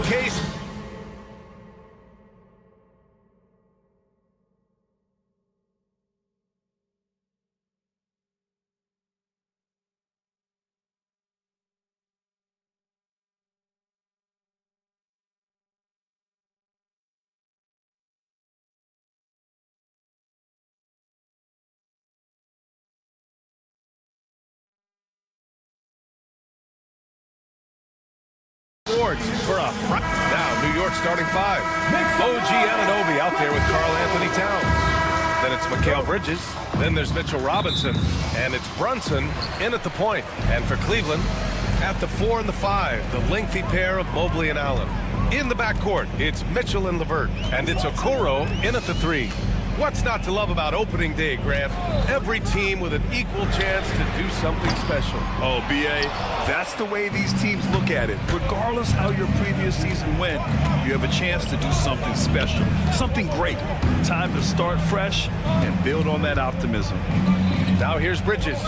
case. For a front. Now, New York starting five. OG Anunoby out there with Karl Anthony Towns. Then it's Mikal Bridges. Then there's Mitchell Robinson. And it's Brunson in at the point. And for Cleveland, at the 4 and the 5, the lengthy pair of Mobley and Allen. In the backcourt, it's Mitchell and LeVert. And it's Okoro in at the 3. What's not to love about opening day, Grant? Every team with an equal chance to do something special. Oh, B.A., that's the way these teams look at it. Regardless how your previous season went, you have a chance to do something special, something great. Time to start fresh and build on that optimism. Now here's Bridges.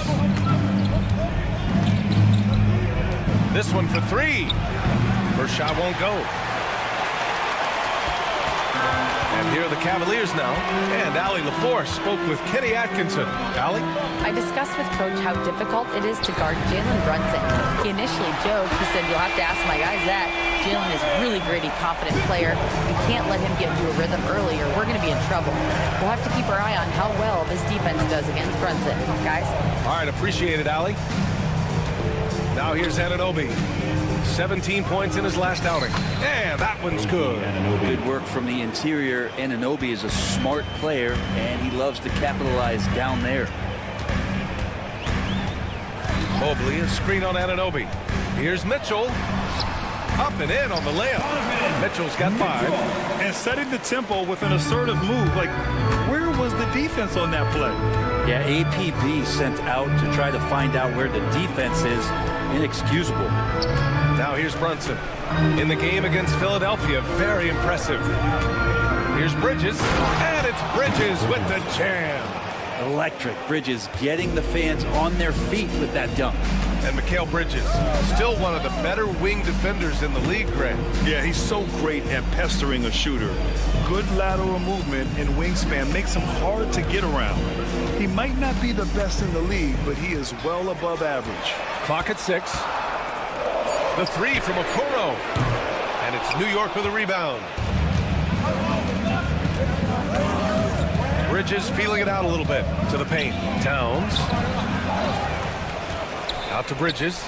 This one for 3. First shot won't go. And here are the Cavaliers now. And Allie LaForce spoke with Kenny Atkinson. Allie? I discussed with Coach how difficult it is to guard Jalen Brunson. He initially joked. He said, you'll have to ask my guys that. Jalen is a really gritty, confident player. We can't let him get into a rhythm early or we're going to be in trouble. We'll have to keep our eye on how well this defense does against Brunson. Guys? All right, appreciate it, Allie. Now here's Anunoby. 17 points in his last outing. And that one's good. Good work from the interior. Anunoby is a smart player, and he loves to capitalize down there. Mobley, a screen on Anunoby. Here's Mitchell. Up and in on the layup. Mitchell's got 5. And setting the tempo with an assertive move. Like, where was the defense on that play? Yeah, APB sent out to try to find out where the defense is. Inexcusable. Now here's Brunson. In the game against Philadelphia, very impressive. Here's Bridges. And it's Bridges with the jam. Electric. Bridges getting the fans on their feet with that dunk. And Mikal Bridges, still one of the better wing defenders in the league, Grant. Yeah, he's so great at pestering a shooter. Good lateral movement and wingspan makes him hard to get around. He might not be the best in the league, but he is well above average. Clock at 6. The 3 from Okoro. And it's New York with a rebound. Bridges feeling it out a little bit to the paint. Towns. Out to Bridges.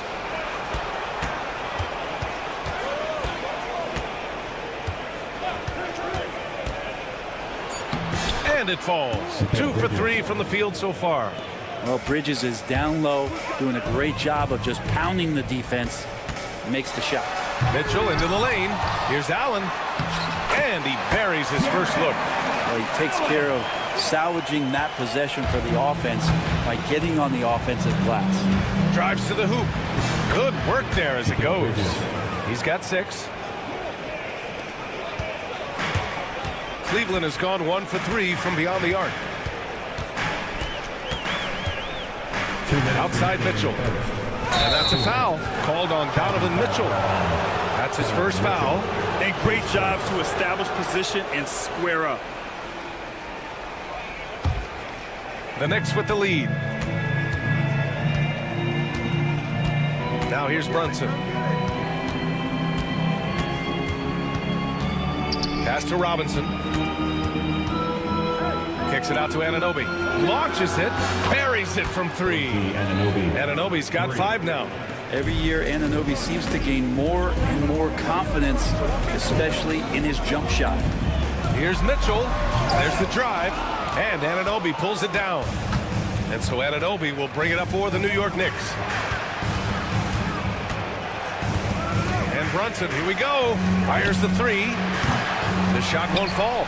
And it falls. 2 for 3 from the field so far. Well, Bridges is down low, doing a great job of just pounding the defense. Makes the shot. Mitchell into the lane. Here's Allen. And he buries his first look. Well, he takes care of salvaging that possession for the offense by getting on the offensive glass. Drives to the hoop. Good work there as it goes. He's got 6. Cleveland has gone 1 for 3 from beyond the arc. Outside Mitchell. And that's a foul called on Donovan Mitchell. That's his first foul. And great job to establish position and square up. The Knicks with the lead. Now here's Brunson. Pass to Robinson. Kicks it out to Anunoby. Launches it. Buries it from 3. Anunoby's got 5 now. Every year, Anunoby seems to gain more and more confidence, especially in his jump shot. Here's Mitchell. There's the drive. And Anunoby pulls it down. And so Anunoby will bring it up for the New York Knicks. And Brunson, here we go. Fires the 3. The shot won't fall.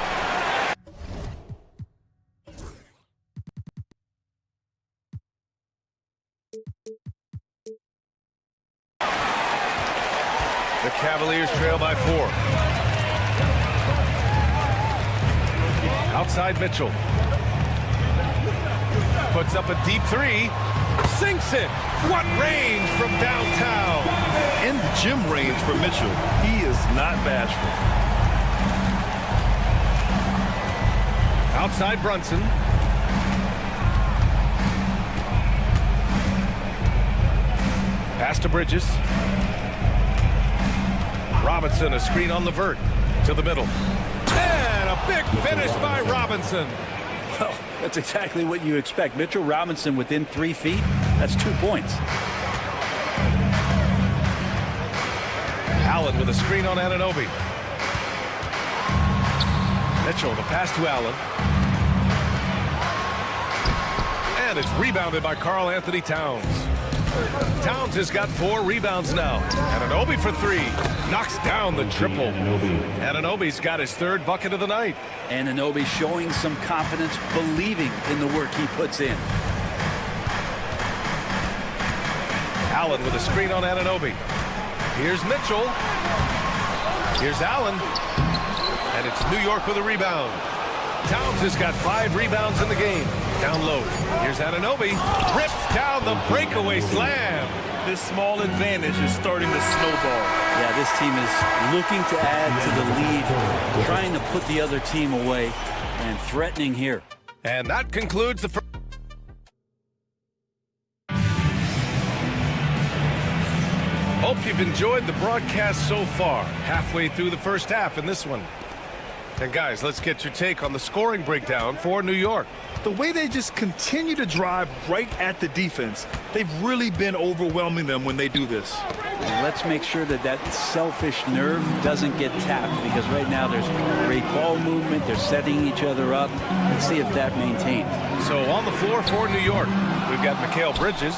The Cavaliers trail by 4. Outside Mitchell. puts up a deep three. Sinks it. What range from downtown. In the gym range for Mitchell. He is not bashful. Outside Brunson. Pass to Bridges. Robinson, a screen on Levert. To the middle. And a big finish by Robinson. Well, that's exactly what you expect. Mitchell Robinson within 3 feet. That's 2 points. Allen with a screen on Anunoby. Mitchell, the pass to Allen. And it's rebounded by Karl Anthony Towns. Towns has got 4 rebounds now. Anunoby for 3. Knocks down the triple. Anunoby's got his 3rd bucket of the night. Anunoby showing some confidence, believing in the work he puts in. Allen with a screen on Anunoby. Here's Mitchell. Here's Allen. And it's New York with a rebound. Towns has got 5 rebounds in the game. Down low. Here's Anunoby. Rips down the breakaway slam. This small advantage is starting to snowball. Yeah, this team is looking to add to the lead, trying to put the other team away, and threatening here. And that concludes the first. Hope you've enjoyed the broadcast so far. Halfway through the first half in this one. And guys, let's get your take on the scoring breakdown for New York. The way they just continue to drive right at the defense, they've really been overwhelming them when they do this. And let's make sure that that selfish nerve doesn't get tapped, because right now there's great ball movement. They're setting each other up. Let's see if that maintains. So on the floor for New York, we've got Mikal Bridges.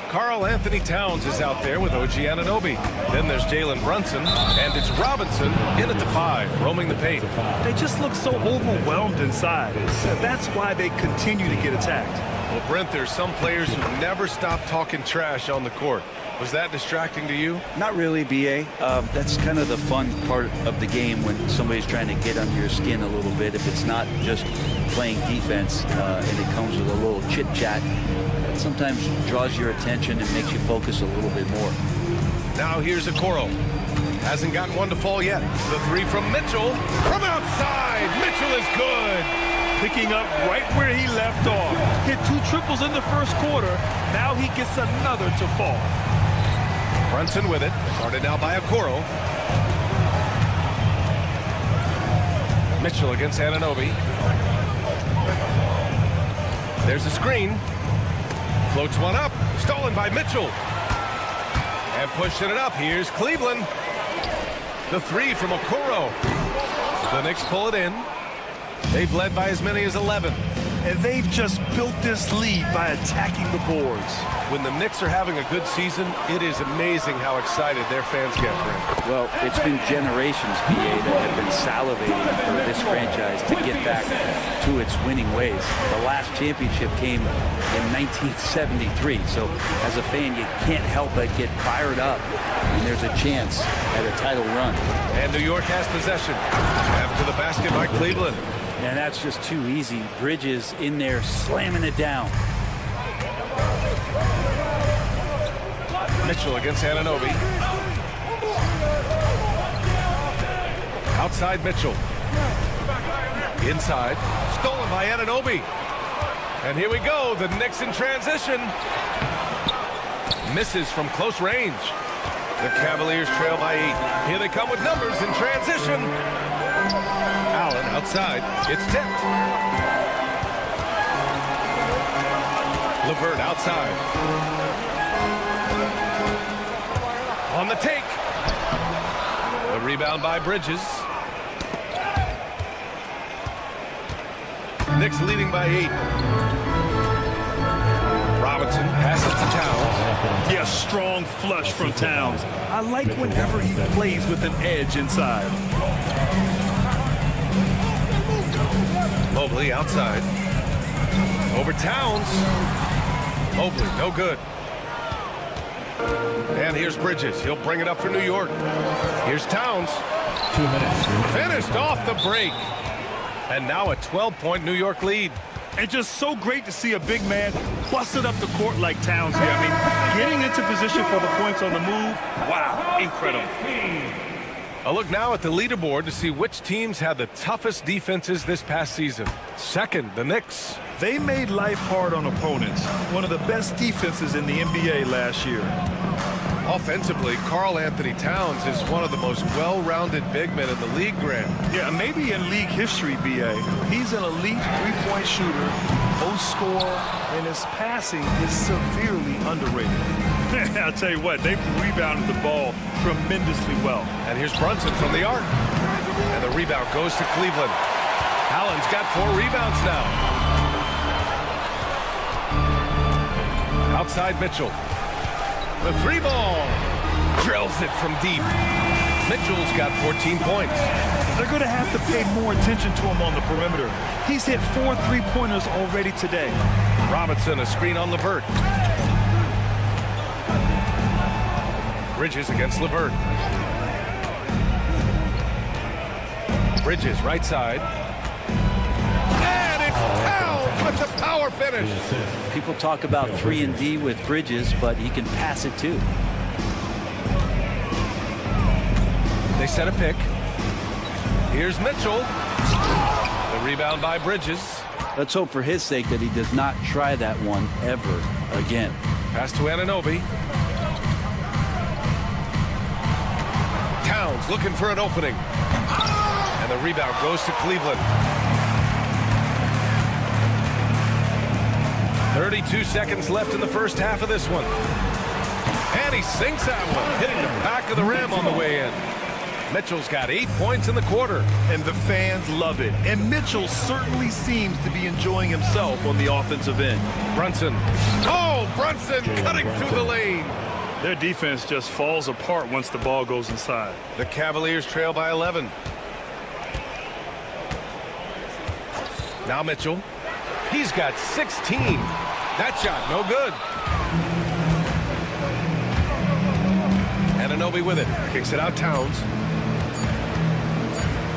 Karl Anthony Towns is out there with OG Anunoby. Then there's Jalen Brunson, and it's Robinson in at the 5, roaming the paint. They just look so overwhelmed inside. That's why they continue to get attacked. Well, Brent, there's some players who never stop talking trash on the court. Was that distracting to you? Not really, B.A. That's kind of the fun part of the game when somebody's trying to get under your skin a little bit. If it's not just playing defense and it comes with a little chit-chat, that sometimes draws your attention and makes you focus a little bit more. Now here's Okoro. Hasn't gotten one to fall yet. The 3 from Mitchell. From outside, Mitchell is good. Picking up right where he left off. Hit 2 triples in the first quarter. Now he gets another to fall. Brunson with it. Guarded now by Okoro. Mitchell against Anunoby. There's a screen. Floats one up. Stolen by Mitchell. And pushing it up. Here's Cleveland. The 3 from Okoro. The Knicks pull it in. They've led by as many as 11. And they've just built this lead by attacking the boards. When the Knicks are having a good season, it is amazing how excited their fans get, Brent. Well, it's been generations, B.A., that have been salivating for this franchise to get back to its winning ways. The last championship came in 1973, so as a fan, you can't help but get fired up when there's a chance at a title run. And New York has possession. After the basket by Cleveland. And that's just too easy. Bridges in there slamming it down. Mitchell against Anunoby. Outside Mitchell. Inside. Stolen by Anunoby. And here we go. The Knicks in transition. Misses from close range. The Cavaliers trail by 8. Here they come with numbers in transition. Allen outside. It's tipped. Levert outside. On the take. The rebound by Bridges. Knicks leading by 8. Robinson passes to Towns. Yeah, strong flush from Towns. I like whenever he plays with an edge inside. Mobley outside. Over Towns. Mobley, no good. And here's Bridges. He'll bring it up for New York. Here's Towns. 2 minutes. Finished off the break. And now a 12-point New York lead. And just so great to see a big man busted up the court like Towns here. I mean, getting into position for the points on the move, wow, incredible. A look now at the leaderboard to see which teams had the toughest defenses this past season. Second, the Knicks. They made life hard on opponents. One of the best defenses in the NBA last year. Offensively, Karl Anthony Towns is one of the most well-rounded big men in the league, Grant. Yeah, maybe in league history, B.A. He's an elite three-point shooter, most scorer, and his passing is severely underrated. I'll tell you what, they've rebounded the ball tremendously well. And here's Brunson from the arc. And the rebound goes to Cleveland. Allen's got 4 rebounds now. Outside Mitchell. The 3 ball. Drills it from deep. Mitchell's got 14 points. They're going to have to pay more attention to him on the perimeter. He's hit 4 3-pointers already today. Robinson, a screen on LeVert. Bridges against LeVert. Bridges, right side. And it's Towns with the power finish. People talk about 3-and-D with Bridges, but he can pass it too. They set a pick. Here's Mitchell. The rebound by Bridges. Let's hope for his sake that he does not try that one ever again. Pass to Anunoby. Towns looking for an opening. And the rebound goes to Cleveland. 32 seconds left in the first half of this one. And he sinks that one, hitting the back of the rim on the way in. Mitchell's got 8 points in the quarter. And the fans love it. And Mitchell certainly seems to be enjoying himself on the offensive end. Brunson. Oh, Brunson cutting through the lane. Their defense just falls apart once the ball goes inside. The Cavaliers trail by 11. Now Mitchell. He's got 16. That shot, no good. Anunoby with it. Kicks it out, Towns.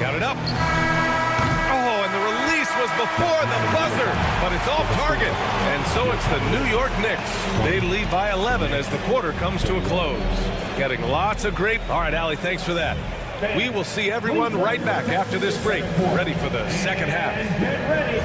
Got it up. Oh, and the release was before the buzzer, but it's off target. And so it's the New York Knicks. They lead by 11 as the quarter comes to a close. Getting lots of great... All right, Allie, thanks for that. We will see everyone right back after this break, ready for the second half. Get ready.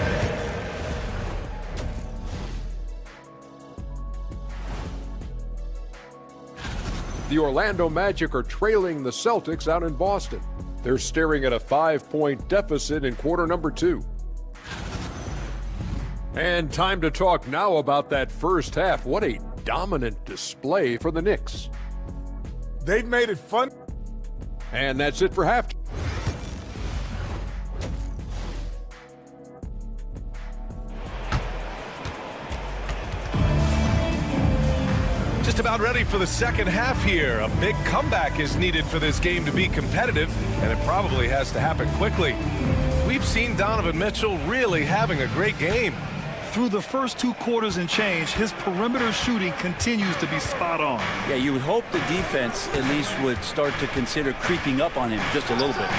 The Orlando Magic are trailing the Celtics out in Boston. They're staring at a 5-point deficit in quarter number 2. And time to talk now about that first half. What a dominant display for the Knicks. They've made it fun. And that's it for halftime. Just about ready for the second half here. A big comeback is needed for this game to be competitive, and it probably has to happen quickly. We've seen Donovan Mitchell really having a great game. Through the first 2 quarters and change, his perimeter shooting continues to be spot on. Yeah, you would hope the defense at least would start to consider creeping up on him just a little bit.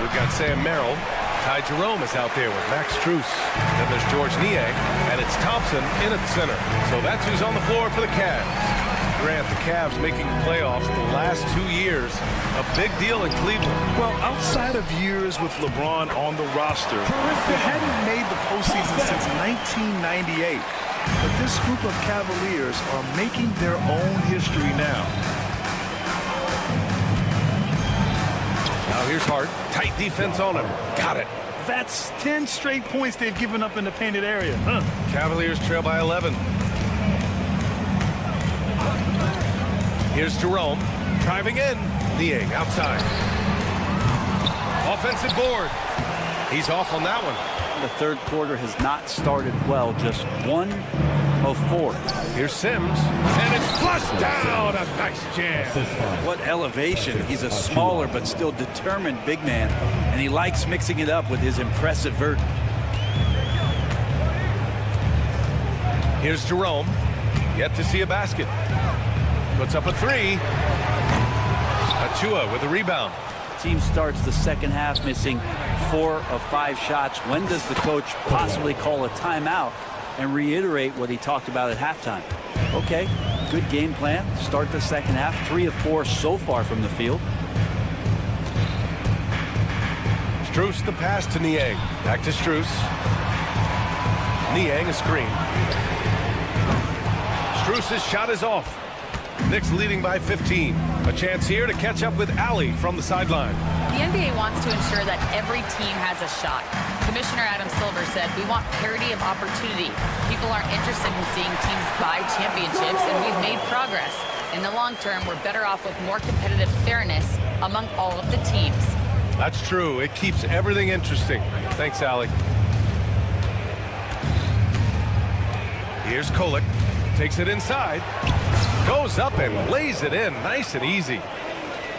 We've got Sam Merrill. Ty Jerome is out there with Max Strus. Then there's George Niang, and it's Thompson in at center. So that's who's on the floor for the Cavs. Grant, the Cavs making the playoffs the last 2 years. A big deal in Cleveland. Well, outside of years with LeBron on the roster, they hadn't made the postseason since 1998. But this group of Cavaliers are making their own history now. Now here's Hart. Tight defense on him. Got it. That's 10 straight points they've given up in the painted area. Huh? Cavaliers trail by 11. Here's Jerome. Driving in. Niang outside. Offensive board. He's off on that one. The third quarter has not started well, just 1 of 4. Here's Sims. And it's flushed down. A nice jam. What elevation. He's a smaller but still determined big man, and he likes mixing it up with his impressive vert. Here's Jerome. Yet to see a basket. Puts up a 3. Achua with a rebound. team starts the second half missing 4 of 5 shots, when does the coach possibly call a timeout and reiterate what he talked about at halftime? Okay, good game plan. Start the second half. 3 of 4 so far from the field. Strus the pass to Niang. Back to Strus. Niang a screen. Strus's shot is off. Knicks leading by 15. A chance here to catch up with Ali from the sideline. The NBA wants to ensure that every team has a shot. Commissioner Adam Silver said, "We want parity of opportunity. People aren't interested in seeing teams buy championships, and we've made progress. In the long term, we're better off with more competitive fairness among all of the teams." That's true. It keeps everything interesting. Thanks, Ali. Here's Kolek. Takes it inside. Goes up and lays it in. Nice and easy.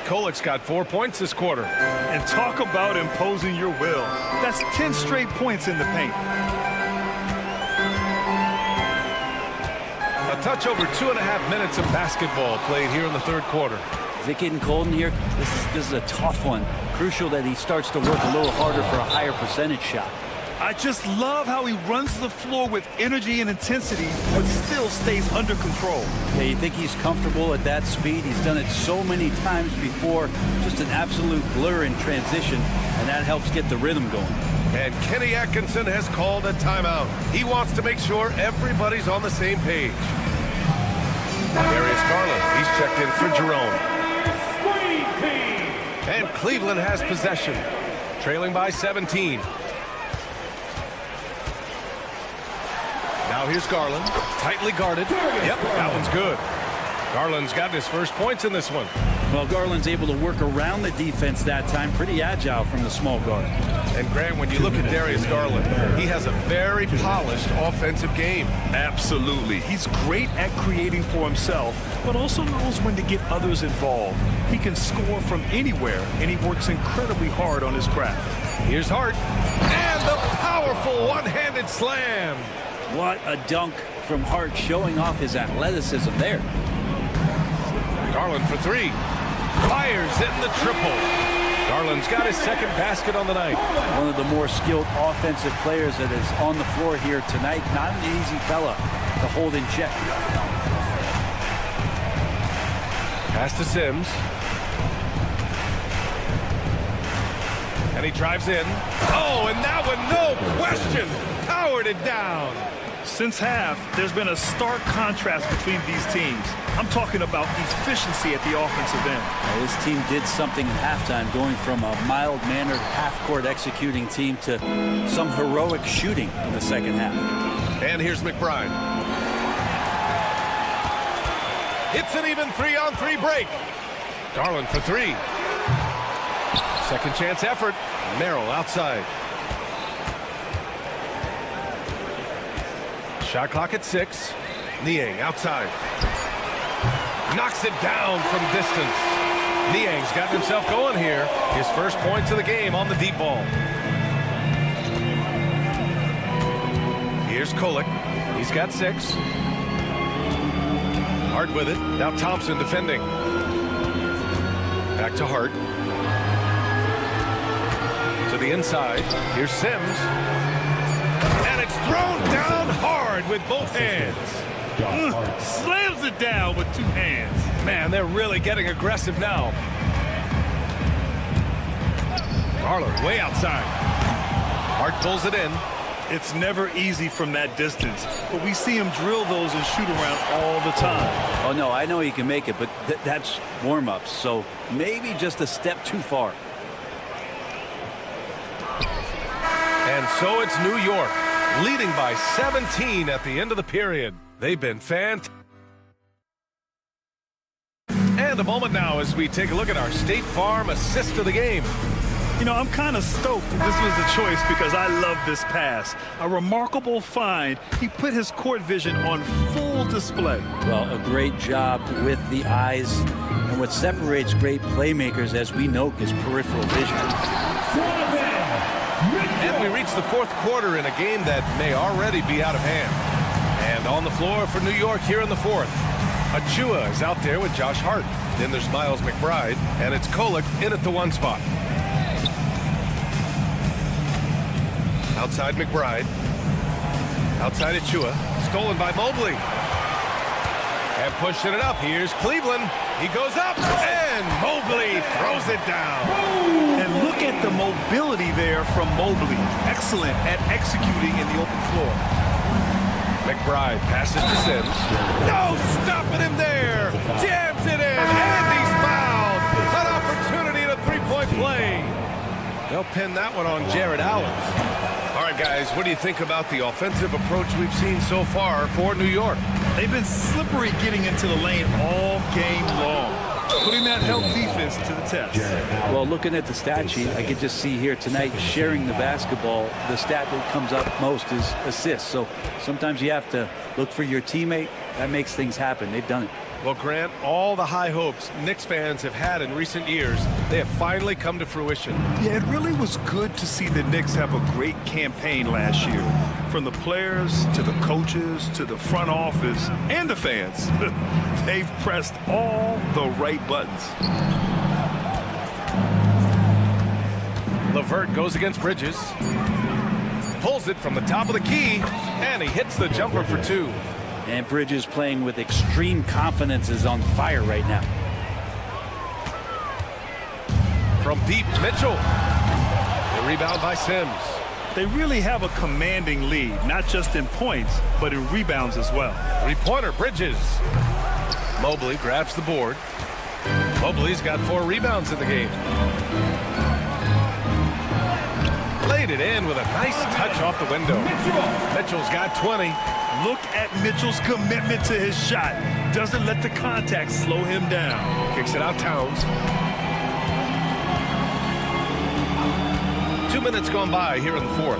Kolek's got 4 points this quarter. And talk about imposing your will. That's 10 straight points in the paint. A touch over 2.5 minutes of basketball played here in the third quarter. Is it getting cold in here? This is a tough one. Crucial that he starts to work a little harder for a higher percentage shot. I just love how he runs the floor with energy and intensity, but still stays under control. Yeah, you think he's comfortable at that speed? He's done it so many times before. Just an absolute blur in transition, and that helps get the rhythm going. And Kenny Atkinson has called a timeout. He wants to make sure everybody's on the same page. Darius Garland, he's checked in for Jerome. And Cleveland has possession, trailing by 17. Now here's Garland, tightly guarded. Yep, that one's good. Garland's gotten his first points in this one. Well, Garland's able to work around the defense that time. Pretty agile from the small guard. And Grant, when you look at Darius Garland, he has a very polished offensive game. Absolutely. He's great at creating for himself, but also knows when to get others involved. He can score from anywhere, and he works incredibly hard on his craft. Here's Hart. And the powerful one-handed slam. What a dunk from Hart, showing off his athleticism there. Garland for 3. Fires in the triple. Garland's got his second basket on the night. One of the more skilled offensive players that is on the floor here tonight. Not an easy fella to hold in check. Pass to Sims. And he drives in. Oh, and that one, no question, powered it down. Since half, there's been a stark contrast between these teams. I'm talking about efficiency at the offensive end. Well, this team did something at halftime, going from a mild-mannered half-court executing team to some heroic shooting in the second half. And here's McBride. It's an even 3-on-3 break. Garland for 3. Second chance effort. Merrill outside. Shot clock at 6. Niang outside. Knocks it down from distance. Niang's got himself going here. His first points of the game on the deep ball. Here's Kolek. He's got 6. Hart with it. Now Thompson defending. Back to Hart. To the inside. Here's Sims. And it's thrown down hard with both hands. Slams it down with 2 hands. Man, they're really getting aggressive now. Garland way outside. Hart pulls it in. It's never easy from that distance, but we see him drill those and shoot around all the time. Oh, no, I know he can make it, but that's warm-ups, so maybe just a step too far. And so it's New York, leading by 17 at the end of the period. They've been fantastic. And a moment now as we take a look at our State Farm assist of the game. You know, I'm kind of stoked that this was a choice because I love this pass. A remarkable find. He put his court vision on full display. Well, a great job with the eyes. And what separates great playmakers, as we know, is peripheral vision. And we reach the fourth quarter in a game that may already be out of hand. And on the floor for New York here in the fourth. Achua is out there with Josh Hart. Then there's Miles McBride, and it's Kolek in at the 1 spot. Outside McBride. Outside Achua. Stolen by Mobley. And pushing it up. Here's Cleveland. He goes up, and Mobley throws it down. And look at the mobility there from Mobley. Excellent at executing in the open floor. McBride passes to Sims. No stopping him there. Jams it in, and he's fouled. An opportunity at a three-point play. They'll pin that one on Jared Allen. All right, guys, what do you think about the offensive approach we've seen so far for New York? They've been slippery getting into the lane all game long, putting that help defense to the test. Well, looking at the stat sheet, I could just see here tonight sharing the basketball. The stat that comes up most is assists. So sometimes you have to look for your teammate. That makes things happen. They've done it. Well, Grant, all the high hopes Knicks fans have had in recent years, they have finally come to fruition. Yeah, it really was good to see the Knicks have a great campaign last year. From the players to the coaches to the front office and the fans. They've pressed all the right buttons. LeVert goes against Bridges. Pulls it from the top of the key, and he hits the jumper for 2. And Bridges playing with extreme confidence is on fire right now. From deep, Mitchell. The rebound by Sims. They really have a commanding lead, not just in points, but in rebounds as well. Three-pointer, Bridges. Mobley grabs the board. Mobley's got 4 rebounds in the game. Laid it in with a nice touch off the window. Mitchell's got 20. Look at Mitchell's commitment to his shot. Doesn't let the contact slow him down. Kicks it out Towns. 2 minutes gone by here in the 4th.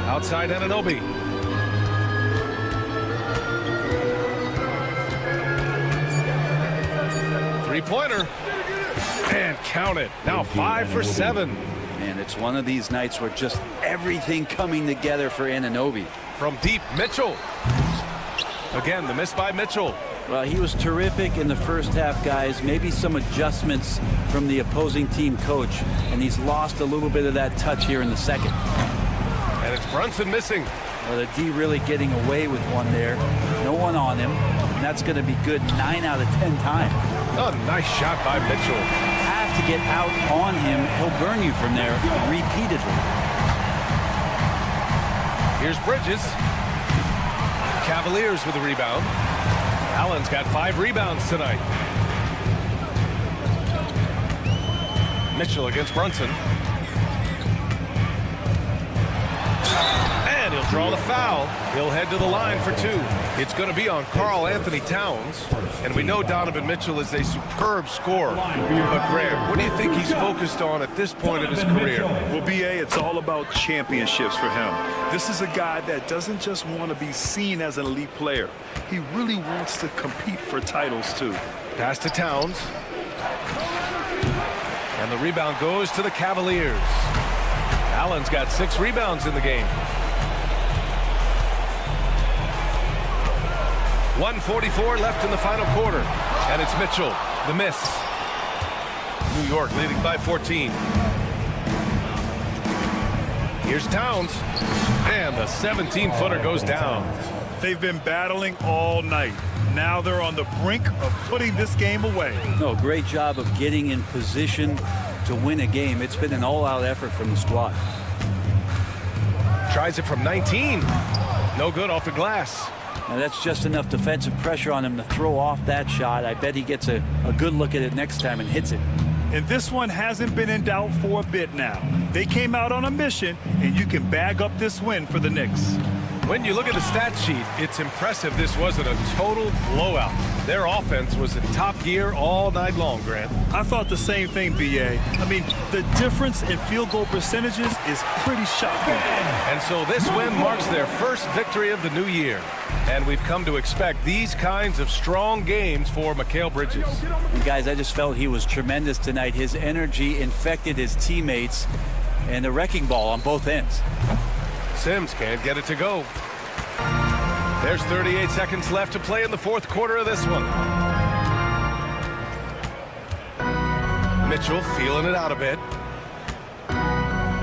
Outside Anunoby. Three-pointer. And count it. Now 5 for 7. And it's one of these nights where just everything coming together for Anunoby. From deep, Mitchell. Again, the miss by Mitchell. Well, he was terrific in the first half, guys. Maybe some adjustments from the opposing team coach, and he's lost a little bit of that touch here in the second. And it's Brunson missing. Well, the D really getting away with one there. No one on him. And that's going to be good 9 out of 10 times. Oh, nice shot by Mitchell. Have to get out on him. He'll burn you from there repeatedly. Here's Bridges. Cavaliers with a rebound. Allen's got 5 rebounds tonight. Mitchell against Brunson. And he'll draw the foul. He'll head to the line for 2. It's going to be on Karl Anthony Towns. And we know Donovan Mitchell is a superb scorer. But Graham, what do you think he's focused on at this point of his career? Well, B.A., it's all about championships for him. This is a guy that doesn't just want to be seen as an elite player. He really wants to compete for titles, too. Pass to Towns. And the rebound goes to the Cavaliers. Allen's got 6 rebounds in the game. 1:44 left in the final quarter. And it's Mitchell, the miss. New York leading by 14. Here's Towns. And the 17-footer goes down. They've been battling all night. Now they're on the brink of putting this game away. No, great job of getting in position to win a game. It's been an all-out effort from the squad. Tries it from 19. No good off the glass. Now that's just enough defensive pressure on him to throw off that shot. I bet he gets a good look at it next time and hits it. And this one hasn't been in doubt for a bit now. They came out on a mission, and you can bag up this win for the Knicks. When you look at the stat sheet, it's impressive this wasn't a total blowout. Their offense was in top gear all night long, Grant. I thought the same thing, B.A. I mean, the difference in field goal percentages is pretty shocking. And so this win marks their first victory of the new year. And we've come to expect these kinds of strong games for Mikal Bridges. And guys, I just felt he was tremendous tonight. His energy infected his teammates, and the wrecking ball on both ends. Sims can't get it to go. There's 38 seconds left to play in the fourth quarter of this one. Mitchell feeling it out a bit.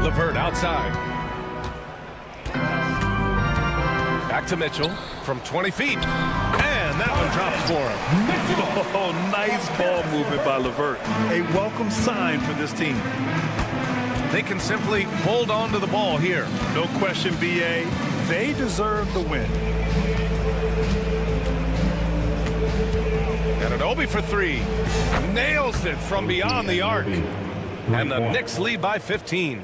LeVert outside. Back to Mitchell from 20 feet. And that one drops for him. Oh, nice ball movement by LeVert. A welcome sign for this team. They can simply hold on to the ball here. No question, B.A. They deserve the win. Anunoby for three. Nails it from beyond the arc. And the Knicks lead by 15.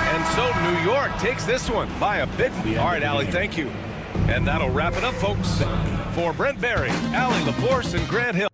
And so New York takes this one by a big. All right, Allie, thank you. And that'll wrap it up, folks. For Brent Barry, Allie LaForce, and Grant Hill.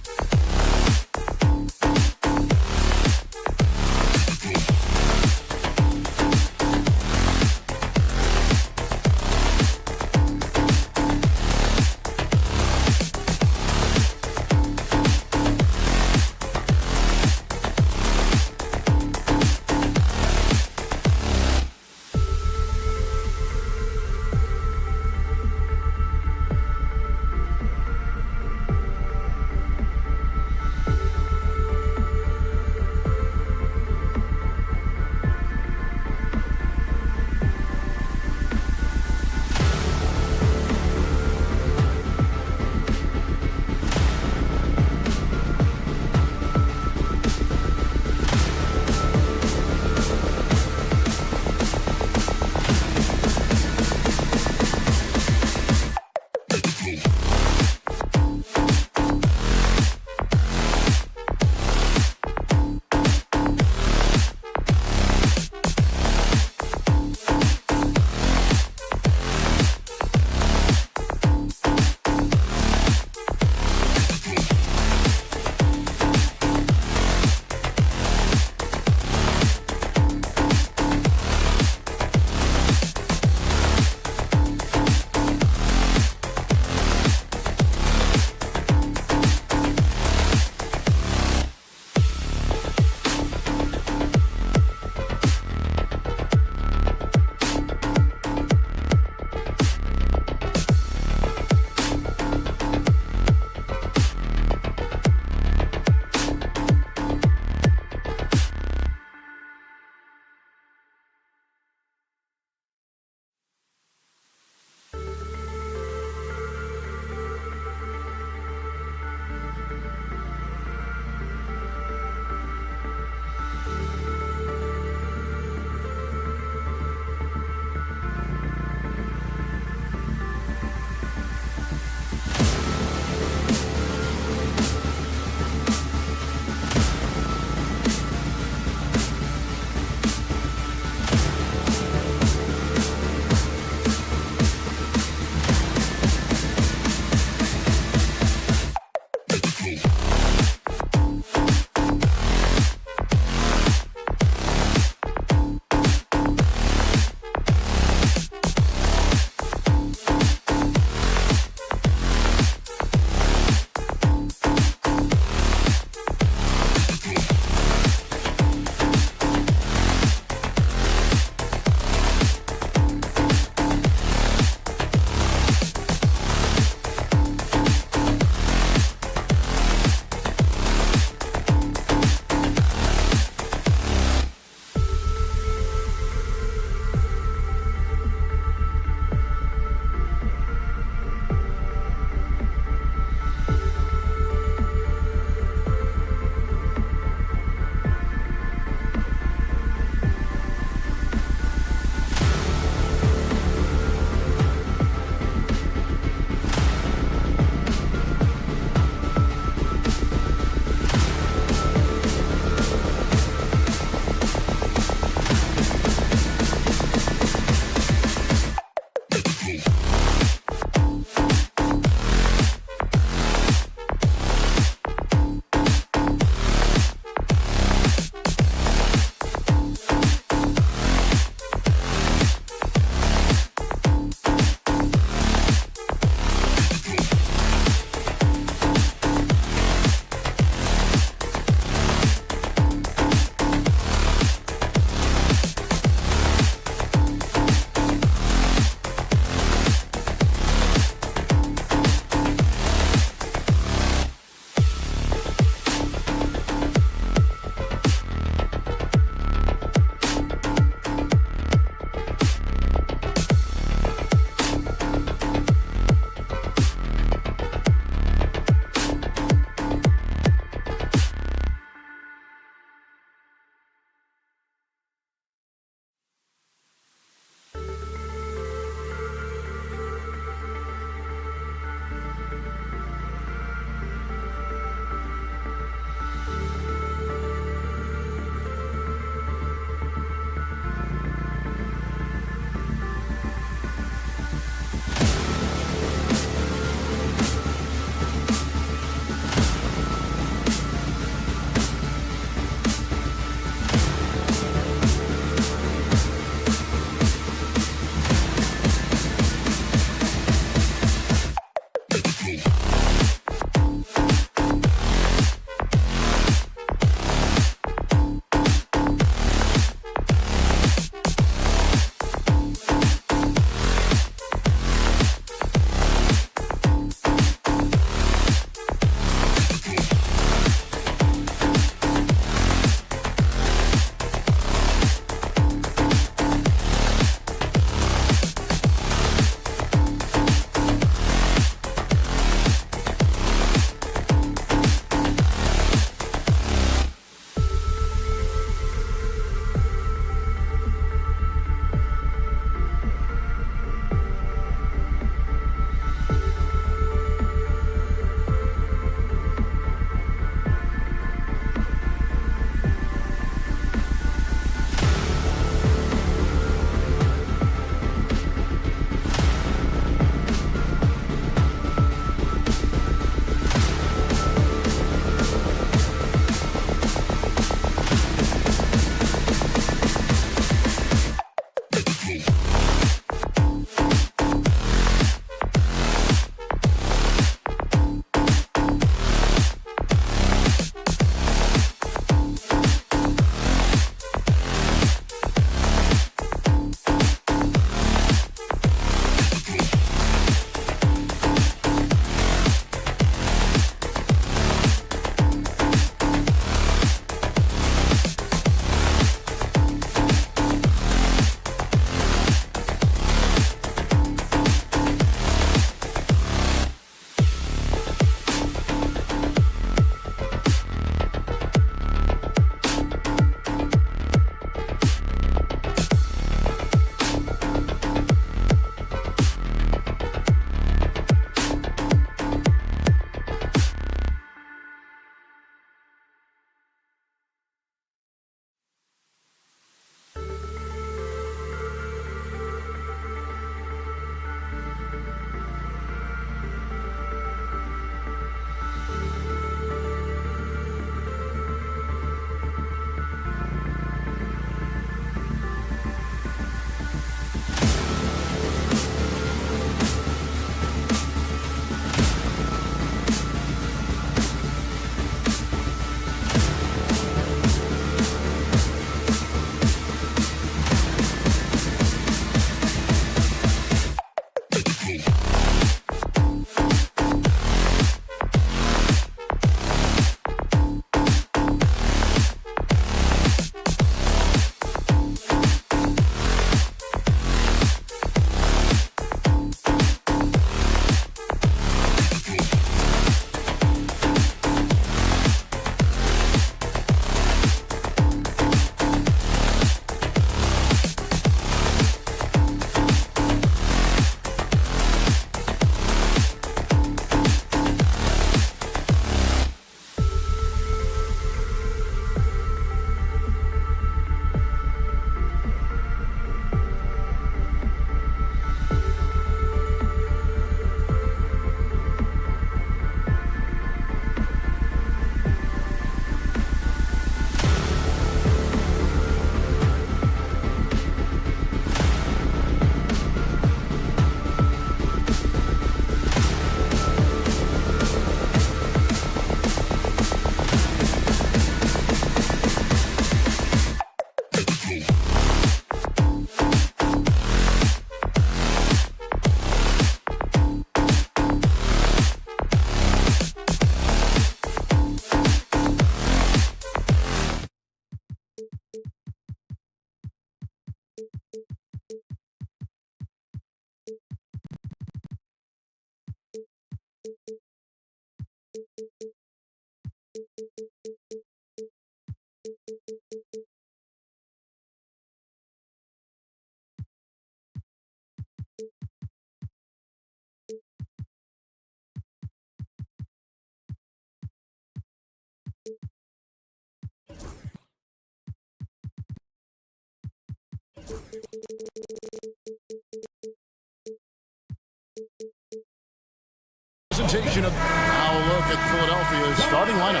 Presentation of now a look at Philadelphia's starting lineup.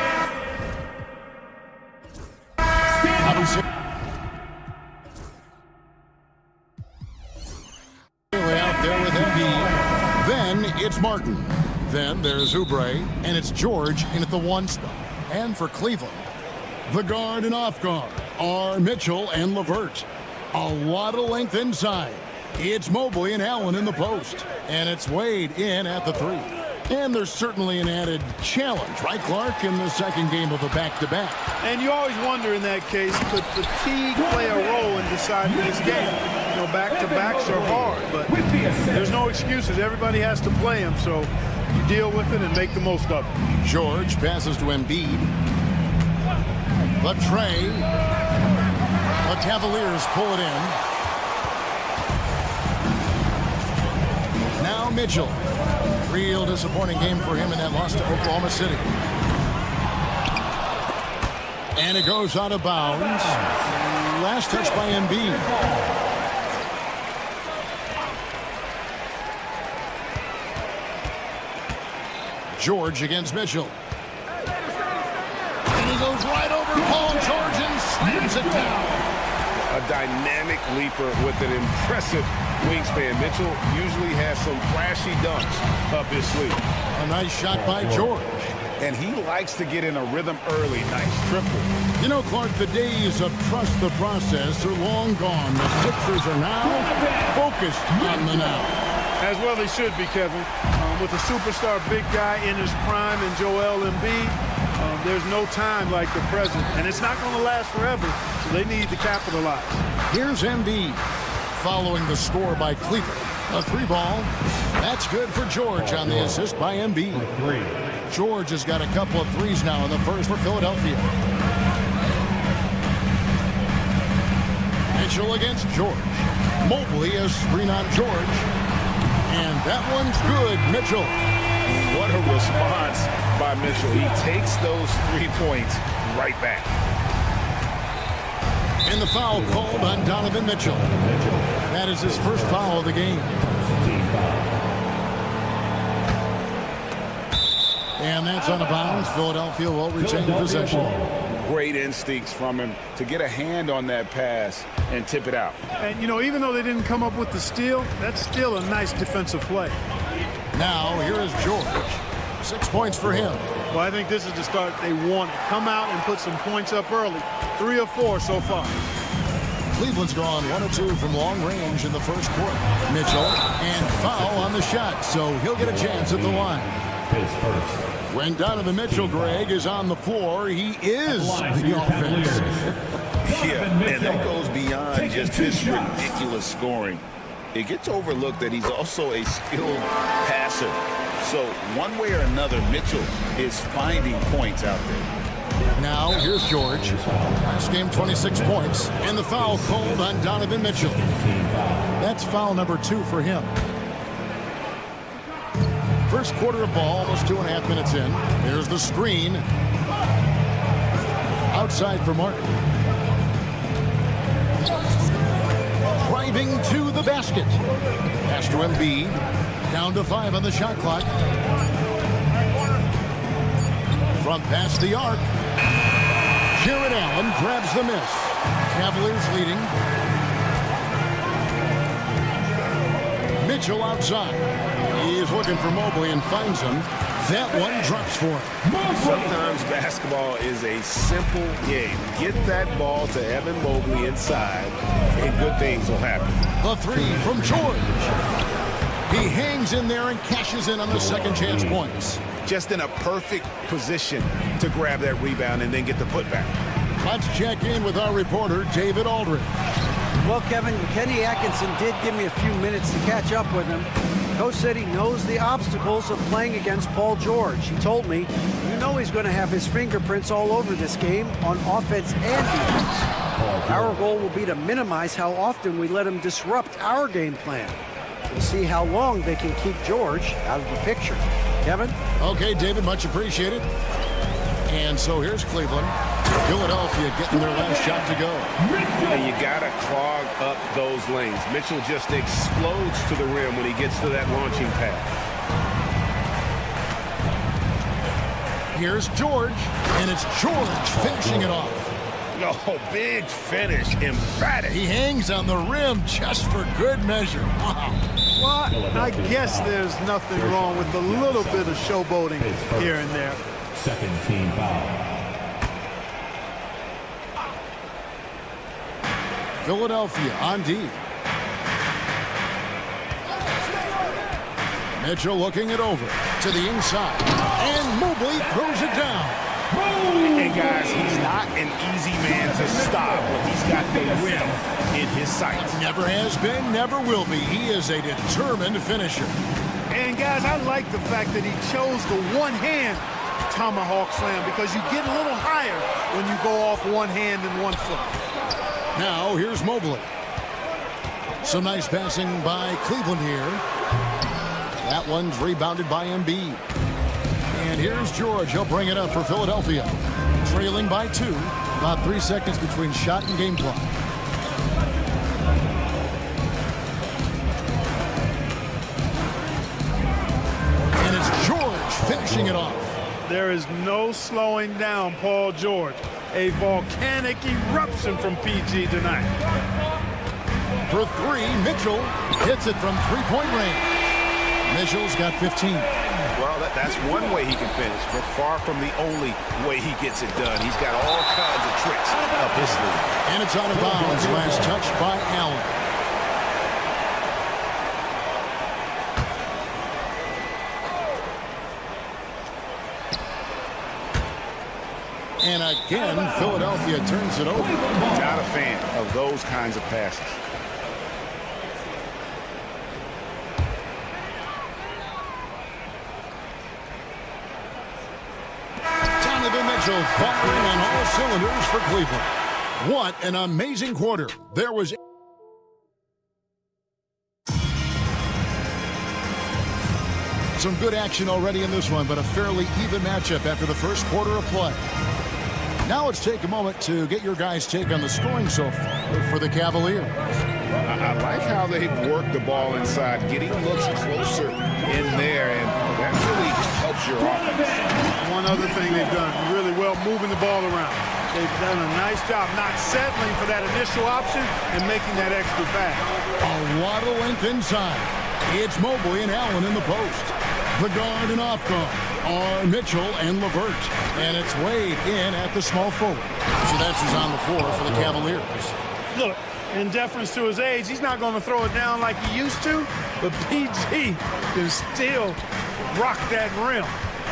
Out there with Embiid. Then it's Martin. Then there's Oubre, and it's George in at the 1 spot. And for Cleveland, the guard and off guard are Mitchell and LeVert. A lot of length inside. It's Mobley and Allen in the post. And it's Wade in at the 3. And there's certainly an added challenge, right, Clark, in the second game of a back-to-back. And you always wonder in that case, could fatigue play a role in deciding this game? You know, back-to-backs are hard, but there's no excuses. Everybody has to play them, so you deal with it and make the most of it. George passes to Embiid. The tray. The Cavaliers pull it in. Now Mitchell. Real disappointing game for him in that loss to Oklahoma City. And it goes out of bounds. Last touch by Embiid. George against Mitchell. And he goes right over Paul George and slams it down. A dynamic leaper with an impressive wingspan. Mitchell usually has some flashy dunks up his sleeve. A nice shot by George. And he likes to get in a rhythm early. Nice triple. You know, Clark, the days of trust the process are long gone. The Sixers are now focused on the now. As well they should be, Kevin. With a superstar big guy in his prime and Joel Embiid, there's no time like the present. And it's not going to last forever, so they need to capitalize. Here's Embiid following the score by Cleveland. A 3-ball. That's good for George on the assist by Embiid. George has got a couple of threes now in the first for Philadelphia. Mitchell against George. Mobley a screen on George. And that one's good, Mitchell. What a response by Mitchell. He takes those 3 points right back. And the foul called on Donovan Mitchell. That is his first foul of the game. And that's out of bounds. Philadelphia will retain possession. Great instincts from him to get a hand on that pass and tip it out. And, you know, even though they didn't come up with the steal, that's still a nice defensive play. Now, here is George. 6 points for him. Well, I think this is the start they want. Come out and put some points up early. 3 or 4 so far. Cleveland's gone 1 of 2 from long range in the first quarter. Mitchell, and foul on the shot, so he'll get a chance at the line. When Donovan Mitchell, Greg, is on the floor, he is the offense. Yeah, and that goes beyond just his ridiculous scoring. It gets overlooked that he's also a skilled passer. So one way or another, Mitchell is finding points out there. Now, here's George. Last game, 26 points. And the foul called on Donovan Mitchell. That's foul number 2 for him. First quarter of ball, almost 2.5 minutes in. There's the screen. Outside for Martin. Driving to the basket. Pass to Embiid. Down to 5 on the shot clock. From past the arc. Jared Allen grabs the miss. Cavaliers leading. Mitchell outside. He is looking for Mobley and finds him. That one drops for him. Sometimes basketball is a simple game. Get that ball to Evan Mobley inside, and good things will happen. The 3 from George. He hangs in there and cashes in on the second chance points. Just in a perfect position to grab that rebound and then get the putback. Let's check in with our reporter, David Aldridge. Well, Kevin, Kenny Atkinson did give me a few minutes to catch up with him. Coach said he knows the obstacles of playing against Paul George. He told me, you know he's going to have his fingerprints all over this game on offense and defense. Our goal will be to minimize how often we let him disrupt our game plan. We'll see how long they can keep George out of the picture. Kevin? Okay, David, much appreciated. And so here's Cleveland. Philadelphia getting their last shot to go. And you got to clog up those lanes. Mitchell just explodes to the rim when he gets to that launching pad. Here's George, and it's George finishing it off. Oh, big finish, emphatic. He hangs on the rim just for good measure. Wow. Well, I guess there's nothing wrong with a little bit of showboating here and there. Second team foul. Philadelphia on D. Mitchell looking it over to the inside. And Mobley throws it down. And guys, he's not an easy man to stop, but he's got the rim in his sights. Never has been, never will be. He is a determined finisher. And guys, I like the fact that he chose the one-hand tomahawk slam because you get a little higher when you go off one hand and one foot. Now here's Mobley. Some nice passing by Cleveland here. That one's rebounded by Embiid. And here's George. He'll bring it up for Philadelphia. Trailing by 2. About 3 seconds between shot and game clock. And it's George finishing it off. There is no slowing down Paul George. A volcanic eruption from PG tonight. For 3, Mitchell hits it from three-point range. Mitchell's got 15. Well, that's one way he can finish, but far from the only way he gets it done. He's got all kinds of tricks up his sleeve. And it's out of bounds. Last touch by Allen. And again, Philadelphia turns it over. Not a fan of those kinds of passes. Mitchell firing on all cylinders for Cleveland. What an amazing quarter. There was some good action already in this one, but a fairly even matchup after the first quarter of play. Now let's take a moment to get your guys' take on the scoring so far for the Cavaliers. I like how they've worked the ball inside, getting looks closer in there, and that really helps your offense. One other thing they've done really well, moving the ball around. They've done a nice job not settling for that initial option and making that extra pass. A lot of length inside. It's Mobley and Allen in the post. The guard and off guard are Mitchell and LeVert. And it's Wade in at the small forward. So that's who's on the floor for the Cavaliers. Look, in deference to his age, he's not going to throw it down like he used to, but PG can still rock that rim.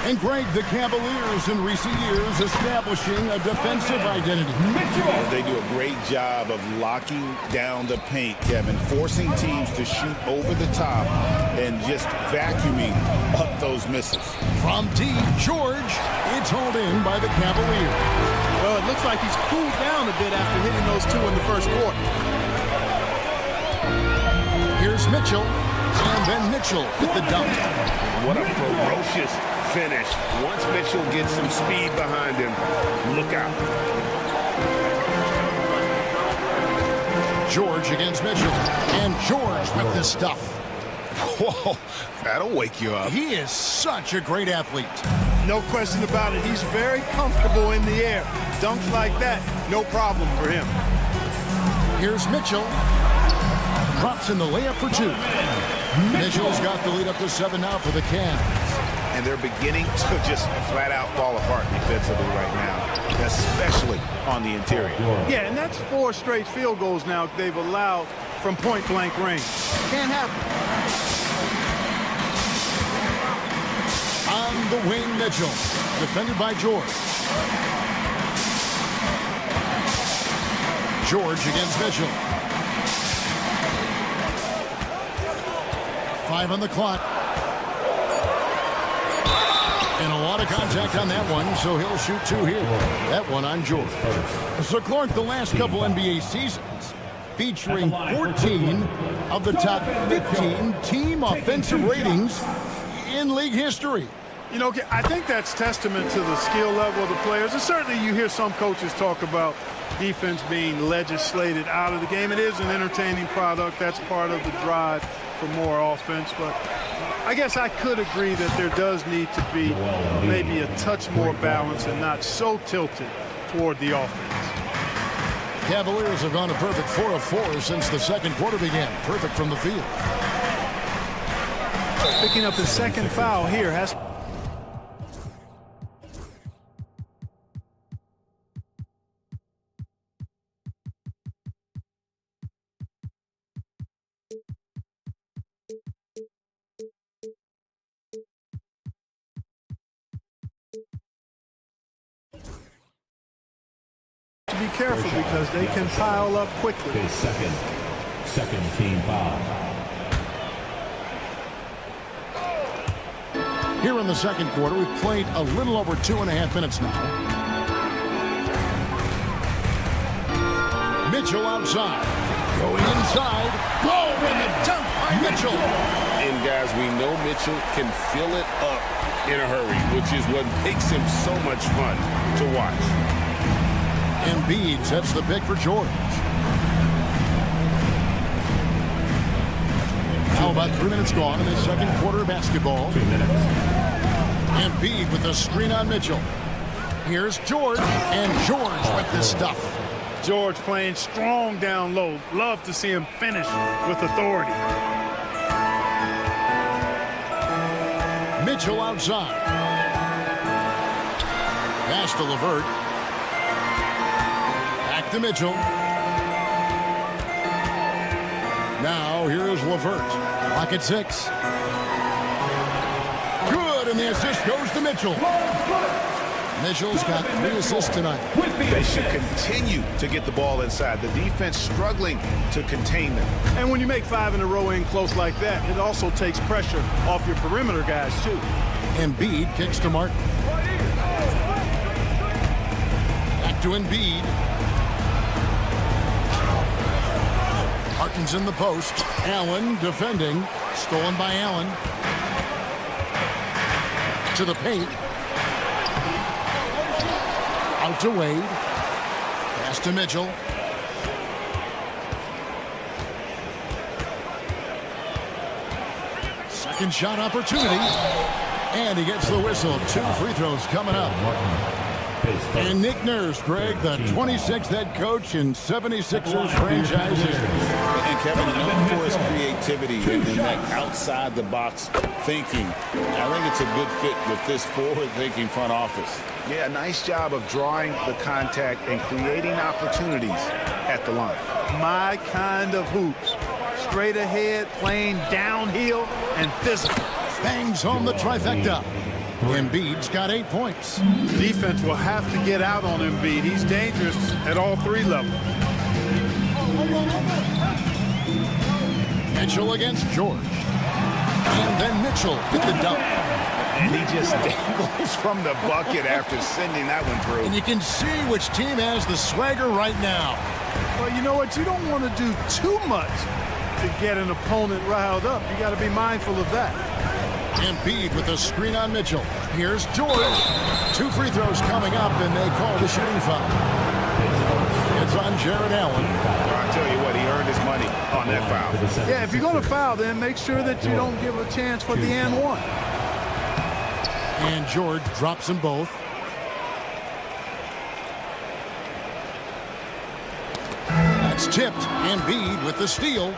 And Greg, the Cavaliers in recent years establishing a defensive identity. They do a great job of locking down the paint, Kevin, forcing teams to shoot over the top and just vacuuming up those misses. From deep, George, it's hauled in by the Cavaliers. Well, it looks like he's cooled down a bit after hitting those 2 in the first quarter. Here's Mitchell, and then Mitchell with the dunk. What a ferocious finish. Once Mitchell gets some speed behind him, look out. George against Mitchell, and George with the stuff. Whoa, that'll wake you up. He is such a great athlete. No question about it. He's very comfortable in the air. Dunks like that, no problem for him. Here's Mitchell. Drops in the layup for 2. Mitchell's got the lead up to 7 now for the Cavs. And they're beginning to just flat out fall apart defensively right now, especially on the interior. Yeah, and that's 4 straight field goals now they've allowed from point-blank range. Can't happen. On the wing, Mitchell, defended by George. George against Mitchell. 5 on the clock. And a lot of contact on that one, so he'll shoot 2 here. That one on George. So, Clark, the last couple NBA seasons featuring 14 of the top 15 team offensive ratings in league history. You know, I think that's testament to the skill level of the players. And certainly you hear some coaches talk about defense being legislated out of the game. It is an entertaining product. That's part of the drive for more offense. But I guess I could agree that there does need to be maybe a touch more balance and not so tilted toward the offense. Cavaliers have gone a perfect 4 of 4 since the second quarter began. Perfect from the field. Picking up his second foul here. To be careful because they can pile up quickly. His second team foul. Here in the second quarter, we've played a little over 2.5 minutes now. Mitchell outside. Going inside. Oh, and the dunk by Mitchell. And guys, we know Mitchell can fill it up in a hurry, which is what makes him so much fun to watch. Embiid sets the pick for George. Now about 3 minutes gone in the second quarter of basketball. 2 minutes. Embiid with the screen on Mitchell. Here's George, and George with the stuff. George playing strong down low. Love to see him finish with authority. Mitchell outside. Pass to LeVert. Back to Mitchell. Now here's LeVert. Clock at 6. Good, and the assist goes to Mitchell. Mitchell's got 3 assists tonight. They should continue to get the ball inside. The defense struggling to contain them. And when you make 5 in a row in close like that, it also takes pressure off your perimeter guys, too. Embiid kicks to Martin. Back to Embiid. Martin's in the post. Allen defending. Stolen by Allen. To the paint. Out to Wade. Pass to Mitchell. Second shot opportunity. And he gets the whistle. 2 free throws coming up. And Nick Nurse, Greg, the 26th head coach in 76ers franchise history. And Kevin, known for his creativity and that outside-the-box thinking, I think it's a good fit with this forward-thinking front office. Yeah, nice job of drawing the contact and creating opportunities at the line. My kind of hoops. Straight ahead, playing downhill, and physical. Bangs home the trifecta. Embiid's got 8 points. Defense will have to get out on Embiid. He's dangerous at all 3 levels. Mitchell against George. And then Mitchell with the dunk. And he just dangles from the bucket after sending that one through. And you can see which team has the swagger right now. Well, you know what? You don't want to do too much to get an opponent riled up. You got to be mindful of that. Embiid with a screen on Mitchell. Here's George. 2 free throws coming up, and they call the shooting foul. It's on Jared Allen. I'll tell you what, he earned his money on that foul. Yeah, if you're going to foul, then make sure that you don't give a chance for the and one. And George drops them both. That's tipped. Embiid with the steal.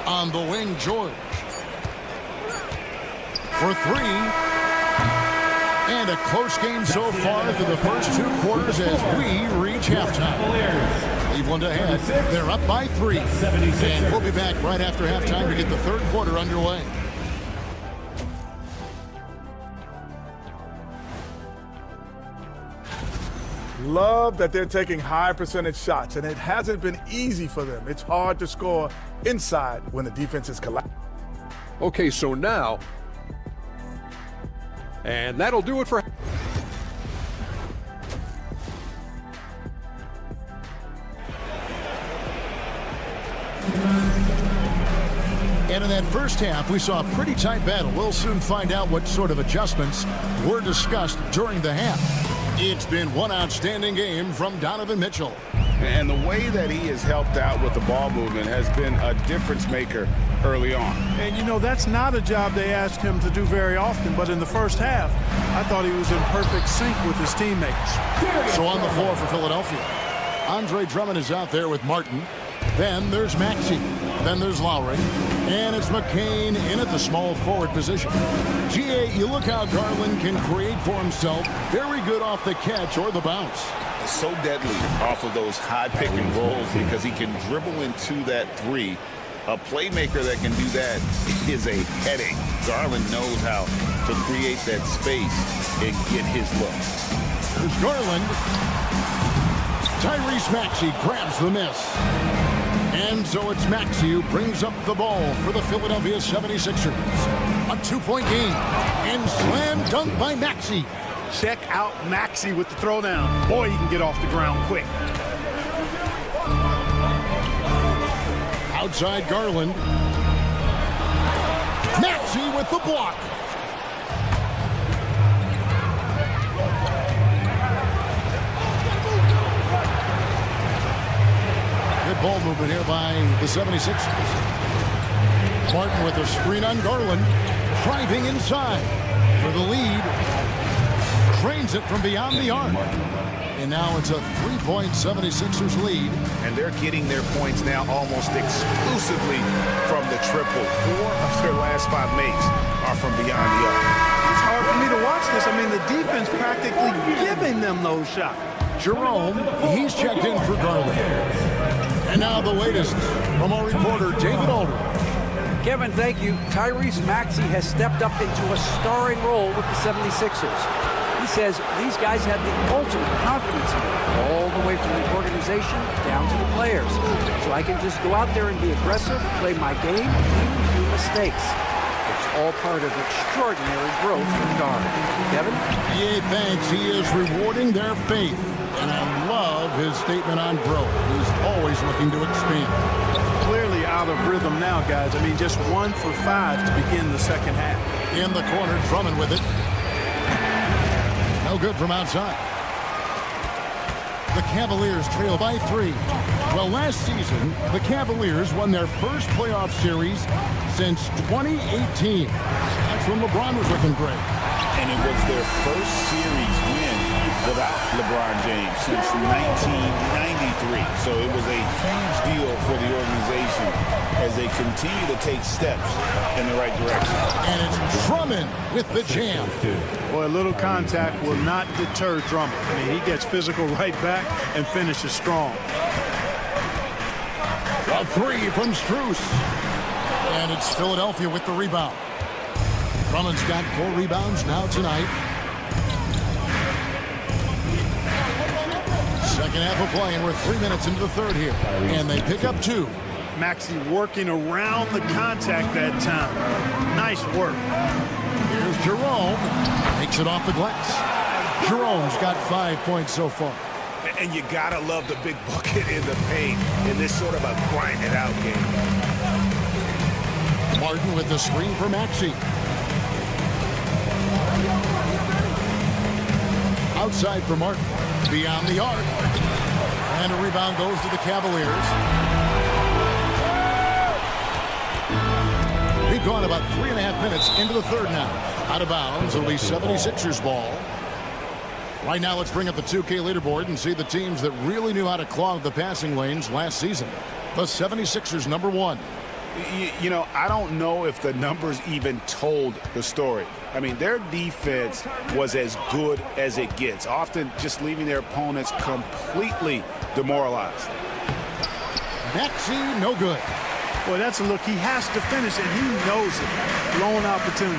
On the wing, George. For 3. And a close game so far through the first 2 quarters as we reach halftime. Cleveland ahead. They're up by 3. And we'll be back right after halftime to get the 3rd quarter underway. Love that they're taking high percentage shots, and it hasn't been easy for them. It's hard to score inside when the defense is collapsing. Okay, so now, and that'll do it for. And in that first half, we saw a pretty tight battle. We'll soon find out what sort of adjustments were discussed during the half. It's been one outstanding game from Donovan Mitchell. And the way that he has helped out with the ball movement has been a difference maker early on. And, you know, that's not a job they asked him to do very often. But in the first half, I thought he was in perfect sync with his teammates. So on the floor for Philadelphia, Andre Drummond is out there with Martin. Then there's Maxey. Then there's Lowry. And it's McCain in at the small forward position. GA, you look how Garland can create for himself. Very good off the catch or the bounce. So deadly off of those high pick and rolls because he can dribble into that three. A playmaker that can do that is a headache. Garland knows how to create that space and get his look. There's Garland. Tyrese Maxey grabs the miss. And so it's Maxey who brings up the ball for the Philadelphia 76ers. A 2-point game. And slam dunk by Maxey. Check out Maxey with the throwdown. Boy, he can get off the ground quick. Outside Garland. Maxey with the block. Good ball movement here by the 76ers. Martin with a screen on Garland. Driving inside for the lead. Drains it from beyond the arc. And now it's a 3-point 76ers lead. And they're getting their points now almost exclusively from the triple. 4 of their last 5 makes are from beyond the arc. It's hard for me to watch this. I mean, the defense practically giving them those shots. Jerome, he's checked in for Garland. And now the latest from our reporter, David Alder. Kevin, thank you. Tyrese Maxey has stepped up into a starring role with the 76ers. He says these guys have the ultimate confidence in him, all the way from the organization down to the players. So I can just go out there and be aggressive, play my game, even do mistakes. It's all part of extraordinary growth from guard. Kevin? Yeah, thanks. He is rewarding their faith. And I love his statement on growth. He's always looking to expand. Clearly out of rhythm now, guys. I mean, just 1 for 5 to begin the second half. In the corner, Drummond with it. No good from outside. The Cavaliers trail by 3. Well, last season, the Cavaliers won their first playoff series since 2018. That's when LeBron was looking great. And it was their first series win without LeBron James since 1993. So it was a huge deal for the organization as they continue to take steps in the right direction. And it's Drummond with the jam. Boy, a little contact will not deter Drummond. I mean, he gets physical right back and finishes strong. A 3 from Strus. And it's Philadelphia with the rebound. Drummond's got 4 rebounds now tonight. Second half of play, and we're 3 minutes into the third here. And they pick up 2. Maxey working around the contact that time. Nice work. Here's Jerome. Takes it off the glass. Jerome's got 5 points so far. And you gotta love the big bucket in the paint in this sort of a grind-it-out game. Martin with the screen for Maxey. Outside for Martin. Beyond the arc. And a rebound goes to the Cavaliers. We've gone about 3.5 minutes into the third now. Out of bounds, it'll be 76ers ball. Right now, let's bring up the 2K leaderboard and see the teams that really knew how to clog the passing lanes last season. The 76ers, number 1. You know, I don't know if the numbers even told the story. I mean, their defense was as good as it gets, often just leaving their opponents completely demoralized. Maxey, no good. Boy, that's a look. He has to finish, and he knows it. Blown opportunity.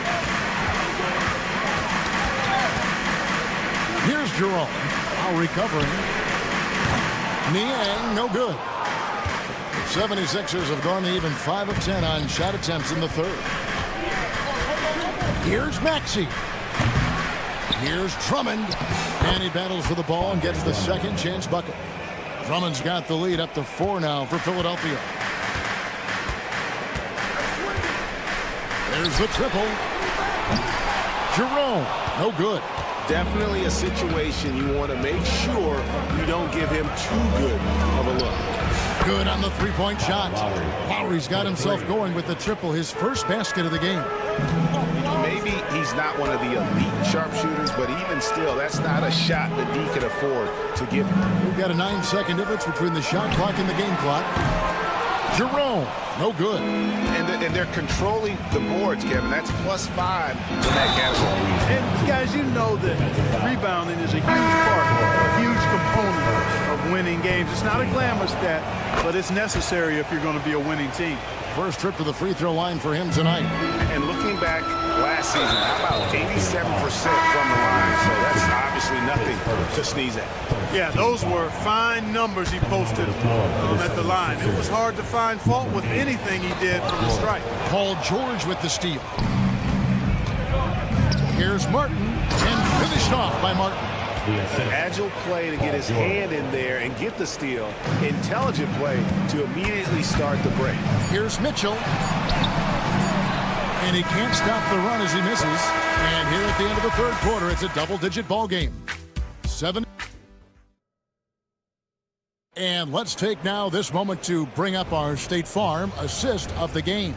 Here's Jerome. Now recovering. Niang, no good. 76ers have gone to even 5 of 10 on shot attempts in the third. Here's Maxey. Here's Drummond. And he battles for the ball and gets the second chance bucket. Drummond's got the lead up to 4 now for Philadelphia. There's the triple. Jerome, no good. Definitely a situation you want to make sure you don't give him too good of a look. Good on the three-point shot. Lowry's got himself going with the triple, his first basket of the game. Maybe he's not one of the elite sharpshooters, but even still, that's not a shot that D can afford to give him. We've got a 9-second difference between the shot clock and the game clock. Jerome, no good. And they're controlling the boards, Kevin. That's +5 in that category. And guys, you know that rebounding is a huge part, a huge component of winning games. It's not a glamour stat, but it's necessary if you're going to be a winning team. First trip to the free throw line for him tonight. And looking back last season, how about 87% from the line? So that's obviously nothing to sneeze at. Yeah, those were fine numbers he posted at the line. It was hard to find fault with anything he did from the stripe. Paul George with the steal. Here's Martin, and finished off by Martin. Agile play to get his hand in there and get the steal. Intelligent play to immediately start the break. Here's Mitchell. And he can't stop the run as he misses. And here at the end of the third quarter, it's a double-digit ball game. 7. And let's take now this moment to bring up our State Farm assist of the game.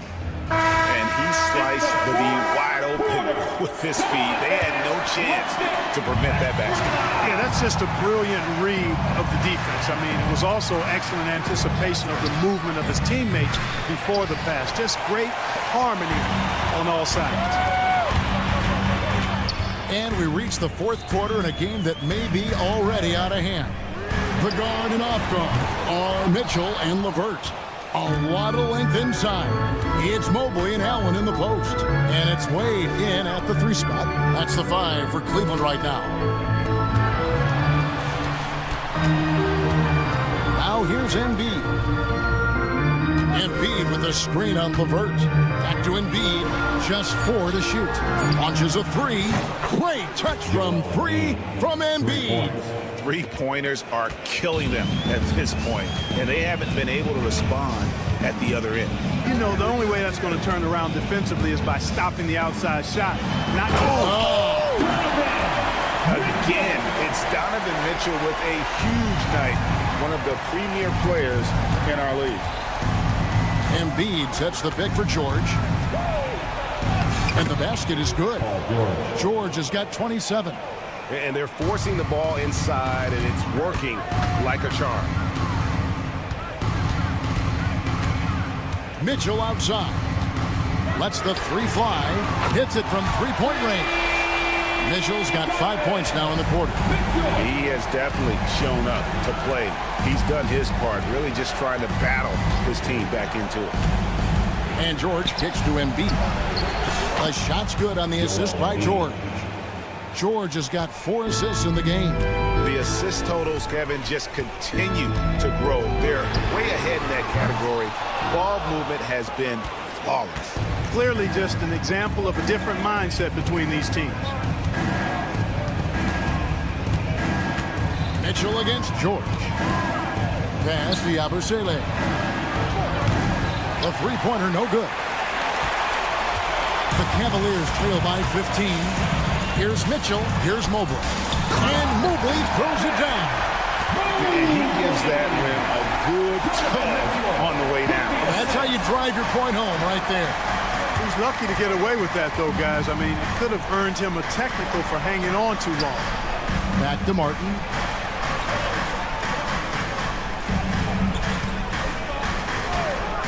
And he sliced the D wide open with his feet. They had no chance to prevent that basket. Yeah, that's just a brilliant read of the defense. I mean, it was also excellent anticipation of the movement of his teammates before the pass. Just great harmony on all sides. And we reach the fourth quarter in a game that may be already out of hand. The guard and off guard are Mitchell and LeVert. A lot of length inside. It's Mobley and Allen in the post. And it's Wade in at the 3 spot. That's the 5 for Cleveland right now. Now here's Embiid. Embiid with a screen on LeVert. Back to Embiid. Just 4 to shoot. Launches a 3. Great touch from 3 from Embiid. Three-pointers are killing them at this point, and they haven't been able to respond at the other end. You know, the only way that's going to turn around defensively is by stopping the outside shot. Not Again, it's Donovan Mitchell with a huge night, one of the premier players in our league. Embiid sets the pick for George. And the basket is good. George has got 27. And they're forcing the ball inside, and it's working like a charm. Mitchell outside. Lets the 3 fly. Hits it from 3-point range. Mitchell's got 5 points now in the quarter. He has definitely shown up to play. He's done his part, really just trying to battle his team back into it. And George kicks to Embiid. The shot's good on the assist by George. George has got 4 assists in the game. The assist totals, Kevin, just continue to grow. They're way ahead in that category. Ball movement has been flawless. Clearly just an example of a different mindset between these teams. Mitchell against George. Pass to Yabusele. The 3-pointer no good. The Cavaliers trail by 15. Here's Mitchell. Here's Mobley. And Mobley throws it down. And he gives that rim a good tug on the way down. That's how you drive your point home right there. He's lucky to get away with that, though, guys. I mean, it could have earned him a technical for hanging on too long. Back to Martin.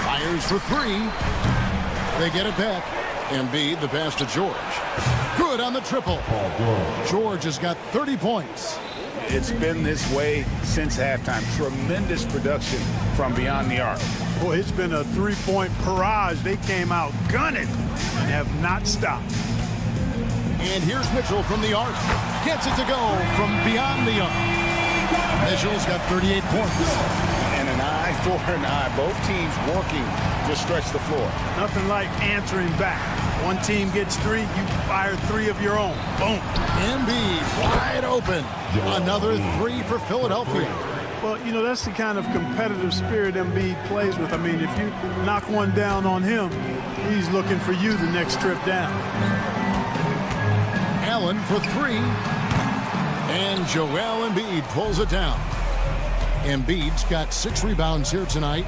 Fires for 3. They get it back. Embiid, the pass to George. Good on the triple. George has got 30 points. It's been this way since halftime. Tremendous production from beyond the arc. Boy, it's been a 3-point barrage. They came out gunning and have not stopped. And here's Mitchell from the arc. Gets it to go from beyond the arc. Mitchell's got 38 points. And an eye for an eye. Both teams working to stretch the floor. Nothing like answering back. One team gets 3, you fire 3 of your own. Boom. Embiid wide open. Another 3 for Philadelphia. Well, you know, that's the kind of competitive spirit Embiid plays with. I mean, if you knock one down on him, he's looking for you the next trip down. Allen for three. And Joel Embiid pulls it down. Embiid's got 6 rebounds here tonight.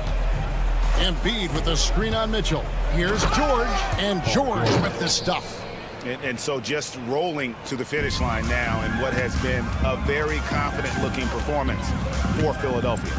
Embiid with the screen on Mitchell. Here's George, and George with the stuff. And so just rolling to the finish line now in what has been a very confident-looking performance for Philadelphia.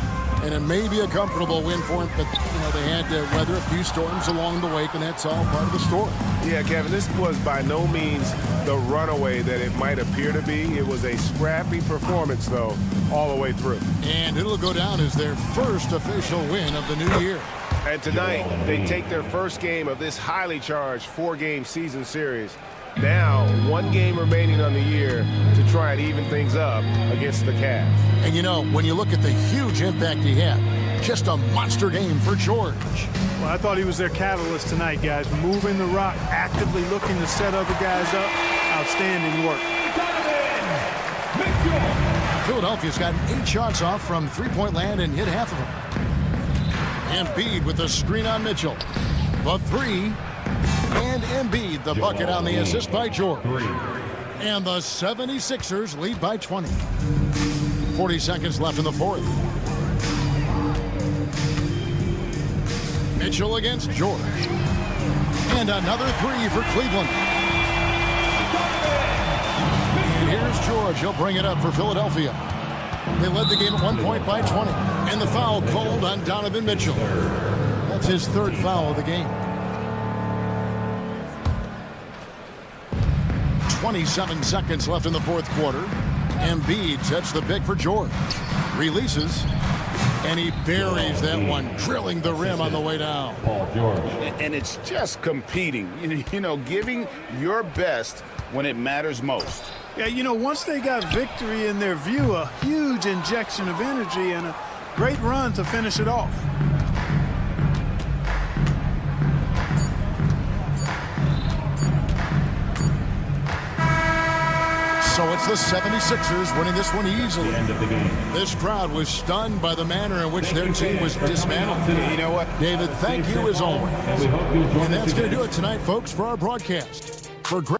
And it may be a comfortable win for him, but, you know, they had to weather a few storms along the way, and that's all part of the story. Yeah, Kevin, this was by no means the runaway that it might appear to be. It was a scrappy performance, though, all the way through. And it'll go down as their first official win of the new year. And tonight, they take their first game of this highly charged 4-game season series. Now, 1 game remaining on the year to try and even things up against the Cavs. And, you know, when you look at the huge impact he had, just a monster game for George. Well, I thought he was their catalyst tonight, guys. Moving the rock, actively looking to set other guys up. Outstanding work. Philadelphia's gotten 8 shots off from three-point land and hit half of them. Embiid with the screen on Mitchell. The 3. And Embiid, the bucket on the assist by George. And the 76ers lead by 20. 40 seconds left in the fourth. Mitchell against George. And another 3 for Cleveland. And here's George. He'll bring it up for Philadelphia. They led the game at 1 point by 20. And the foul called on Donovan Mitchell. That's his 3rd foul of the game. 27 seconds left in the fourth quarter. Embiid sets the pick for George. Releases. And he buries that one, drilling the rim on the way down. Paul George. And it's just competing, you know, giving your best when it matters most. Yeah, you know, once they got victory in their view, a huge injection of energy and a great run to finish it off. So it's the 76ers winning this one easily. The end of the game. This crowd was stunned by the manner in which their team was dismantled. You know what? David, thank you as always. And we hope you enjoy And that's this going to do again. it tonight, folks, for our broadcast. For great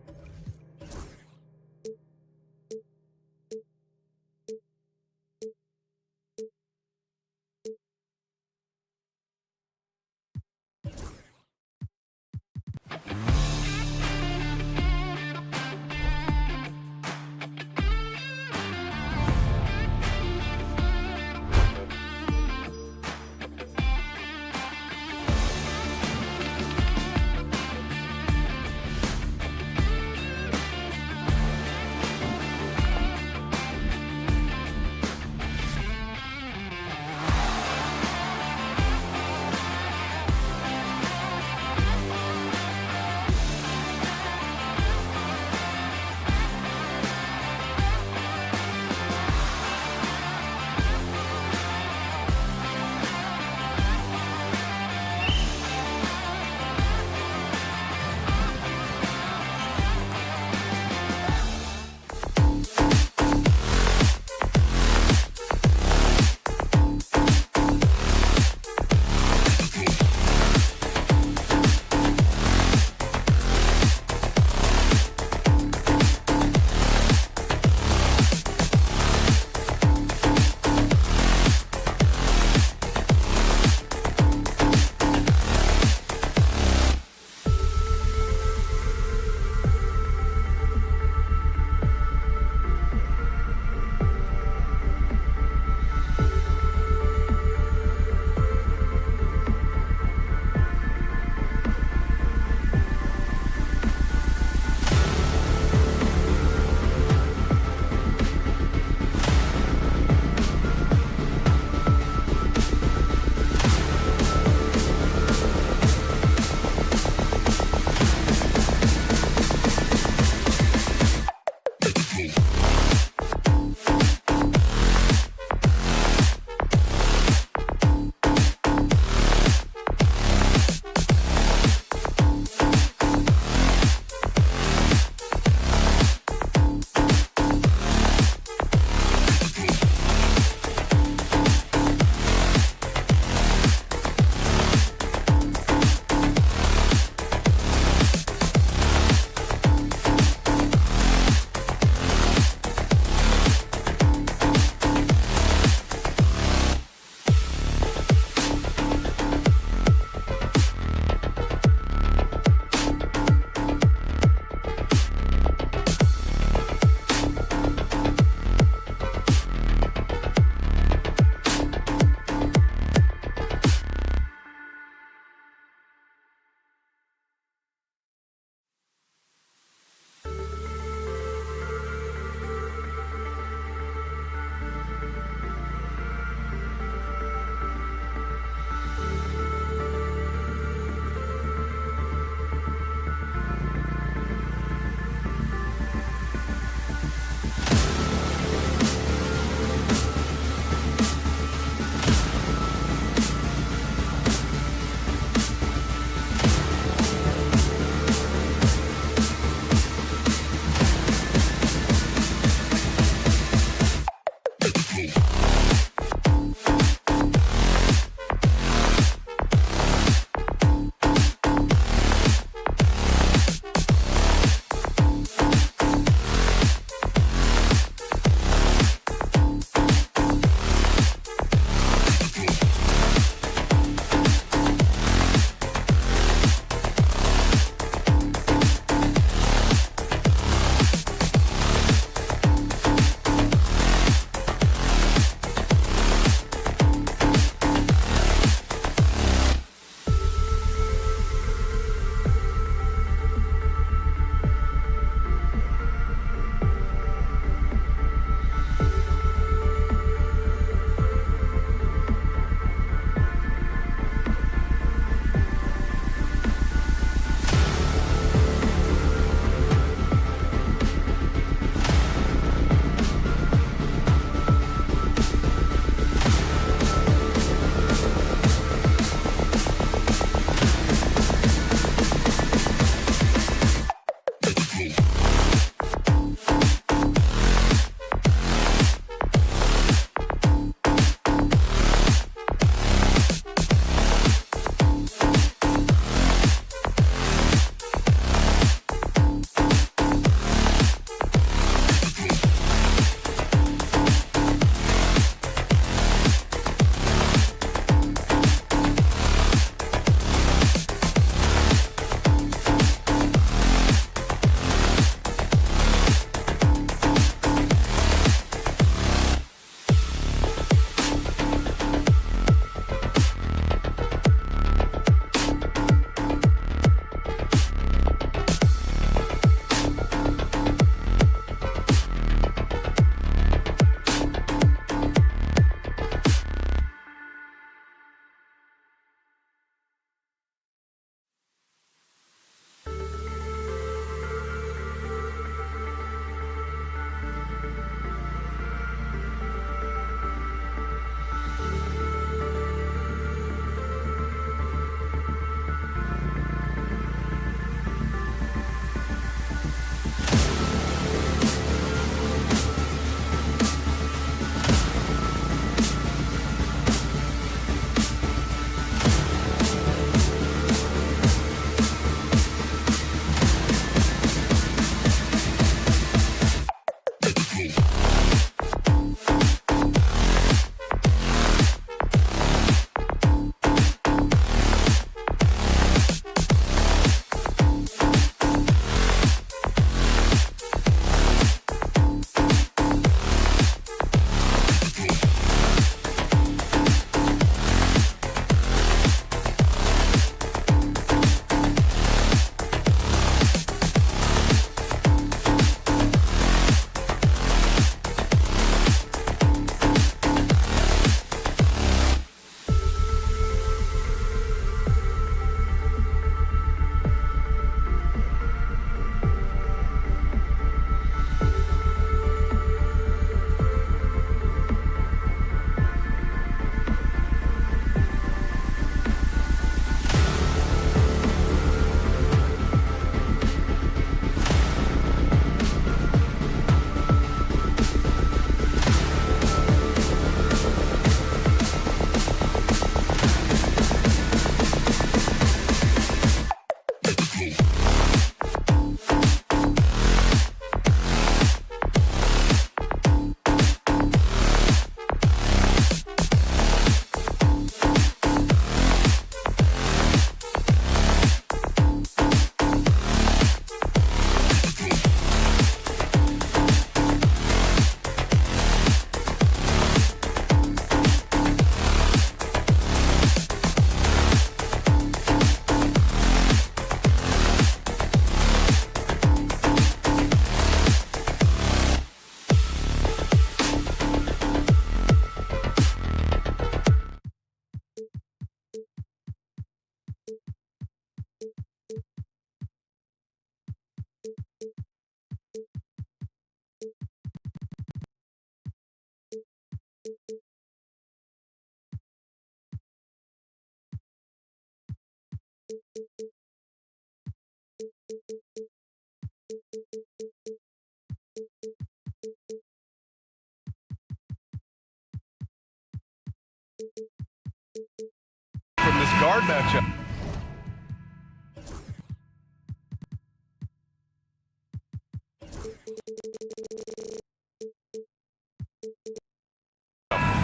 From this guard matchup.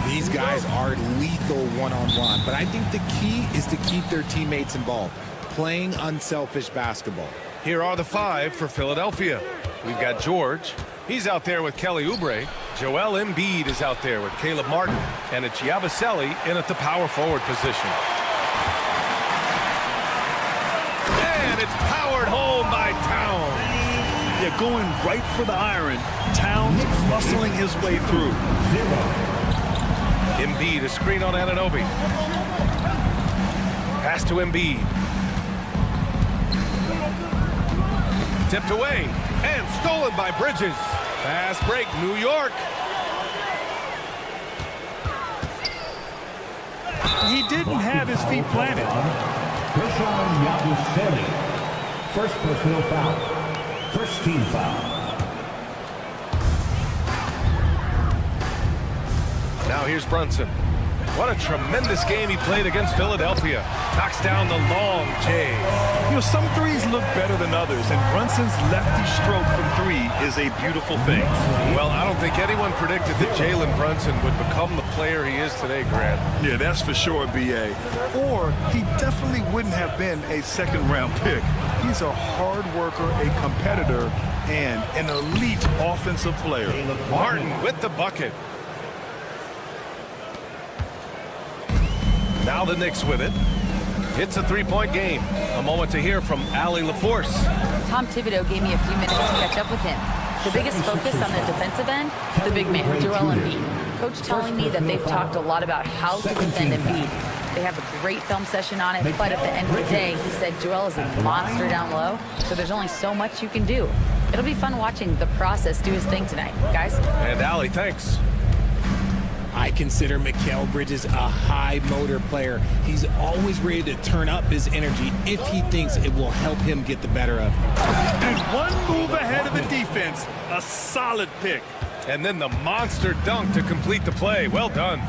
These guys are lethal one-on-one, but I think the key is to keep their teammates involved, playing unselfish basketball. Here are the 5 for Philadelphia. We've got George. He's out there with Kelly Oubre. Joel Embiid is out there with Caleb Martin. And it's Yabusele in at the power forward position. And it's powered home by Towns. Yeah, going right for the iron. Towns muscling his way through. Embiid, a screen on Anunoby. Pass to Embiid. Tipped away and stolen by Bridges. Fast break, New York. He didn't have his feet planted. First personal foul. First team foul. Now here's Brunson. What a tremendous game he played against Philadelphia. Knocks down the long J. You know, some threes look better than others, and Brunson's lefty stroke from 3 is a beautiful thing. Well, I don't think anyone predicted that Jalen Brunson would become the player he is today, Grant. Yeah, that's for sure, B.A. Or he definitely wouldn't have been a second-round pick. He's a hard worker, a competitor, and an elite offensive player. Martin with the bucket. Now the Knicks with it. It's a 3-point game. A moment to hear from Allie LaForce. Tom Thibodeau gave me a few minutes to catch up with him. The biggest focus on the defensive end, the big man, Joel Embiid. Coach telling me that they've talked a lot about how to defend Embiid. They have a great film session on it, but at the end of the day, he said Joel is a monster down low, so there's only so much you can do. It'll be fun watching the process do his thing tonight, guys. And Allie, thanks. I consider Mikal Bridges a high motor player. He's always ready to turn up his energy if he thinks it will help him get the better of him. And one move ahead of the defense, a solid pick. And then the monster dunk to complete the play. Well done.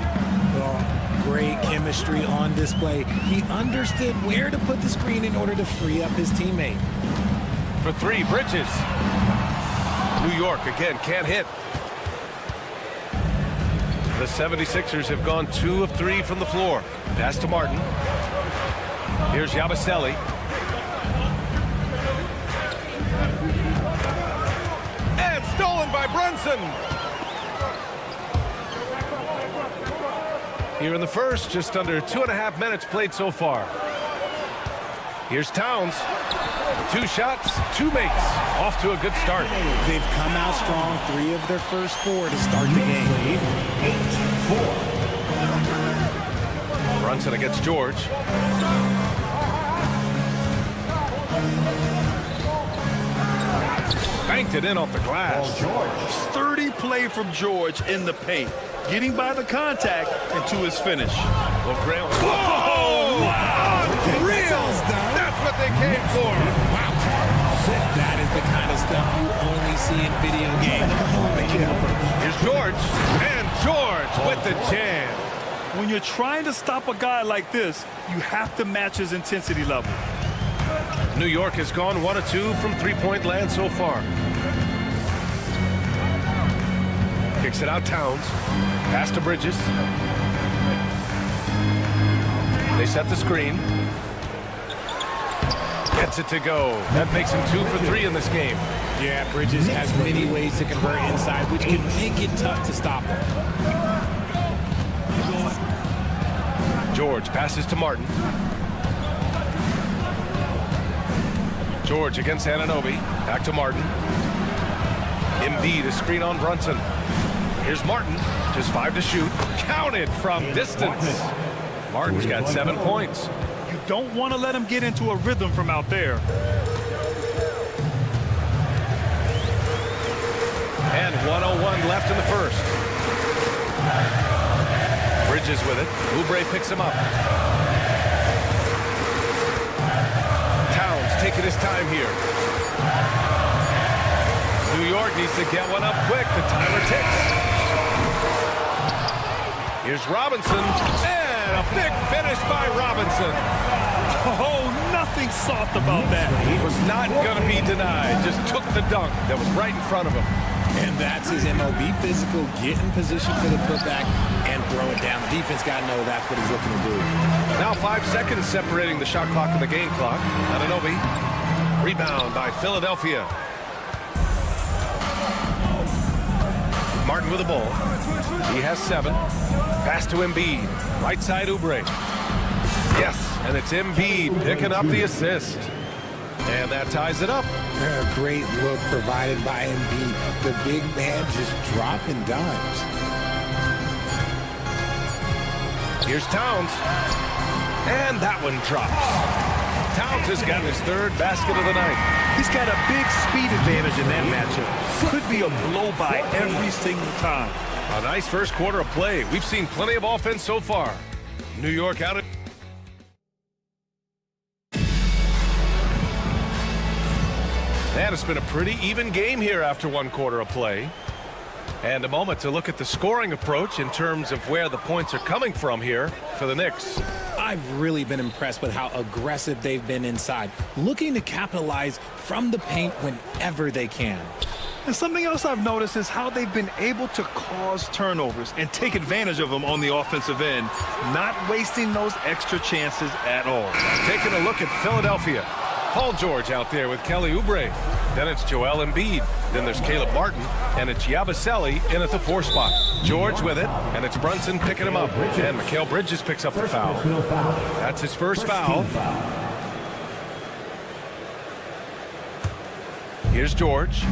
Well, great chemistry on display. He understood where to put the screen in order to free up his teammate. For 3, Bridges. New York again can't hit. The 76ers have gone 2 of 3 from the floor. Pass to Martin. Here's Yabusele. And stolen by Brunson. Here in the first, just under 2.5 minutes played so far. Here's Towns. 2 shots, 2 makes. Off to a good start. They've come out strong, 3 of their first 4 to start the game. 8-4. Brunson against George. Banked it in off the glass. Sturdy play from George in the paint, getting by the contact and to his finish. Well, Grant. Whoa! Unreal! That's what they came for. Wow. That is the kind of stuff you only see in video games. Here's George. And George with the jam. When you're trying to stop a guy like this, you have to match his intensity level. New York has gone 1 of 2 from 3-point land so far. Kicks it out, Towns. Pass to Bridges. They set the screen. Gets it to go. That makes him 2 for 3 in this game. Yeah, Bridges has many ways to convert inside, which can make it tough to stop him. George passes to Martin. George against Anunoby. Back to Martin. Embiid, a screen on Brunson. Here's Martin. Just 5 to shoot. Counted from distance. Martin's got 7 points. You don't want to let him get into a rhythm from out there. And 1:01 left in the first. Bridges with it. Oubre picks him up. Towns taking his time here. New York needs to get one up quick. The timer ticks. Here's Robinson. And a big finish by Robinson. Oh, nothing soft about that. He was not going to be denied. Just took the dunk that was right in front of him. And that's his MO. Be physical, get in position for the putback, and throw it down. The defense got to know that's what he's looking to do. Now 5 seconds separating the shot clock and the game clock. Anunoby. Rebound by Philadelphia. Martin with the ball. He has 7. Pass to Embiid. Right side Oubre. Yes, and it's Embiid picking up the assist. And that ties it up. A great look provided by Embiid. The big man just dropping dimes. Here's Towns. And that one drops. Towns has got his 3rd basket of the night. He's got a big speed advantage in that matchup. Could be a blow-by every single time. A nice first quarter of play. We've seen plenty of offense so far. New York out of... And it's been a pretty even game here after 1 quarter of play. And a moment to look at the scoring approach in terms of where the points are coming from here for the Knicks. I've really been impressed with how aggressive they've been inside, looking to capitalize from the paint whenever they can. And something else I've noticed is how they've been able to cause turnovers and take advantage of them on the offensive end, not wasting those extra chances at all. Taking a look at Philadelphia. Paul George out there with Kelly Oubre. Then it's Joel Embiid. Then there's Caleb Martin. And it's Yabusele in at the 4 spot. George with it. And it's Brunson picking him up. And Mikal Bridges picks up the foul. That's his first foul. Here's George.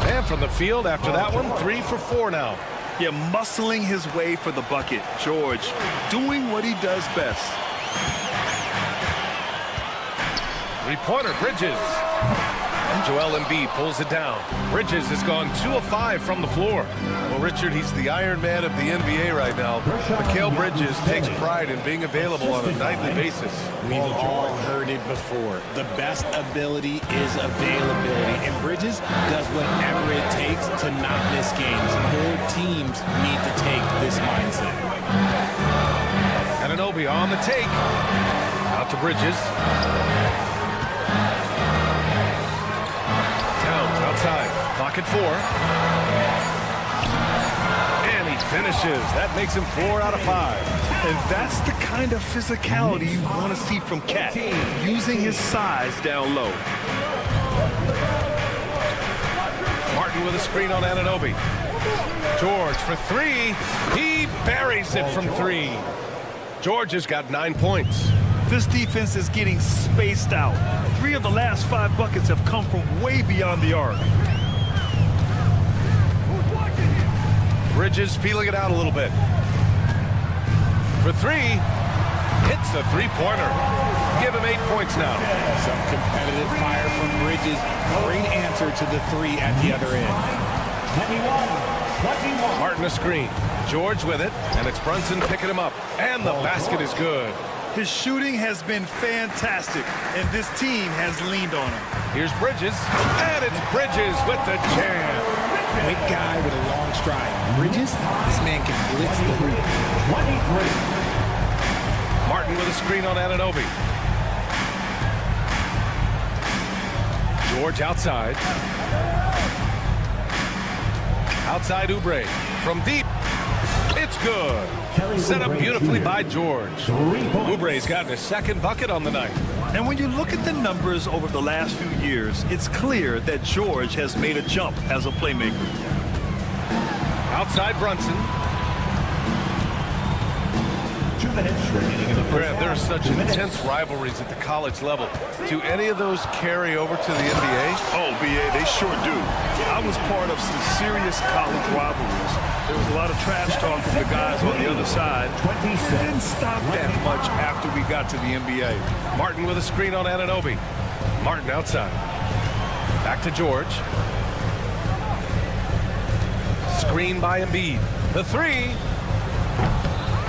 And from the field after that one, 3 for 4 now. Yeah, muscling his way for the bucket. George doing what he does best. 3-pointer, Bridges. And Joel Embiid pulls it down. Bridges has gone 2 of 5 from the floor. Well, Richard, he's the Iron Man of the NBA right now. Mikal Bridges takes pride in being available on a nightly basis. We've all heard it before. The best ability is availability. And Bridges does whatever it takes to not miss games. Whole teams need to take this mindset. Anunoby on the take. Out to Bridges. Towns outside. Clock at 4. And he finishes. That makes him 4 out of 5. And that's the kind of physicality you want to see from Cat, using his size down low. Martin with a screen on Anunoby. George for 3. He buries it from 3. George has got 9 points. This defense is getting spaced out. 3 of the last 5 buckets have come from way beyond the arc. Bridges feeling it out a little bit. For 3, hits the 3-pointer. Give him 8 points now. Some competitive fire from Bridges. Great answer to the 3 at the other end. 21. Martin a screen. George with it, and it's Brunson picking him up. And the basket is good. His shooting has been fantastic, and this team has leaned on him. Here's Bridges, and it's Bridges with the jam. Quick guy with a long stride. Bridges, this man can blitz the hoop. 23. Martin with a screen on Anunoby. George outside. Outside Oubre. From deep. It's good. Set up beautifully by George. Oubre's gotten his 2nd bucket on the night. And when you look at the numbers over the last few years, it's clear that George has made a jump as a playmaker. Outside Brunson. 2 minutes remaining in the first. Grant, there are such intense rivalries at the college level. Do any of those carry over to the NBA? Oh, BA, they sure do. I was part of some serious college rivalries. There was a lot of trash talk from the guys on the other side. It didn't stop that much after we got to the NBA. Martin with a screen on Anunoby. Martin outside. Back to George. Screen by Embiid. The three.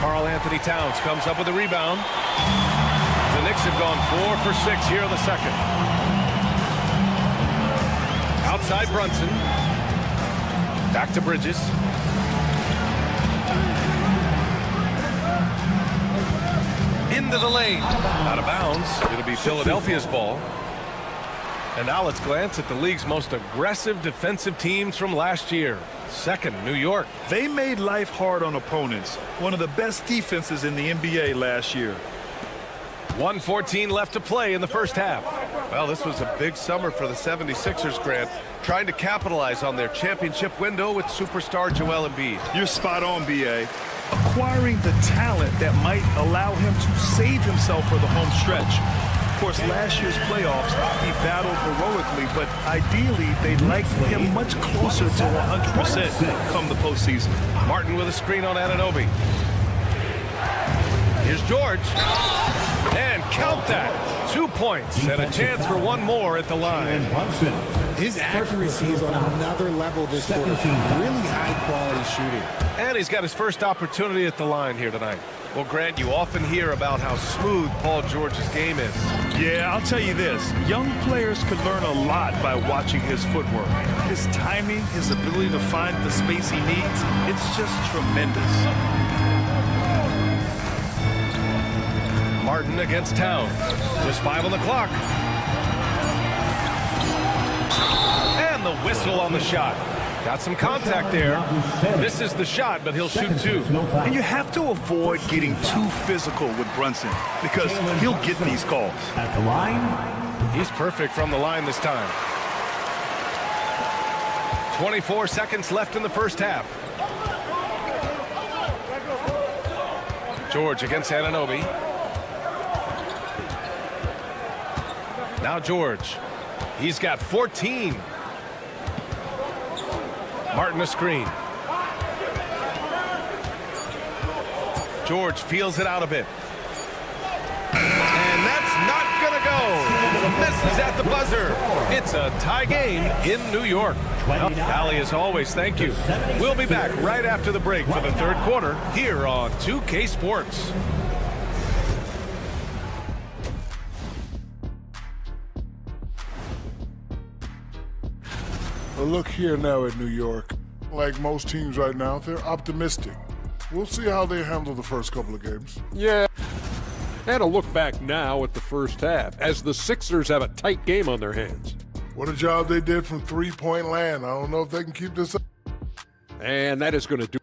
Karl Anthony Towns comes up with a rebound. The Knicks have gone 4 for 6 here in the second. Outside Brunson. Back to Bridges. Into the lane. Out of bounds. It'll be Philadelphia's ball. And now let's glance at the league's most aggressive defensive teams from last year. Second, New York. They made life hard on opponents. One of the best defenses in the NBA last year. 1:14 left to play in the first half. Well, this was a big summer for the 76ers, Grant, trying to capitalize on their championship window with superstar Joel Embiid. You're spot on, B.A. Acquiring the talent that might allow him to save himself for the home stretch. Of course, last year's playoffs, he battled heroically, but ideally, they'd like him much closer to 100% come the postseason. Martin with a screen on Anunoby. Here's George. And count that. 2 points and a chance for one more at the line. His accuracy is on another level this quarter. Really high-quality shooting. And he's got his first opportunity at the line here tonight. Well, Grant, you often hear about how smooth Paul George's game is. Yeah, I'll tell you this. Young players could learn a lot by watching his footwork. His timing, his ability to find the space he needs, it's just tremendous. Martin against Towns. Just 5 on the clock. And the whistle on the shot. Got some contact there. Misses the shot, but he'll shoot 2. And you have to avoid getting too physical with Brunson because he'll get these calls. At the line, he's perfect from the line this time. 24 seconds left in the first half. George against Anunoby. Now George. He's got 14. Martin a screen. George feels it out a bit. And that's not gonna go. Misses at the buzzer. It's a tie game in New York. Well, Allie, as always, thank you. We'll be back right after the break for the third quarter here on 2K Sports. Well, look here now at New York. Like most teams right now, they're optimistic. We'll see how they handle the first couple of games. Yeah. And a look back now at the first half, as the Sixers have a tight game on their hands. What a job they did from three-point land. I don't know if they can keep this up. And that is going to do.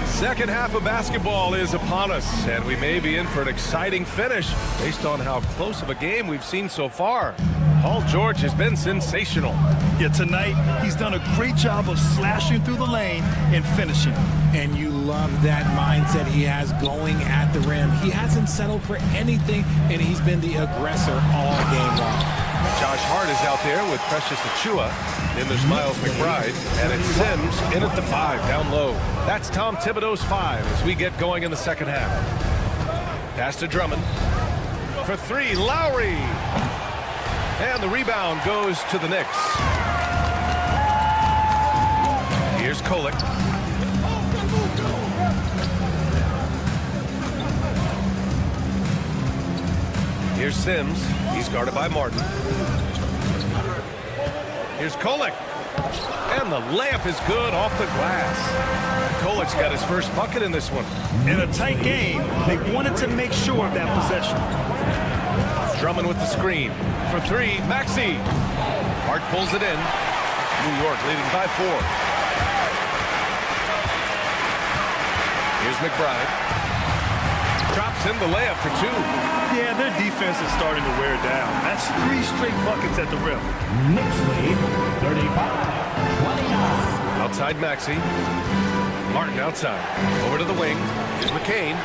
Second half of basketball is upon us, and we may be in for an exciting finish based on how close of a game we've seen so far. Paul George has been sensational. Yeah, tonight he's done a great job of slashing through the lane and finishing. And you love that mindset he has going at the rim. He hasn't settled for anything, and he's been the aggressor all game long. Josh Hart is out there with Precious Achiuwa. Then there's Miles McBride, and it's Sims in at the 5, down low. That's Tom Thibodeau's 5 as we get going in the second half. Pass to Drummond. For 3, Lowry. And the rebound goes to the Knicks. Here's Kolek. Here's Sims. He's guarded by Martin. Here's Kolek. And the layup is good off the glass. Kolek's got his first bucket in this one. In a tight game, they wanted to make sure of that possession. Drummond with the screen. For 3, Maxey. Hart pulls it in. New York leading by 4. Here's McBride. Drops in the layup for 2. Yeah, their defense is starting to wear down. That's 3 straight buckets at the rim. Knicks lead 35-29. Outside Maxey. Martin outside. Over to the wing. Here's McCain.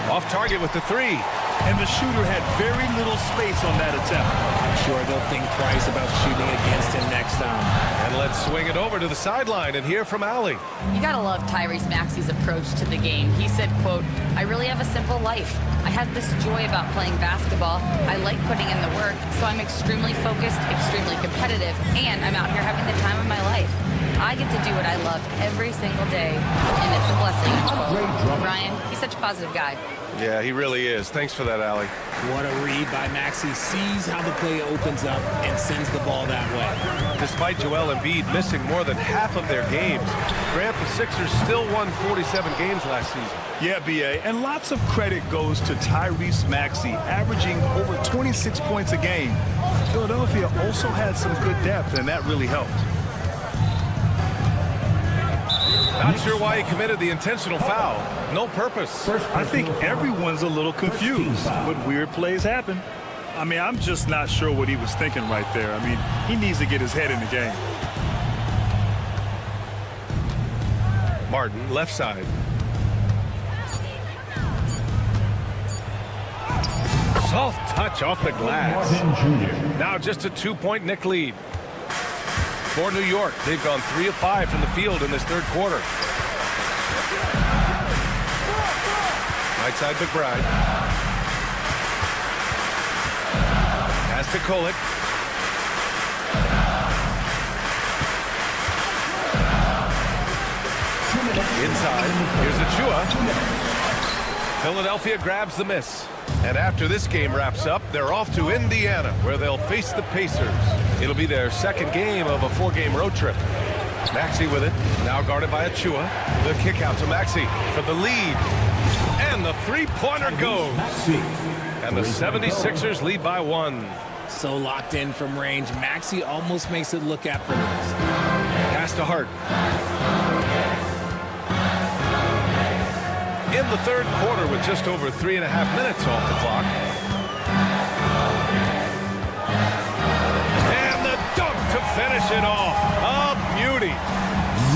Off target with the 3. and the shooter had very little space on that attempt. I'm sure they'll think twice about shooting against him next time. And let's swing it over to the sideline and hear from Allie. You gotta love Tyrese Maxey's approach to the game. He said, quote, "I really have a simple life. I have this joy about playing basketball. I like putting in the work, so I'm extremely focused, extremely competitive, and I'm out here having the time of my life. I get to do what I love every single day, and it's a blessing." Unquote. Ryan, he's such a positive guy. Yeah, he really is. Thanks for that, Allie. What a read by Maxey. Sees how the play opens up and sends the ball that way. Despite Joel Embiid missing more than half of their games, Grant, the Sixers still won 47 games last season. Yeah, B.A., and lots of credit goes to Tyrese Maxey, averaging over 26 points a game. Philadelphia also had some good depth, and that really helped. Not sure why he committed the intentional foul. No purpose. I think everyone's a little confused, but weird plays happen. I mean, I'm just not sure what he was thinking right there. I mean, he needs to get his head in the game. Martin, left side. Soft touch off the glass. Now just a 2-point Knick lead. For New York, they've gone 3 of 5 from the field in this third quarter. Right side McBride. Pass to Kolek. Inside, here's Achua. Philadelphia grabs the miss. And after this game wraps up, they're off to Indiana, where they'll face the Pacers. It'll be their second game of a 4-game road trip. Maxey with it, now guarded by Achua. The kick out to Maxey for the lead. And the three-pointer goes. And the 76ers lead by 1. So locked in from range, Maxey almost makes it look effortless. Pass to Hart. In the third quarter with just over 3.5 minutes off the clock. And the dunk to finish it off. A beauty.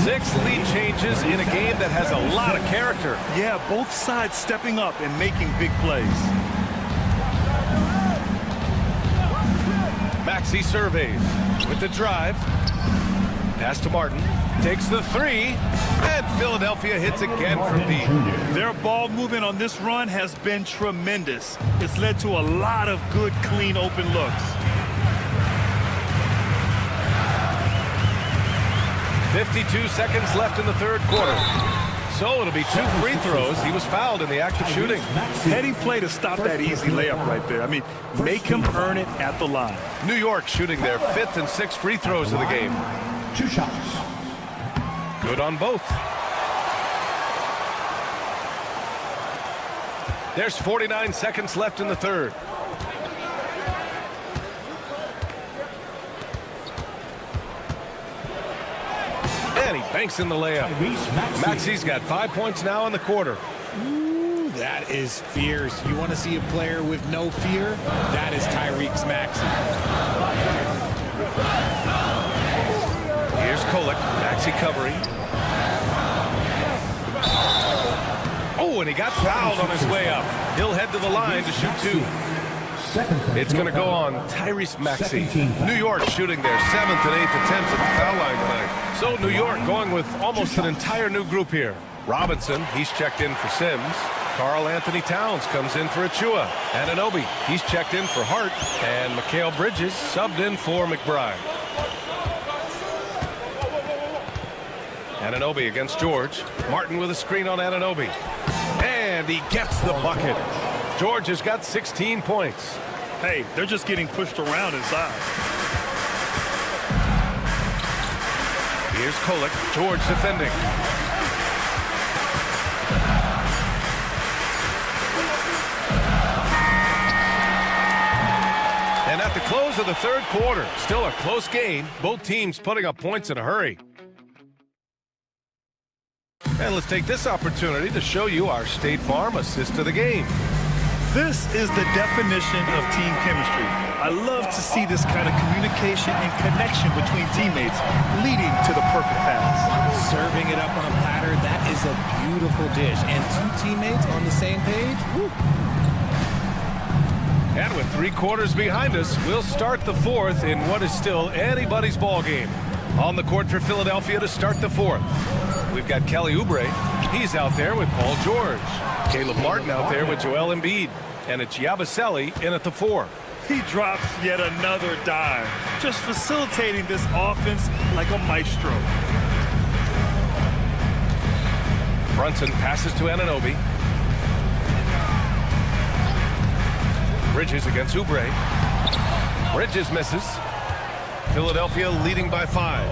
6 lead changes in a game that has a lot of character. Yeah, both sides stepping up and making big plays. Maxey surveys with the drive. Pass to Martin. Takes the 3. And Philadelphia hits again from deep. Their ball movement on this run has been tremendous. It's led to a lot of good, clean, open looks. 52 seconds left in the third quarter. So it'll be 2 free throws. He was fouled in the act of shooting. Heading play to stop that easy layup right there. I mean, make him earn it at the line. New York shooting their 5th and 6th free throws of the game. 2 shots. Good on both. There's 49 seconds left in the third. And he banks in the layup. Maxey's got 5 points now in the quarter. Ooh, that is fierce. You want to see a player with no fear? That is Tyrese Maxey. Here's Kolek. Maxey covering. Oh, and he got fouled on his way up. He'll head to the line to shoot 2. It's going to go on Tyrese Maxey. New York shooting their 7th and 8th attempts at the foul line tonight. So New York going with almost an entire new group here. Robinson, he's checked in for Sims. Karl Anthony Towns comes in for Achua. Anunoby, he's checked in for Hart. And Mikal Bridges subbed in for McBride. Anunoby against George. Martin with a screen on Anunoby. And he gets the bucket. George has got 16 points. Hey, they're just getting pushed around inside. Here's Kolek. George defending. And at the close of the third quarter, still a close game. Both teams putting up points in a hurry. And let's take this opportunity to show you our State Farm assist to the game. This is the definition of team chemistry. I love to see this kind of communication and connection between teammates leading to the perfect pass. Serving it up on a platter, that is a beautiful dish. And 2 teammates on the same page, woo. And with 3 quarters behind us, we'll start the 4th in what is still anybody's ball game. On the court for Philadelphia to start the 4th. We've got Kelly Oubre. He's out there with Paul George. Caleb Martin out there with Joel Embiid. And it's Yabusele in at the 4. He drops yet another dime, just facilitating this offense like a maestro. Brunson passes to Anunoby. Bridges against Oubre. Bridges misses. Philadelphia leading by 5.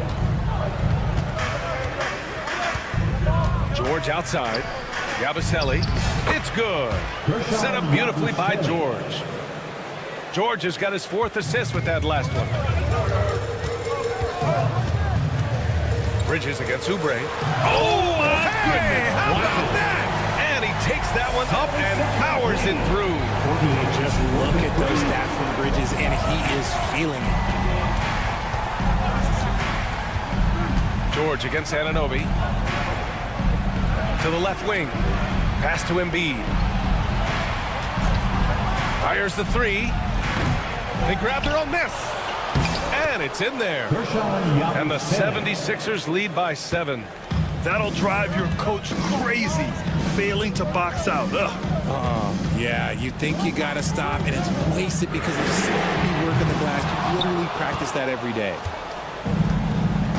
George outside. Yabusele. It's good. Set up beautifully by George. George has got his 4th assist with that last one. Bridges against Oubre. Oh, my goodness. How about that? And he takes that one up and powers it through. Just look at those stats from Bridges, and he is feeling it. George against Anunoby. To the left wing. Pass to Embiid. Fires the 3. They grab their own miss. And it's in there. And the 76ers lead by 7. That'll drive your coach crazy, failing to box out. Yeah, you think you got to stop, and it's wasted because of sloppy work in the glass. You literally practice that every day.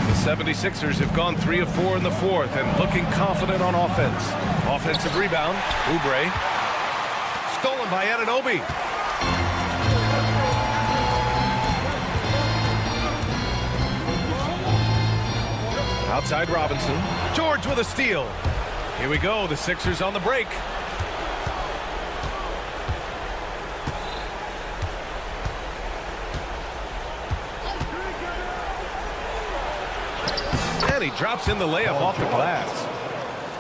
The 76ers have gone 3 of 4 in the 4th and looking confident on offense. Offensive rebound. Oubre. Stolen by Anunoby. Outside Robinson. George with a steal. Here we go. The Sixers on the break. And he drops in the layup off the glass.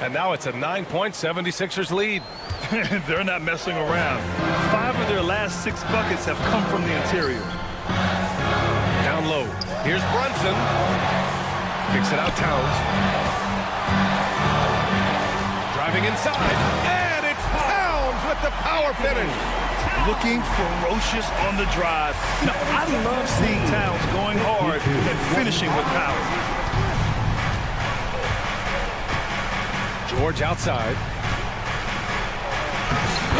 And now it's a 9-point 76ers lead. They're not messing around. 5 of their last 6 buckets have come from the interior. Down low. Here's Brunson. Kicks it out Towns. Driving inside. And it's Towns with the power finish. Looking ferocious on the drive. You know, I love seeing Towns going hard and finishing with power. George outside.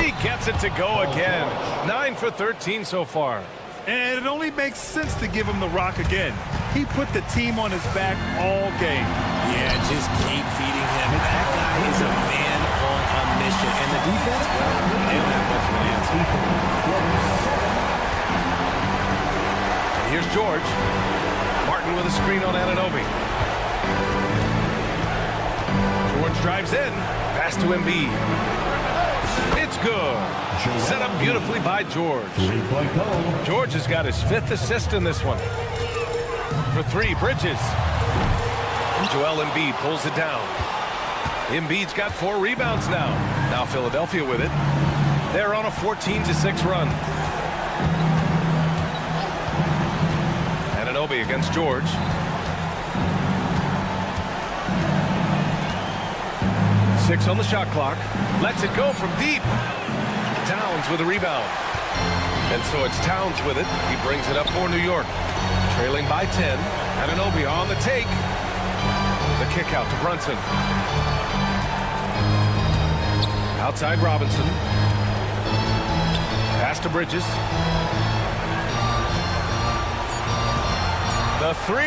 He gets it to go again. 9 for 13 so far. And it only makes sense to give him the rock again. He put the team on his back all game. Yeah, just keep feeding him. That guy is a man on a mission. And the defense, well, they don't have much of an answer. And here's George. Martin with a screen on Anunoby. George drives in. Pass to Embiid. It's good. Set up beautifully by George. George has got his 5th assist in this one. For 3, Bridges. Joel Embiid pulls it down. Embiid's got 4 rebounds now. Now Philadelphia with it. They're on a 14-6 run. Anunoby against George. Six on the shot clock. Lets it go from deep. Towns with a rebound. And so it's Towns with it. He brings it up for New York. Trailing by 10. Anunoby on the take. The kick out to Brunson. Outside Robinson. Pass to Bridges. The 3.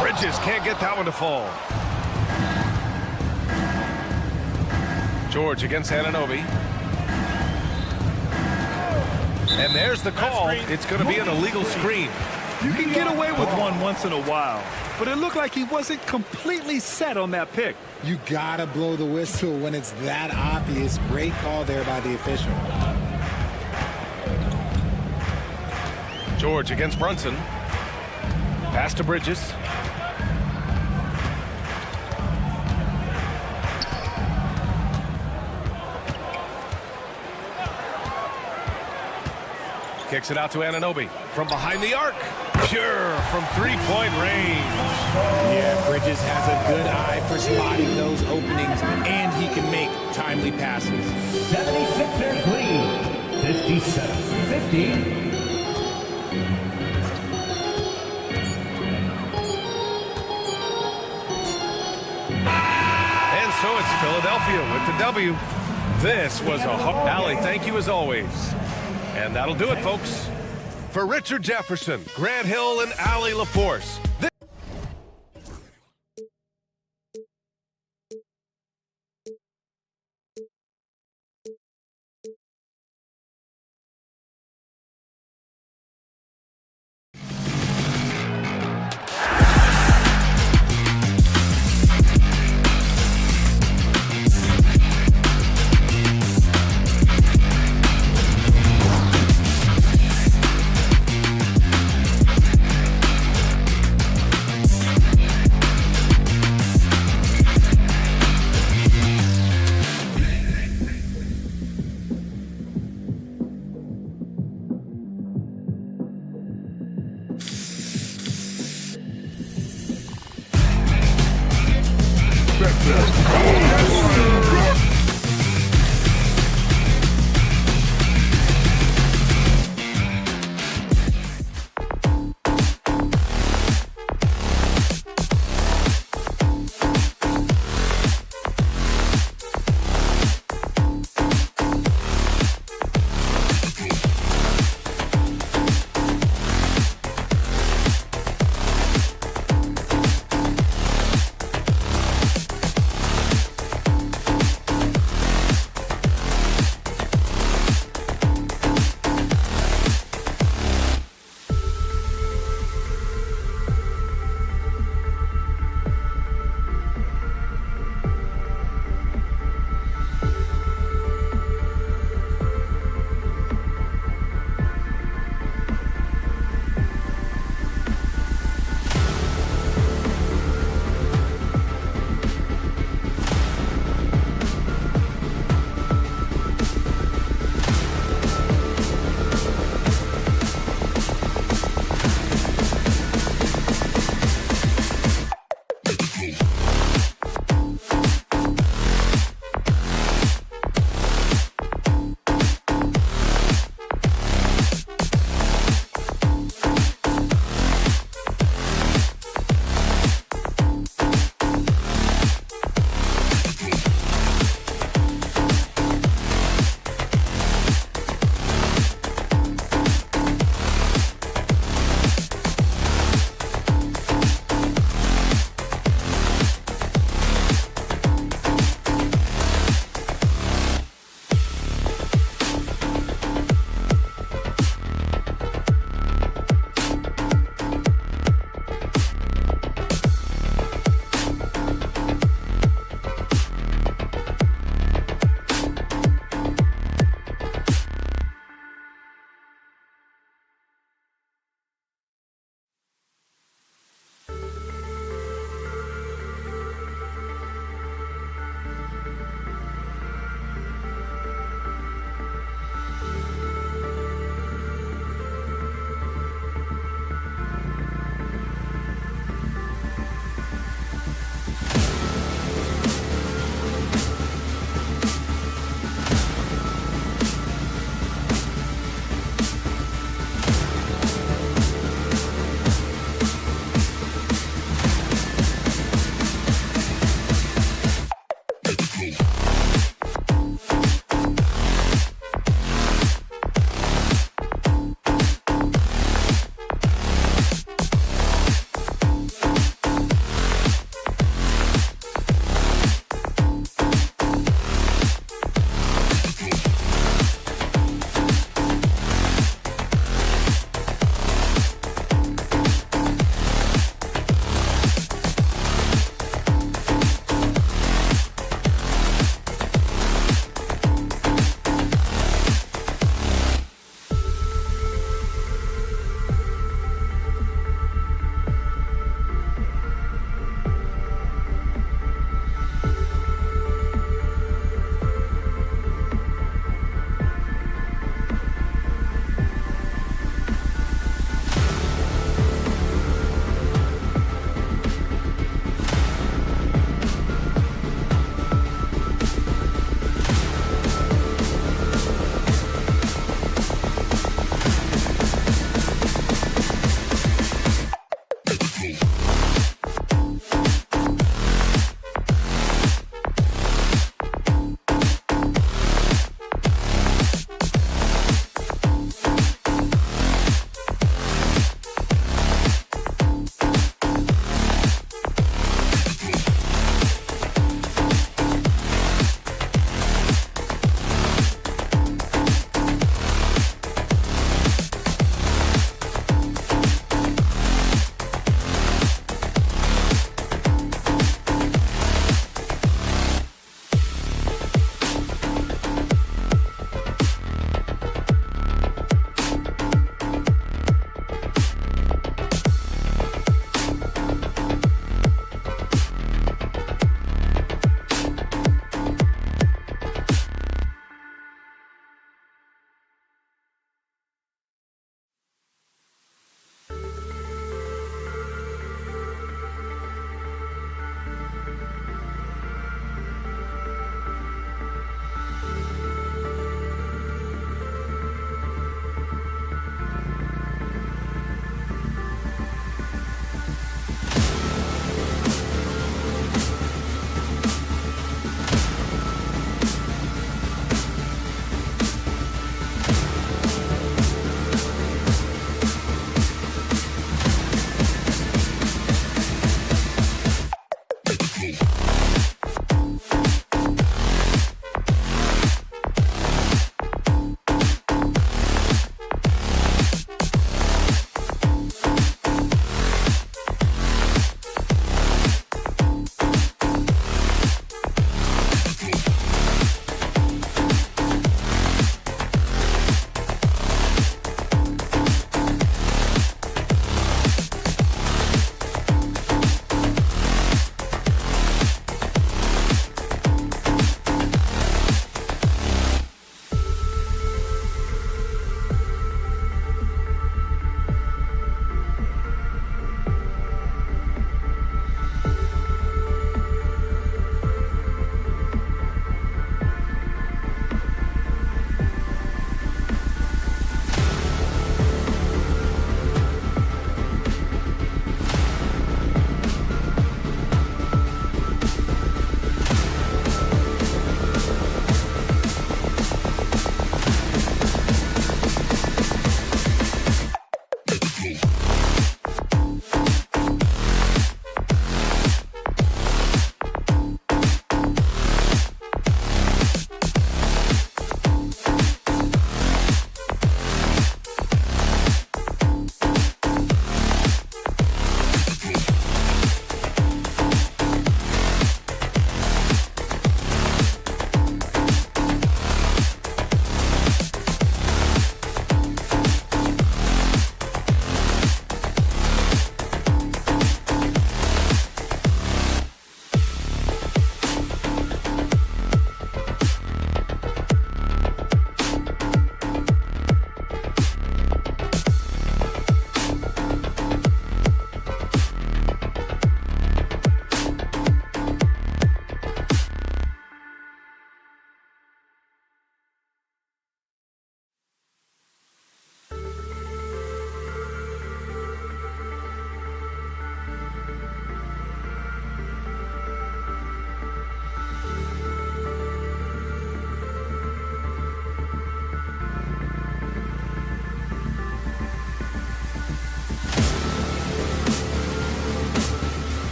Bridges can't get that one to fall. George against Anunoby. And there's the call. It's going to be an illegal screen. You can get away with one once in a while, but it looked like he wasn't completely set on that pick. You gotta blow the whistle when it's that obvious. Great call there by the official. George against Brunson. Pass to Bridges. Kicks it out to Anunoby from behind the arc. Pure from 3-point range. Yeah, Bridges has a good eye for spotting those openings, and he can make timely passes. 76ers lead. 57-50. And so it's Philadelphia with the W. This was a Allie, thank you as always. And that'll do it, folks. For Richard Jefferson, Grant Hill, and Allie LaForce.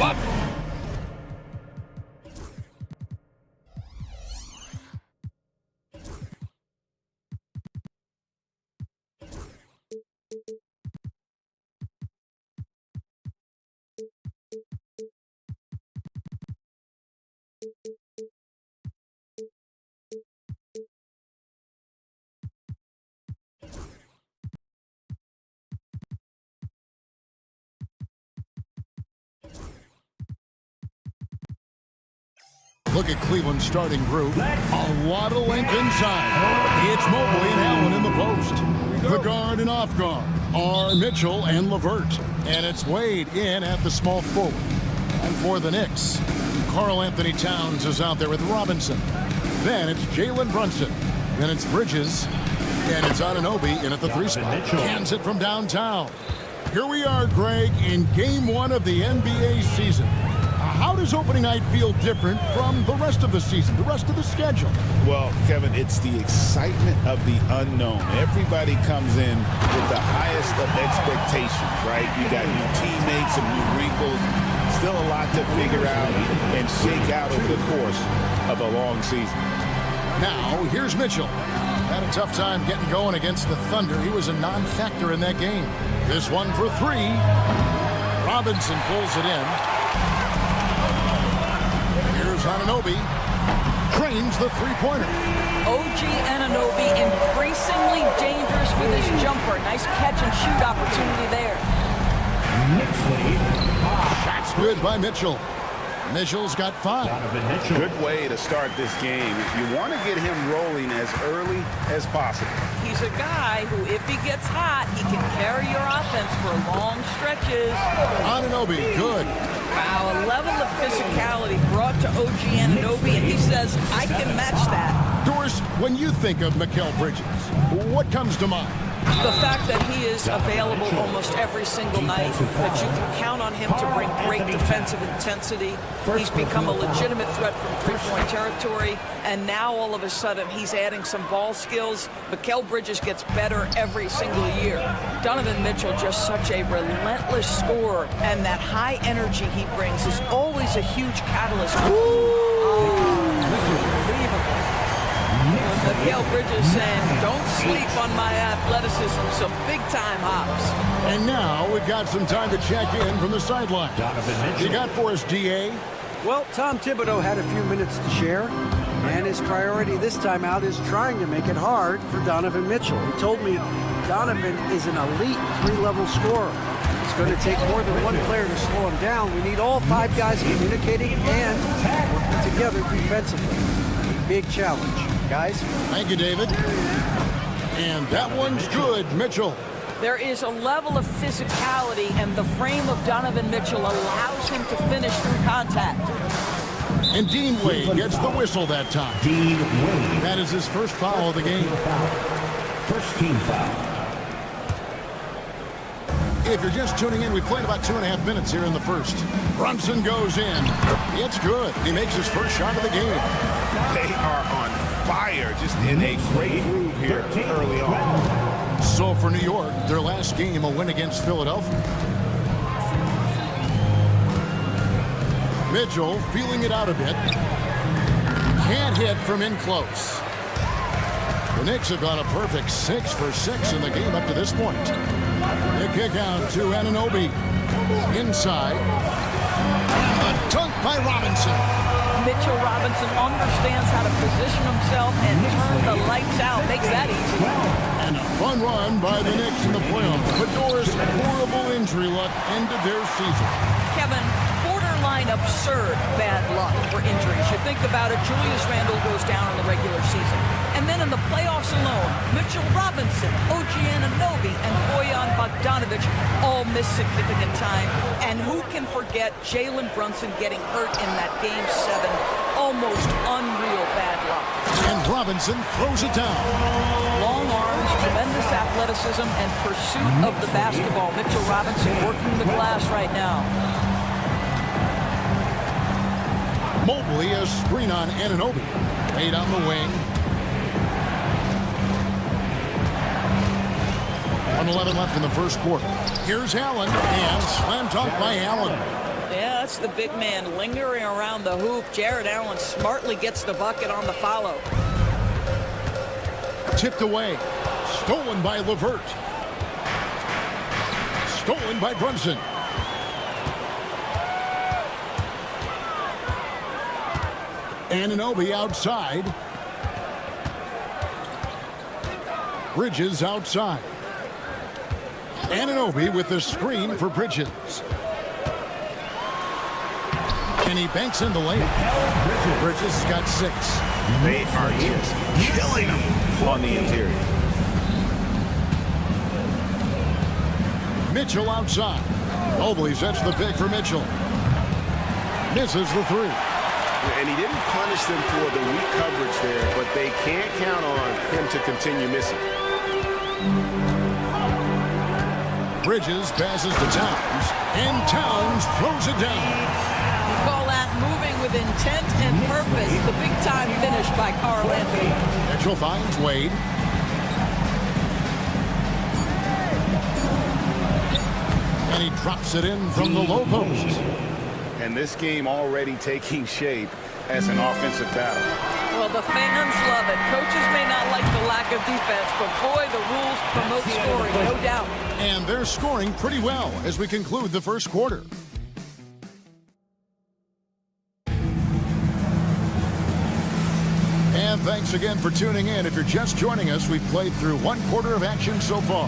Flop. Look at Cleveland's starting group. A lot of length inside. It's Mobley and Allen in the post. The guard and off guard are Mitchell and LeVert. And it's Wade in at the small forward. And for the Knicks, Karl Anthony Towns is out there with Robinson. Then it's Jalen Brunson. Then it's Bridges. And it's Anunoby in at the 3 spot. Hands it from downtown. Here we are, Greg, in Game 1 of the NBA season. How does opening night feel different from the rest of the season, the rest of the schedule? Well, Kevin, it's the excitement of the unknown. Everybody comes in with the highest of expectations, right? You got new teammates, some new wrinkles, still a lot to figure out and shake out over the course of a long season. Now, here's Mitchell. Had a tough time getting going against the Thunder. He was a non-factor in that game. This one for 3. Robinson pulls it in. Here's Anunoby. Drains the 3-pointer. OG Anunoby increasingly dangerous with his jumper. Nice catch and shoot opportunity there. Shot's good by Mitchell. Mitchell's got 5. Good way to start this game. You want to get him rolling as early as possible. He's a guy who, if he gets hot, he can carry your offense for long stretches. Anunoby, good. Wow, a level of physicality brought to OG Anunoby, and he says, I can match that. Doris, when you think of Mikal Bridges, what comes to mind? The fact that he is available almost every single night, that you can count on him to bring great defensive intensity. He's become a legitimate threat from three-point territory, and now all of a sudden he's adding some ball skills. Mikal Bridges gets better every single year. Donovan Mitchell, just such a relentless scorer, and that high energy he brings is always a huge catalyst. Mikal Bridges saying, don't sleep on my athleticism, some big-time hops. And now we've got some time to check in from the sideline. You got for us, DA? Well, Tom Thibodeau had a few minutes to share, and his priority this time out is trying to make it hard for Donovan Mitchell. He told me Donovan is an elite 3-level scorer. It's going to take more than one player to slow him down. We need all 5 guys communicating and working together defensively. A big challenge. Guys? Thank you, David. And that one's good, Mitchell. There is a level of physicality, and the frame of Donovan Mitchell allows him to finish through contact. And Dean Wade gets the whistle that time. Dean Wade. That is his first foul of the game. First team foul. If you're just tuning in, we played about 2.5 minutes here in the first. Brunson goes in. It's good. He makes his first shot of the game. They are on fire, just in a great groove here early on. So for New York, their last game, a win against Philadelphia. Mitchell feeling it out a bit. Can't hit from in close. The Knicks have gone a perfect 6 for 6 in the game up to this point. The kick out to Anunoby. Inside. A dunk by Robinson. Mitchell Robinson understands how to position himself and turn the lights out. Makes that easy. And a fun run by the Knicks in the playoffs. But Doris, horrible injury luck ended their season. Kevin, borderline absurd bad luck for injuries. You think about it, Julius Randle goes down in the regular season. And then in the playoffs alone, Mitchell Robinson, OG Anunoby, and Bojan Bogdanovic all miss significant time. And who can forget Jalen Brunson getting hurt in that Game 7? Almost unreal bad luck. And Robinson throws it down. Long arms, tremendous athleticism, and pursuit of the basketball. Mitchell Robinson working the glass right now. Mobley, a screen on Anunoby. Laid on the wing. 1:11 left in the first quarter. Here's Allen, and slam dunk by Allen. Yeah, that's the big man lingering around the hoop. Jared Allen smartly gets the bucket on the follow. Tipped away. Stolen by LeVert. Stolen by Brunson. Anunoby outside. Bridges outside. Anunoby with the screen for Bridges. And he banks in the lane. Bridges has got 6. They are just killing him on the interior. Mitchell outside. Mobley sets the pick for Mitchell. Misses the 3. And he didn't punish them for the weak coverage there, but they can't count on him to continue missing. Bridges passes to Towns, and Towns throws it down. You call that moving with intent and purpose. The big-time finish by Carl Anthony. Mitchell finds Wade. And he drops it in from the low post. And this game already taking shape as an offensive battle. Well, the fans love it. Coaches may not like the lack of defense, but boy, the rules promote scoring, no doubt. And they're scoring pretty well as we conclude the first quarter. And thanks again for tuning in. If you're just joining us, we've played through 1 quarter of action so far.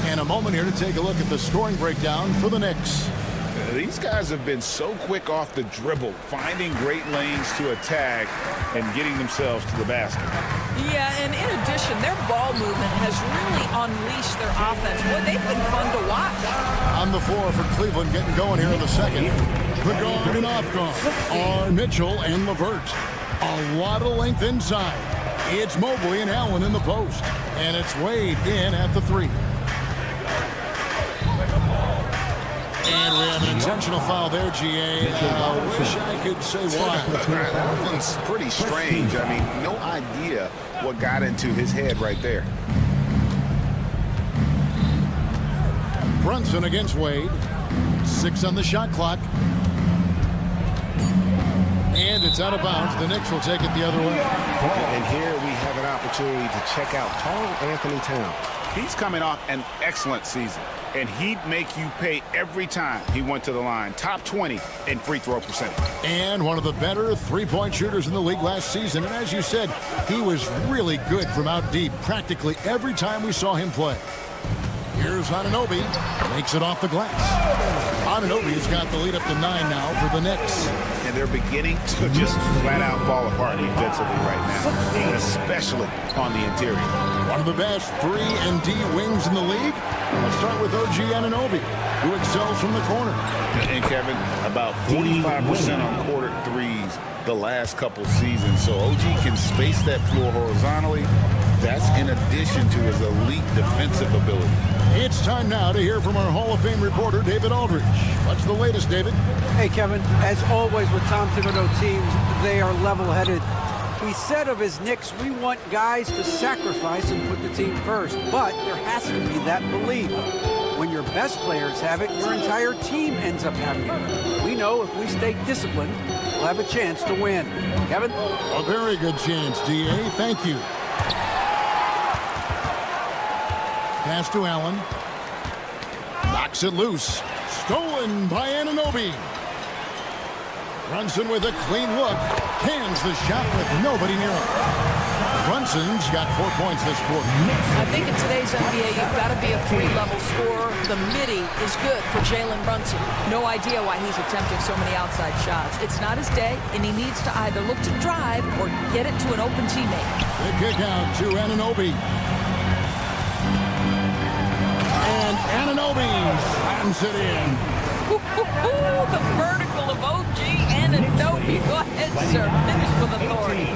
And a moment here to take a look at the scoring breakdown for the Knicks. These guys have been so quick off the dribble, finding great lanes to attack and getting themselves to the basket. Yeah, and in addition, their ball movement has really unleashed their offense. Boy, they've been fun to watch. On the floor for Cleveland getting going here in the second. The guard and off guard are Mitchell and LeVert. A lot of length inside. It's Mobley and Allen in the post. And it's Wade in at the 3. And we have an intentional foul there, GA. I wish I could say why. It's pretty strange. I mean, no idea what got into his head right there. Brunson against Wade. 6 on the shot clock. And it's out of bounds. The Knicks will take it the other way. And here we have an opportunity to check out Carl Anthony Towns. He's coming off an excellent season, and he'd make you pay every time he went to the line. Top 20 in free throw percentage. And one of the better three-point shooters in the league last season. And as you said, he was really good from out deep practically every time we saw him play. Here's Anunoby. Makes it off the glass. Anunoby's got the lead up to 9 now for the Knicks. And they're beginning to just flat out fall apart defensively right now, especially on the interior. One of the best 3 and D wings in the league. Let's start with OG Anunoby, who excels from the corner. And Kevin, about 45% on quarter threes the last couple seasons. So OG can space that floor horizontally. That's in addition to his elite defensive ability. It's time now to hear from our Hall of Fame reporter, David Aldridge. What's the latest, David? Hey, Kevin, as always with Tom Thibodeau teams, they are level-headed. He said of his Knicks, we want guys to sacrifice and put the team first, but there has to be that belief. When your best players have it, your entire team ends up having it. We know if we stay disciplined, we'll have a chance to win. Kevin? A very good chance, D.A. Thank you. Pass to Allen. Knocks it loose. Stolen by Anunoby. Brunson with a clean look. Cans the shot with nobody near him. Brunson's got 4 points this quarter. I think in today's NBA, you've got to be a 3-level scorer. The midi is good for Jalen Brunson. No idea why he's attempting so many outside shots. It's not his day, and he needs to either look to drive or get it to an open teammate. The kick out to Anunoby. And Anunoby slams it in. The vertical of OG Anunoby. Go ahead, sir. Finish with authority.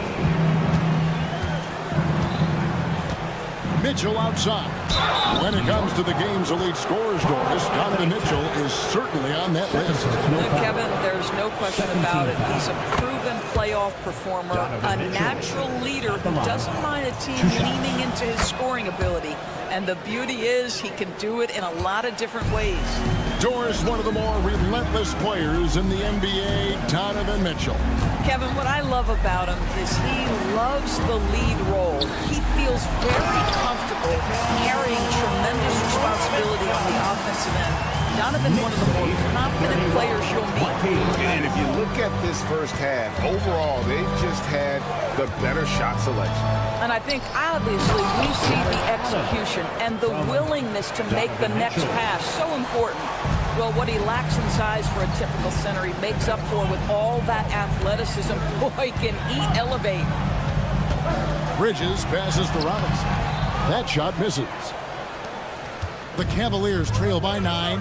Mitchell outside. When it comes to the game's elite scorers, Doris, Donovan Mitchell is certainly on that list. Kevin, there's no question about it. He's a proven playoff performer, a natural leader who doesn't mind a team leaning into his scoring ability. And the beauty is he can do it in a lot of different ways. Doors one of the more relentless players in the NBA, Donovan Mitchell. Kevin, what I love about him is he loves the lead role. He feels very comfortable carrying tremendous responsibility on the offensive end. Donovan, one of the more confident players you'll meet. And if you look at this first half, overall, they've just had the better shot selection. And I think, obviously, we see the execution and the willingness to make the next pass so important. Well, what he lacks in size for a typical center, he makes up for with all that athleticism. Boy, can he elevate. Bridges passes to Robinson. That shot misses. The Cavaliers trail by 9.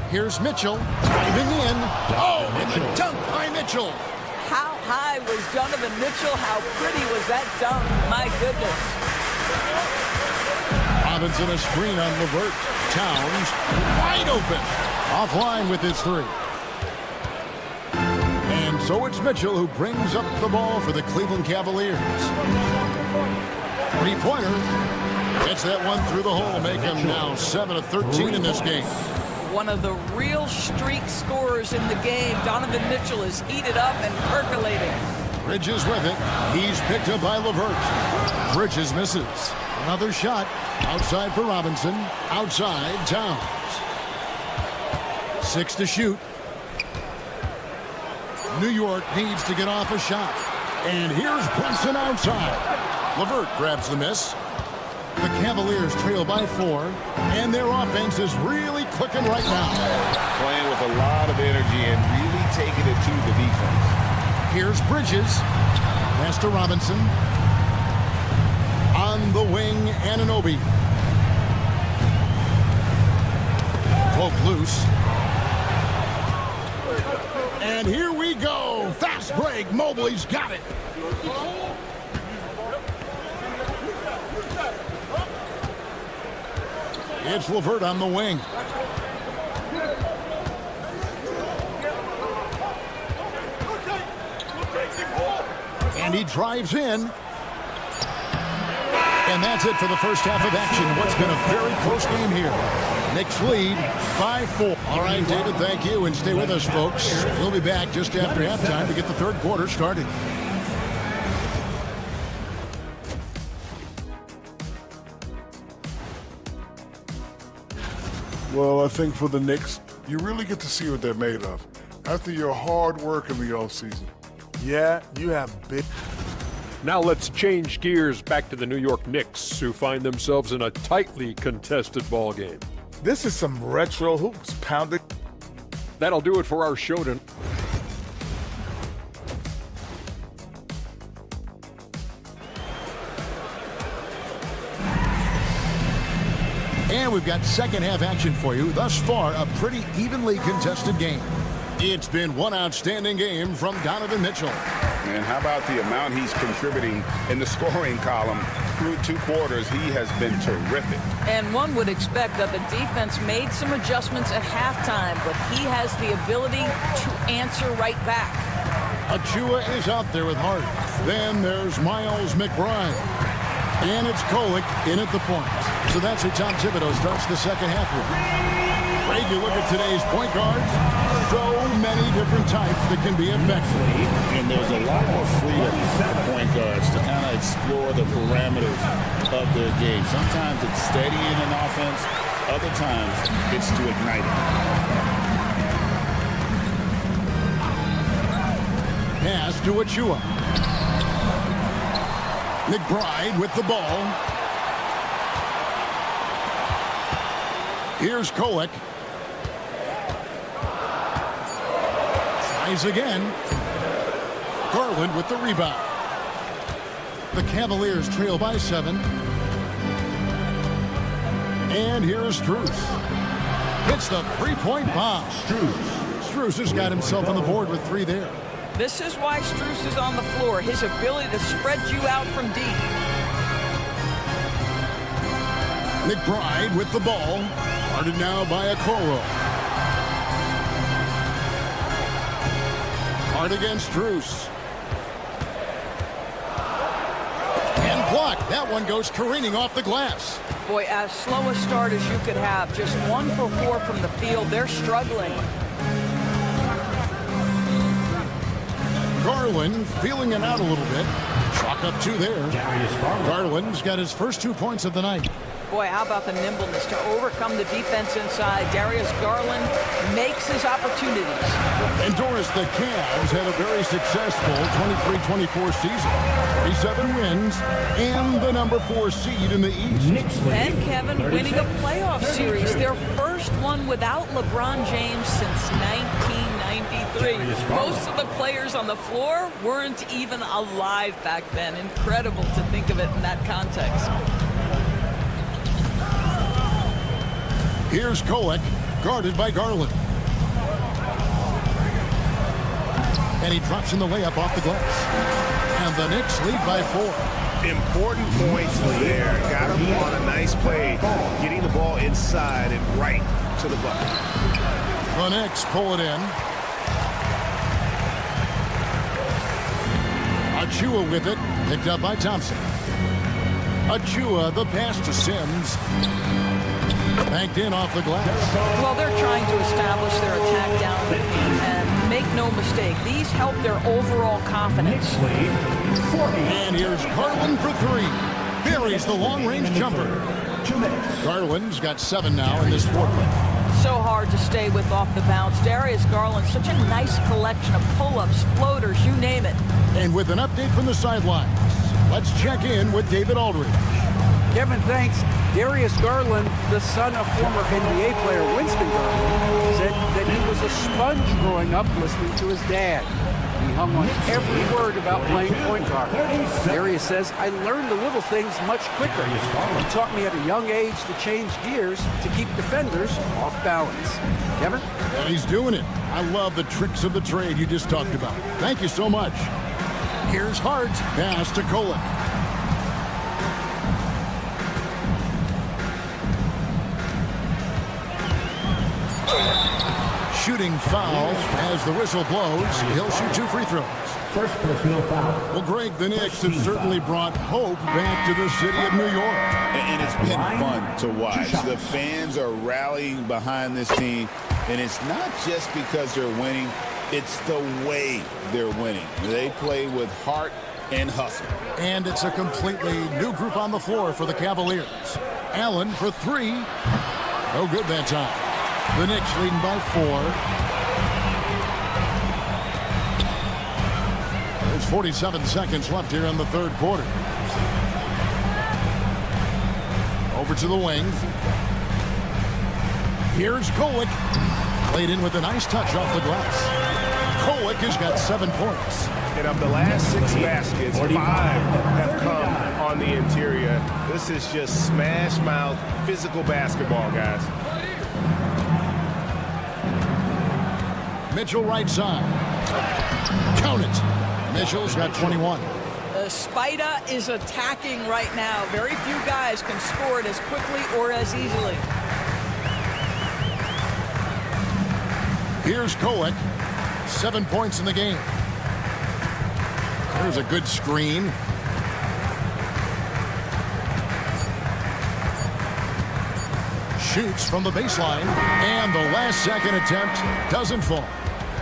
Here's Mitchell driving in. Oh, and the dunk by Mitchell. How high was Donovan Mitchell? How pretty was that dunk? My goodness. Robinson a screen on LeVert. Towns wide open. Offline with his 3. And so it's Mitchell who brings up the ball for the Cleveland Cavaliers. 3-pointer. Gets that one through the hole, make him now 7 of 13 in this game. One of the real streak scorers in the game. Donovan Mitchell is heated up and percolating. Bridges with it. He's picked up by LeVert. Bridges misses. Another shot. Outside for Robinson. Outside, Towns. 6 to shoot. New York needs to get off a shot. And here's Brunson outside. LeVert grabs the miss. The Cavaliers trail by 4, and their offense is really clicking right now. Playing with a lot of energy and really taking it to the defense. Here's Bridges. Pass to Robinson. On the wing, Anunoby. Poke loose. And here we go. Fast break. Mobley's got it. It's LeVert on the wing. And he drives in. And that's it for the first half of action. What's been a very close game here. Knicks lead 5-4. All right, David, thank you. And stay with us, folks. We'll be back just after halftime to get the third quarter started. Well, I think for the Knicks, you really get to see what they're made of after your hard work in the offseason. Yeah, you have big. Now let's change gears back to the New York Knicks, who find themselves in a tightly contested ball game. This is some retro hoops pounding. That'll do it for our show tonight. And we've got second half action for you. Thus far, a pretty evenly contested game. It's been one outstanding game from Donovan Mitchell. And how about the amount he's contributing in the scoring column through 2 quarters? He has been terrific. And one would expect that the defense made some adjustments at halftime, but he has the ability to answer right back. Achua is out there with Hart. Then there's Miles McBride. And it's Kolek in at the point. So that's how Tom Thibodeau starts the second half with. Greg, you look at today's point guards, so many different types that can be effective. And there's a lot more freedom for point guards to kind of explore the parameters of their game. Sometimes it's steadying an offense. Other times it's to ignite it. Pass to Achua. McBride with the ball. Here's Kolek. Tries again. Garland with the rebound. The Cavaliers trail by 7. And here's Strus. Hits the three-point bomb. Strus has got himself on the board with 3 there. This is why Strus is on the floor, his ability to spread you out from deep. McBride with the ball. Guarded now by Okoro. Hard against Strus. And blocked. That one goes careening off the glass. Boy, as slow a start as you could have. Just 1 for 4 from the field. They're struggling. Garland feeling it out a little bit. Chalk up 2 there. Garland's got his first 2 points of the night. Boy, how about the nimbleness to overcome the defense inside. Darius Garland makes his opportunities. And Doris, the Cavs had a very successful 23-24 season. 37 wins and the number 4 seed in the East. And Kevin winning a playoff series, their first one without LeBron James since 1993. Most of the players on the floor weren't even alive back then. Incredible to think of it in that context. Here's Kolek, guarded by Garland. And he drops in the layup off the glass. And the Knicks lead by 4. Important points there. Got him on a nice play, getting the ball inside and right to the bucket. The Knicks pull it in. Achua with it, picked up by Thompson. Achua, the pass to Sims. Banked in off the glass. Well, they're trying to establish their attack down the lane, and make no mistake, these help their overall confidence. And here's Garland for 3. Buries the long-range jumper. Garland's got 7 now in this quarter. So hard to stay with off the bounce. Darius Garland, such a nice collection of pull-ups, floaters, you name it. And with an update from the sidelines, let's check in with David Aldridge. Kevin, thanks. Darius Garland, the son of former NBA player Winston Garland, said that he was a sponge growing up listening to his dad. He hung on every word about playing point guard. Darius says, I learned the little things much quicker. He taught me at a young age to change gears to keep defenders off balance. Kevin? And he's doing it. I love the tricks of the trade you just talked about. Thank you so much. Here's Hart's pass to Kolek. Shooting foul as the whistle blows. He'll shoot 2 free throws. First personal foul. Well, Greg, the Knicks have certainly brought hope back to the city of New York. And it's been fun to watch. The fans are rallying behind this team, and it's not just because they're winning, it's the way they're winning. They play with heart and hustle. And it's a completely new group on the floor for the Cavaliers. Allen for 3. No good that time. The Knicks leading by 4. There's 47 seconds left here in the third quarter. Over to the wing. Here's Kolek. Played in with a nice touch off the glass. Kolek has got 7 points. And of the last 6 baskets, 5 have come on the interior. This is just smash mouth physical basketball, guys. Mitchell right side. Count it. Mitchell's got 21. Spider is attacking right now. Very few guys can score it as quickly or as easily. Here's Kolek. 7 points in the game. There's a good screen. Shoots from the baseline. And the last second attempt doesn't fall.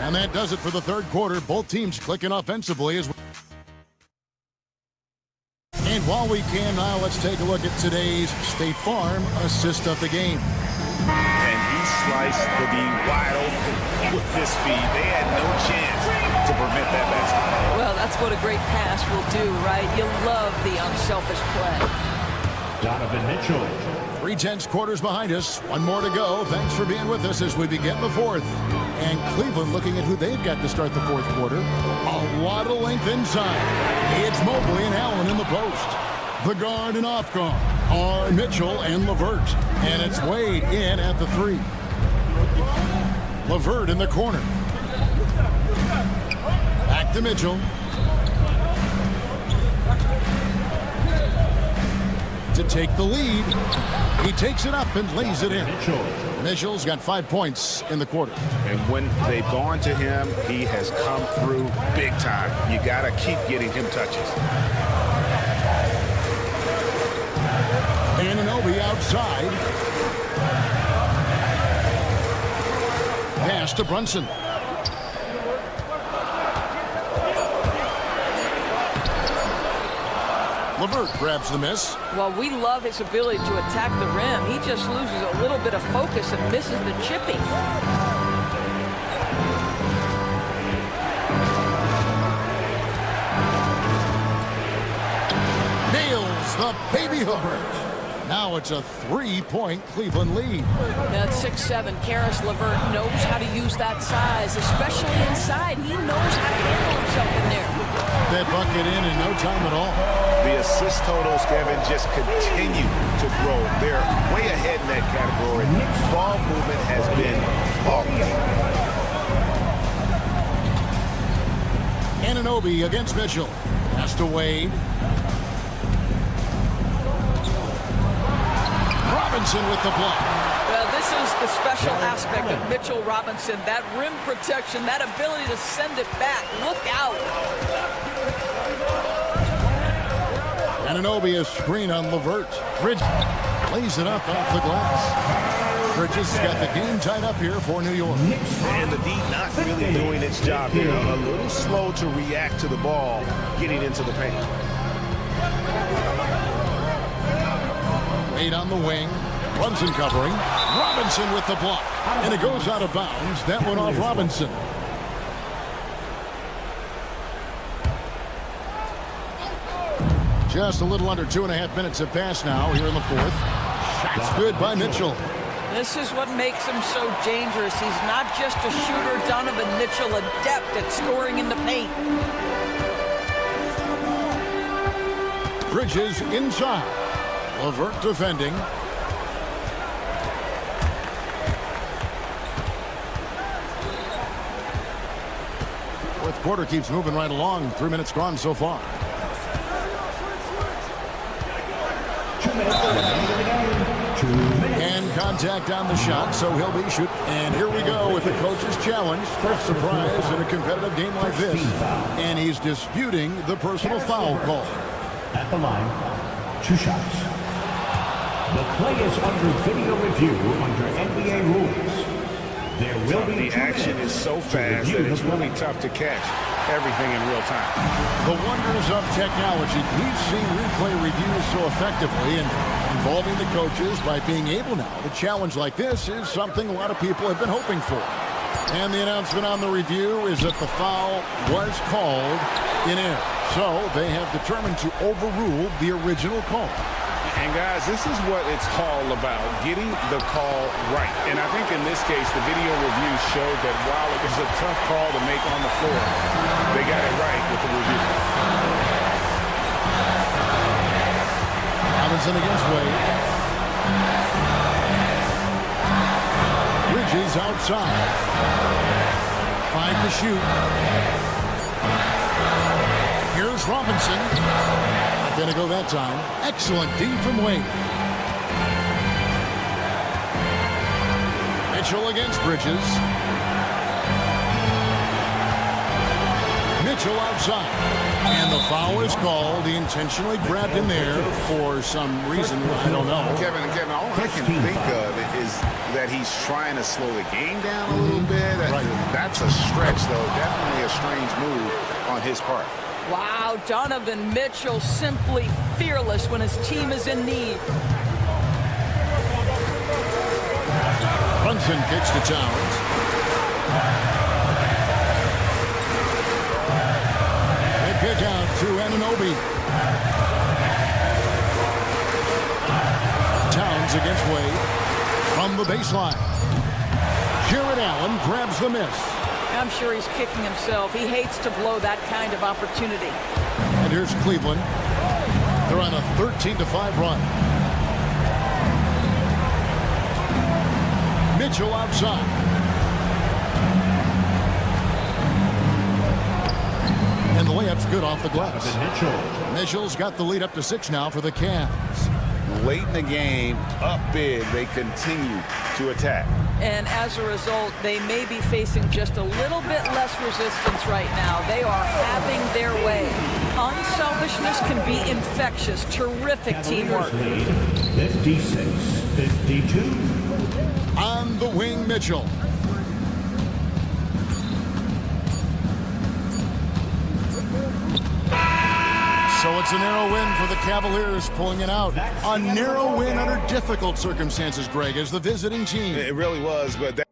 And that does it for the third quarter. Both teams clicking offensively. And while we can now, let's take a look at today's State Farm assist of the game. And he sliced the D wide open with this speed. They had no chance to prevent that basket. Well, that's what a great pass will do, right? You love the unselfish play. Donovan Mitchell. 3/10 quarters behind us. 1 more to go. Thanks for being with us as we begin the fourth. And Cleveland looking at who they've got to start the fourth quarter. A lot of length inside. It's Mobley and Allen in the post. The guard and off guard are Mitchell and LeVert. And it's Wade in at the 3. LeVert in the corner. Back to Mitchell. To take the lead. He takes it up and lays it in. Mitchell's got 5 points in the quarter. And when they've gone to him, he has come through big time. You got to keep getting him touches. Anunoby outside. Pass to Brunson. LeVert grabs the miss. Well, we love his ability to attack the rim. He just loses a little bit of focus and misses the chipping. Nails the baby hooker. Now it's a 3-point Cleveland lead. That's 6'7". Karis LeVert knows how to use that size, especially inside. He knows how to handle himself in there. That bucket in no time at all. The assist totals, Kevin, just continue to grow. They're way ahead in that category. Ball movement has been flawless. Anunoby against Mitchell. Pass to Wade. Robinson with the block. Well, this is the special aspect of Mitchell Robinson. That rim protection, that ability to send it back. Look out. Anunoby a screen on LeVert. Bridges lays it up off the glass. Bridges has got the game tied up here for New York. And the D not really doing its job here. A little slow to react to the ball getting into the paint. Wade on the wing. Brunson covering. Robinson with the block. And it goes out of bounds. That one off Robinson. Just a little under 2.5 minutes have passed now here in the fourth. Shot's good by Mitchell. This is what makes him so dangerous. He's not just a shooter. Donovan Mitchell, adept at scoring in the paint. Bridges inside. LeVert defending. Fourth quarter keeps moving right along. 3 minutes gone so far. 2 minutes And contact on the shot, so he'll be shooting. And here we go with the coach's challenge. First surprise in a competitive game like this. And he's disputing the personal foul call. At the line, 2 shots. The play is under video review under NBA rules. There will be The action is so fast that it's really tough to catch everything in real time. The wonders of technology. We've seen replay reviews so effectively, and involving the coaches by being able now to challenge like this is something a lot of people have been hoping for. And the announcement on the review is that the foul was called in error. So they have determined to overrule the original call. And guys, this is what it's all about, getting the call right. And I think in this case, the video review showed that while it was a tough call to make on the floor, they got it right with the review. Robinson against Wade. Bridges outside. 5 to shoot. Here's Robinson. Not going to go that time. Excellent D from Wade. Mitchell against Bridges. Mitchell outside. And the foul is called. He intentionally grabbed in there for some reason. I don't know. Kevin, all I can think of is that he's trying to slow the game down a little bit. Right. That's a stretch, though. Definitely a strange move on his part. Wow, Donovan Mitchell simply fearless when his team is in need. Brunson kicks to Towns. They kick out to Anunoby. Towns against Wade. From the baseline. Jared Allen grabs the miss. I'm sure he's kicking himself. He hates to blow that kind of opportunity. And here's Cleveland. They're on a 13-5 run. Mitchell outside. And the layup's good off the glass. Mitchell's got the lead up to 6 now for the Cavs. Late in the game, up big, they continue to attack. And as a result, they may be facing just a little bit less resistance right now. They are having their way. unselfishness can be infectious. Terrific teamwork. Lead 56-52. On the wing, Mitchell. So it's a narrow win for the Cavaliers, pulling it out. A narrow win under difficult circumstances, Greg, as the visiting team. It really was, but that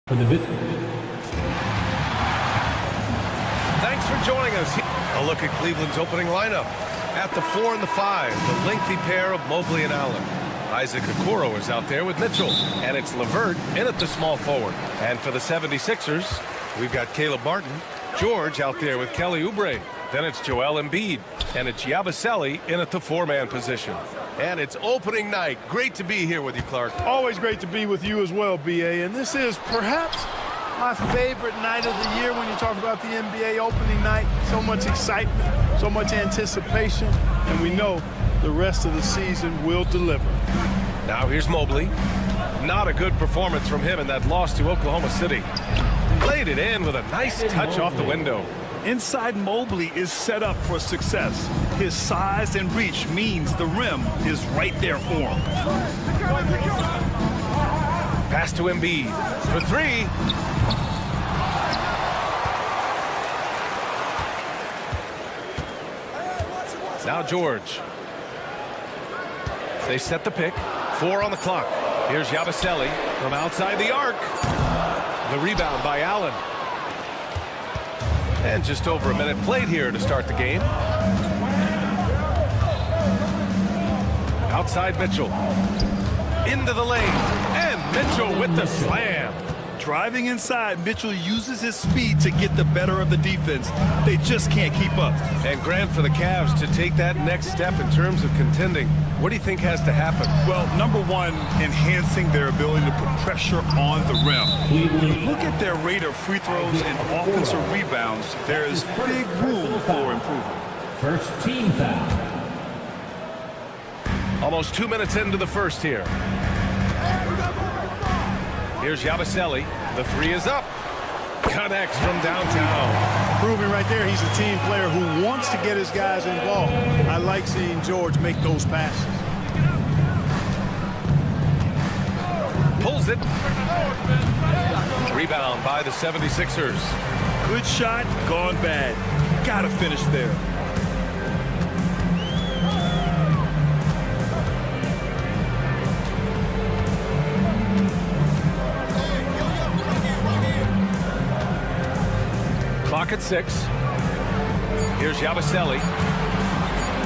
Thanks for joining us. A look at Cleveland's opening lineup. At the 4 and the 5, the lengthy pair of Mobley and Allen. Isaac Okoro is out there with Mitchell. And it's LeVert in at the small forward. And for the 76ers, we've got Caleb Martin. George out there with Kelly Oubre. Then it's Joel Embiid. And it's Yabusele in at the 4-man position. And it's opening night. Great to be here with you, Clark. Always great to be with you as well, B.A. And this is perhaps my favorite night of the year when you talk about the NBA opening night. So much excitement, so much anticipation, and we know the rest of the season will deliver. Now here's Mobley. Not a good performance from him in that loss to Oklahoma City. Played it in with a nice touch off the window. Inside Mobley is set up for success. His size and reach means the rim is right there for him. Pass to Embiid for 3. Now George. They set the pick. 4 on the clock. Here's Yabusele from outside the arc. The rebound by Allen. And just over a minute played here to start the game. Outside Mitchell. Into the lane. And Mitchell with the slam. Driving inside, Mitchell uses his speed to get the better of the defense. They just can't keep up. And Grant, for the Cavs to take that next step in terms of contending, what do you think has to happen? Well, number one, enhancing their ability to put pressure on the rim. Look at their rate of free throws and offensive rebounds. There is big room for improvement. First team foul. Almost 2 minutes into the first here. Here's Yabusele. The 3 is up. Connects from downtown. Proving right there he's a team player who wants to get his guys involved. I like seeing George make those passes. Pulls it. Rebound by the 76ers. Good shot, gone bad. Gotta finish there. Clock at 6. Here's Yabusele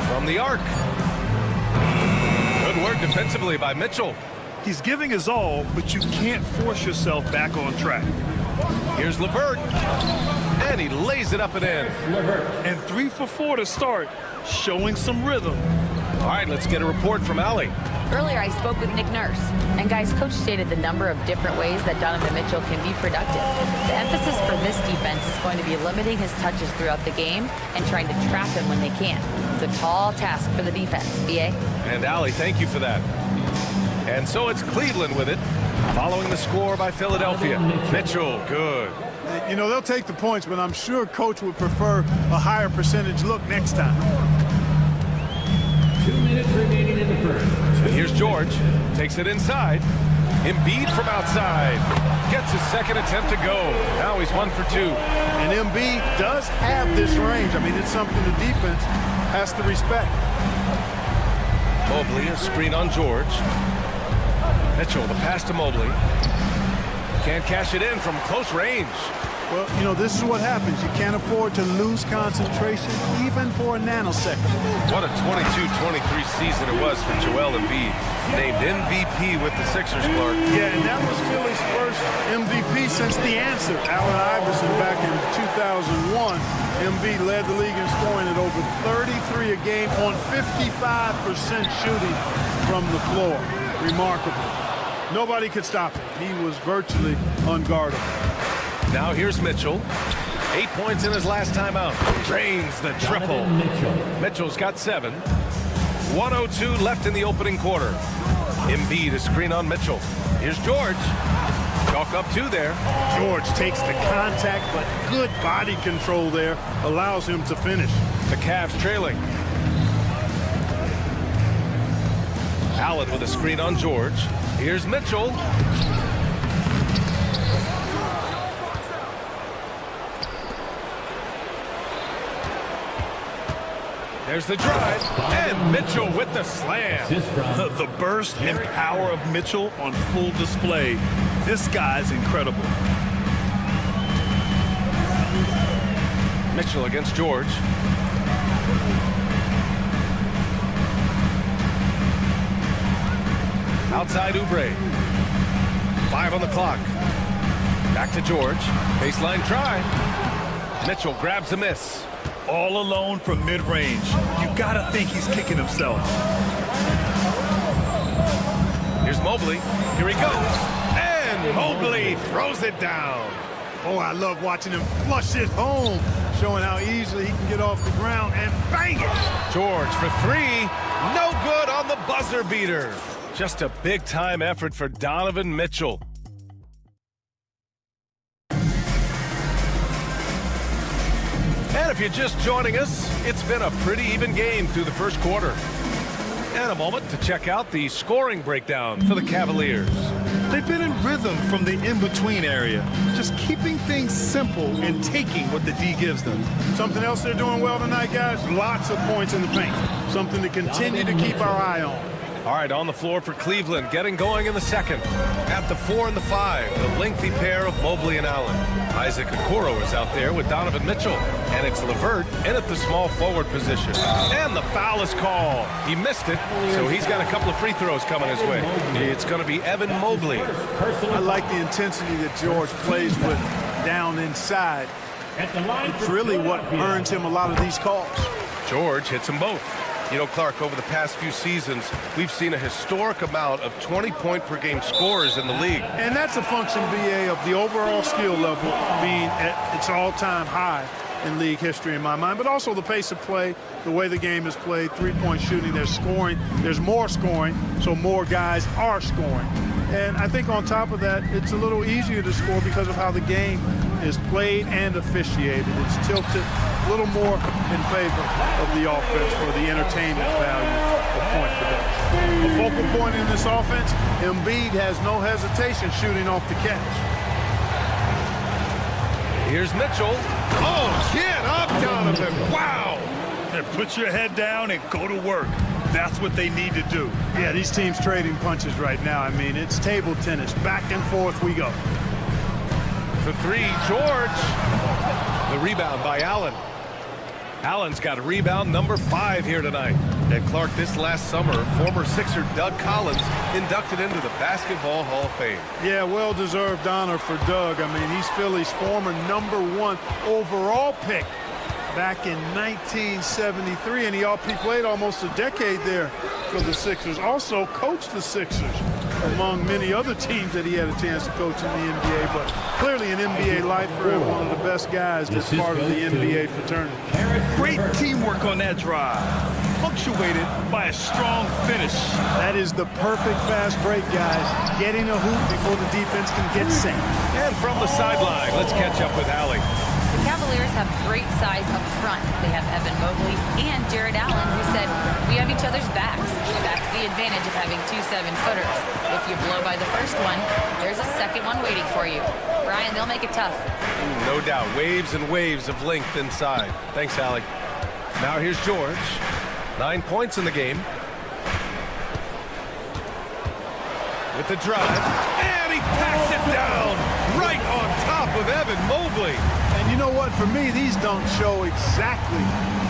from the arc. Good work defensively by Mitchell. He's giving his all, but you can't force yourself back on track. Here's LeVert. And he lays it up and in. And 3 for 4 to start, showing some rhythm. All right, let's get a report from Allie. Earlier, I spoke with Nick Nurse, and guys, coach stated the number of different ways that Donovan Mitchell can be productive. The emphasis for this defense is going to be limiting his touches throughout the game and trying to trap him when they can. It's a tall task for the defense, B.A. And Allie, thank you for that. And so it's Cleveland with it, following the score by Philadelphia. Mitchell, good. You know, they'll take the points, but I'm sure coach would prefer a higher percentage look next time. 2 minutes remaining in the first. And here's George. Takes it inside. Embiid from outside. Gets his second attempt to go. Now he's 1 for 2. And Embiid does have this range. I mean, it's something the defense has to respect. Mobley, a screen on George. Mitchell, the pass to Mobley. Can't cash it in from close range. Well, you know, this is what happens. You can't afford to lose concentration, even for a nanosecond. What a 22-23 season it was for Joel Embiid. Named MVP with the Sixers, Clark. Yeah, and that was Philly's first MVP since the answer. Allen Iverson back in 2001. Embiid led the league in scoring at over 33 a game on 55% shooting from the floor. Remarkable. Nobody could stop him. He was virtually unguardable. Now here's Mitchell. 8 points in his last time out. Drains the triple. Mitchell's got 7. 1:02 left in the opening quarter. Embiid a screen on Mitchell. Here's George. Chalk up 2 there. George takes the contact, but good body control there allows him to finish. The Cavs trailing. Allen with a screen on George. Here's Mitchell. There's the drive, and Mitchell with the slam. The burst and power of Mitchell on full display. This guy's incredible. Mitchell against George. Outside Oubre. 5 on the clock. Back to George. Baseline try. Mitchell grabs a miss. All alone from mid-range. You gotta think he's kicking himself. Here's Mobley. Here he goes. And Mobley throws it down. Oh, I love watching him flush it home, showing how easily he can get off the ground and bang it. George for 3. No good on the buzzer beater. Just a big-time effort for Donovan Mitchell. And if you're just joining us, it's been a pretty even game through the first quarter. And a moment to check out the scoring breakdown for the Cavaliers. They've been in rhythm from the in-between area, just keeping things simple and taking what the D gives them. Something else they're doing well tonight, guys, lots of points in the paint. Something to continue to keep our eye on. All right, on the floor for Cleveland, getting going in the second. At the 4 and the 5, the lengthy pair of Mobley and Allen. Isaac Okoro is out there with Donovan Mitchell. And it's LeVert in at the small forward position. And the foul is called. He missed it, so he's got a couple of free throws coming his way. It's going to be Evan Mobley. I like the intensity that George plays with down inside. It's really what earns him a lot of these calls. George hits them both. You know, Clark, over the past few seasons, we've seen a historic amount of 20-point-per-game scorers in the league. And that's a function, BA, of the overall skill level being at its all-time high in league history in my mind, but also the pace of play, the way the game is played, three-point shooting, there's scoring, there's more scoring, so more guys are scoring. And I think on top of that, it's a little easier to score because of how the game is played and officiated. It's tilted a little more in favor of the offense for the entertainment value of point production. The focal point in this offense, Embiid has no hesitation shooting off the catch. Here's Mitchell. Oh, get up, Donovan. Wow. And put your head down and go to work. That's what they need to do. Yeah, these teams trading punches right now. I mean, it's table tennis. Back and forth we go. For 3, George. The rebound by Allen. Allen's got a rebound number 5 here tonight. And Clark, this last summer, former Sixer Doug Collins inducted into the Basketball Hall of Fame. Yeah, well-deserved honor for Doug. I mean, he's Philly's former #1 overall pick back in 1973, and he played almost a decade there for the Sixers. Also coached the Sixers, among many other teams that he had a chance to coach in the NBA, but clearly an NBA lifer and one of the best guys that's part of the NBA fraternity. Great teamwork on that drive, punctuated by a strong finish. That is the perfect fast break, guys. Getting a hoop before the defense can get sent. And from the sideline, let's catch up with Allie. The Cavaliers have great size up front. They have Evan Mobley and Jared Allen, who said, we have each other's backs. That's the advantage of having 2 7-footers. If you blow by the first one, there's a second one waiting for you. Brian, they'll make it tough. No doubt. Waves and waves of length inside. Thanks, Allie. Now here's George. 9 points in the game. With the drive. And he packs it down right on top of Evan Mobley. And you know what? For me, these don't show exactly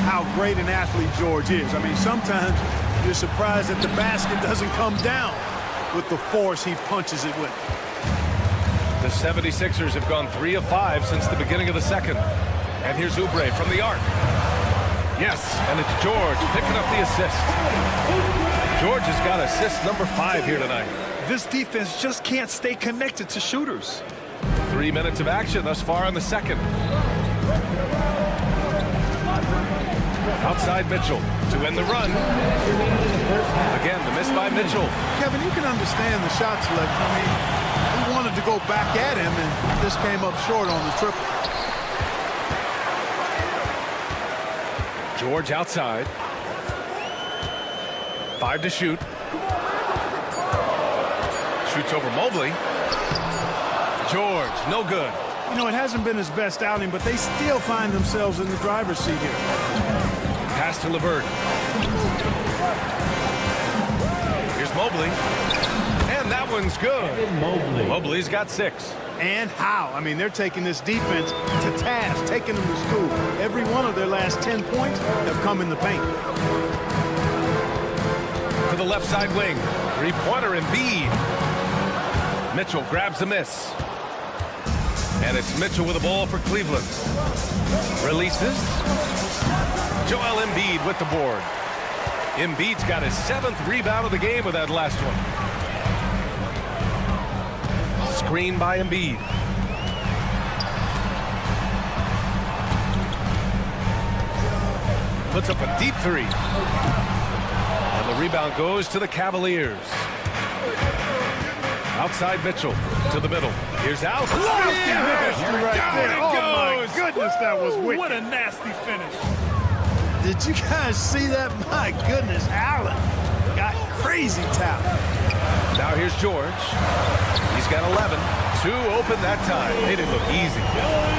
how great an athlete George is. I mean, sometimes you're surprised that the basket doesn't come down with the force he punches it with. The 76ers have gone 3 of 5 since the beginning of the second. And here's Oubre from the arc. Yes, and it's George picking up the assist. George has got assist number 5 here tonight. This defense just can't stay connected to shooters. 3 minutes of action thus far in the second. Outside Mitchell to end the run. Again, the miss by Mitchell. Kevin, you can understand the shot selection. I mean, he wanted to go back at him, and this came up short on the triple. George outside. 5 to shoot. Shoots over Mobley. George, no good. You know, it hasn't been his best outing, but they still find themselves in the driver's seat here. Pass to LeVert. Here's Mobley. And And that one's good. Mobley's got 6. And how? I mean, they're taking this defense to task, taking them to school. Every one of their last 10 points have come in the paint. To the left side wing. Three-pointer Embiid. Mitchell grabs a miss. And it's Mitchell with the ball for Cleveland. Releases. Joel Embiid with the board. Embiid's got his 7th rebound of the game with that last one. Screen by Embiid. Puts up a deep 3. And the rebound goes to the Cavaliers. Outside Mitchell to the middle. Here's Al. Oh my goodness, that was wicked. What a nasty finish. Did you guys see that? My goodness, Allen got crazy talent. Now here's George. He's got 11. 2 open that time. Made it look easy.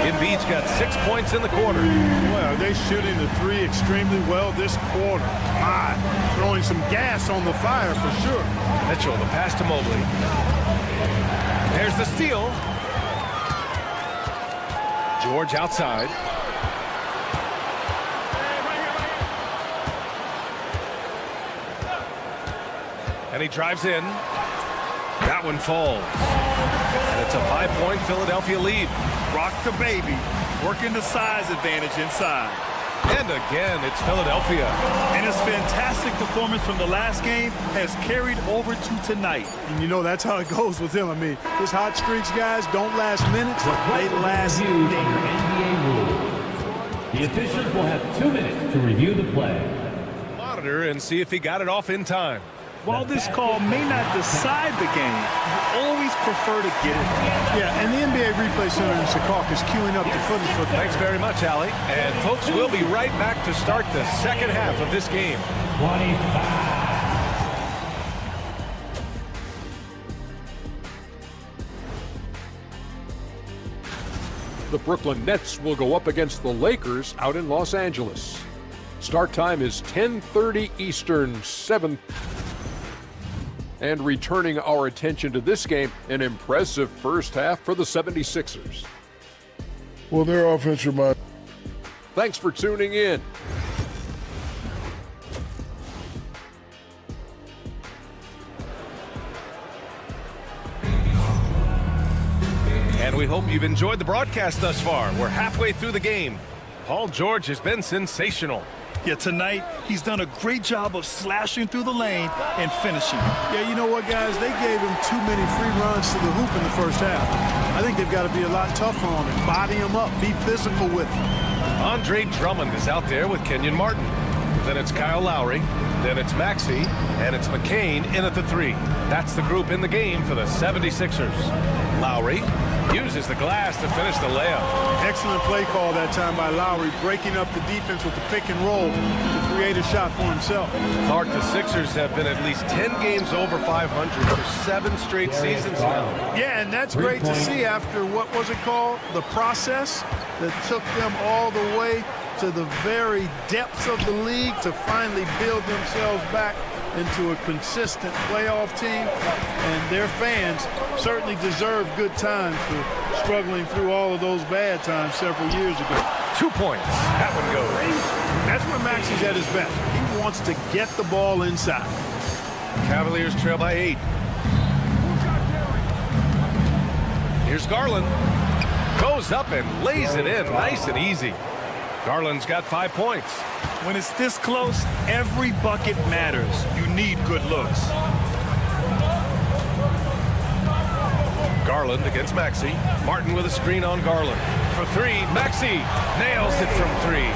Embiid's got 6 points in the quarter. Boy, are they shooting the 3 extremely well this quarter. My, throwing some gas on the fire for sure. Mitchell, the pass to Mobley. There's the steal. George outside. And he drives in. That one falls. And it's a 5-point Philadelphia lead. Rock the baby. Working the size advantage inside. And again, it's Philadelphia. And his fantastic performance from the last game has carried over to tonight. And you know that's how it goes with him. I mean, his hot streaks, guys, don't last minutes. They last days. NBA rules. The officials will have 2 minutes to review the play. Monitor and see if he got it off in time. While this call may not decide the game, you always prefer to get it. Yeah, and the NBA Replay Center in Secaucus is queuing up the footage for that. Thanks very much, Allie. And folks, we'll be right back to start the second half of this game. 25. The Brooklyn Nets will go up against the Lakers out in Los Angeles. Start time is 10:30 Eastern, 7. And returning our attention to this game, an impressive first half for the 76ers. Well, their offense reminds. Thanks for tuning in. And we hope you've enjoyed the broadcast thus far. We're halfway through the game. Paul George has been sensational. Yeah, tonight, he's done a great job of slashing through the lane and finishing. Yeah, you know what, guys? They gave him too many free runs to the hoop in the first half. I think they've got to be a lot tougher on him. Body him up. Be physical with him. Andre Drummond is out there with Kenyon Martin. Then it's Kyle Lowry. Then it's Maxey. And it's McCain in at the 3. That's the group in the game for the 76ers. Lowry uses the glass to finish the layup. Excellent play call that time by Lowry, breaking up the defense with the pick and roll to create a shot for himself. Clark, the Sixers have been at least 10 games over 500 for 7 straight seasons now. Yeah, and that's great to see after, what was it called? The process that took them all the way to the very depths of the league to finally build themselves back into a consistent playoff team. And their fans certainly deserve good times for struggling through all of those bad times several years ago. 2 points. That one goes. That's where Max is at his best. He wants to get the ball inside. Cavaliers trail by 8. Here's Garland. Goes up and lays it in nice and easy. Garland's got 5 points. When it's this close, every bucket matters. You need good looks. Garland against Maxey. Martin with a screen on Garland. For 3, Maxey nails it from 3.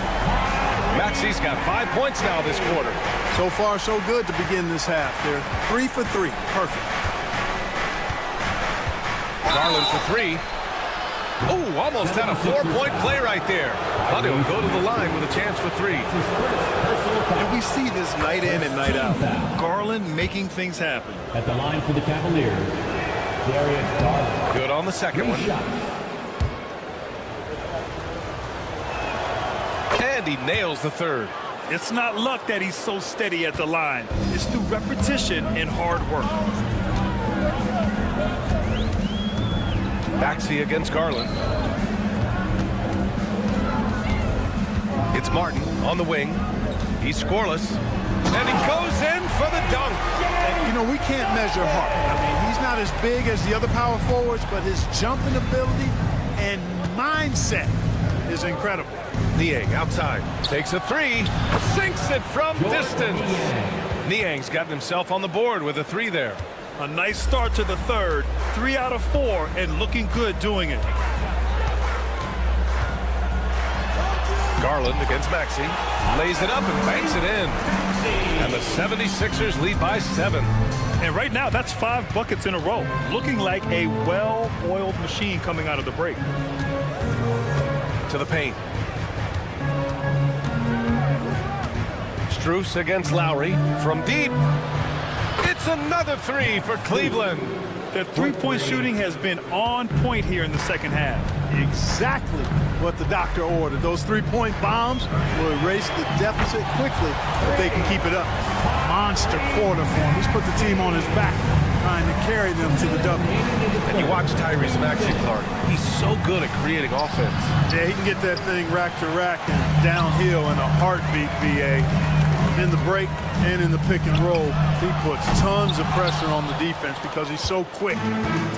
Maxey's got 5 points now this quarter. So far, so good to begin this half. They're 3 for 3. Perfect. Garland for 3. Oh, almost had a 4-point play right there. But he'll go to the line with a chance for 3. And we see this night in and night out. Garland making things happen. At the line for the Cavaliers, Darius Garland. Good on the second one. And he nails the third. It's not luck that he's so steady at the line. It's through repetition and hard work. Maxey against Garland. It's Martin on the wing. He's scoreless. And he goes in for the dunk. You know, we can't measure Hart. I mean, he's not as big as the other power forwards, but his jumping ability and mindset is incredible. Niang outside. Takes a three. Sinks it from distance. Niang's gotten himself on the board with a three there. A nice start to the third. 3 out of 4 and looking good doing it. Garland against Maxey. Lays it up and banks it in. And the 76ers lead by 7. And right now, that's 5 buckets in a row. Looking like a well-oiled machine coming out of the break. To the paint. Strus against Lowry from deep. It's another three for Cleveland. Their three-point shooting has been on point here in the second half. Exactly what the doctor ordered. Those three-point bombs will erase the deficit quickly if they can keep it up. Monster quarter for him. He's put the team on his back, trying to carry them to the W. And you watch Tyrese Maxey, Clark. He's so good at creating offense. Yeah, he can get that thing rack to rack and downhill in a heartbeat, BA. In the break and in the pick and roll, he puts tons of pressure on the defense because he's so quick,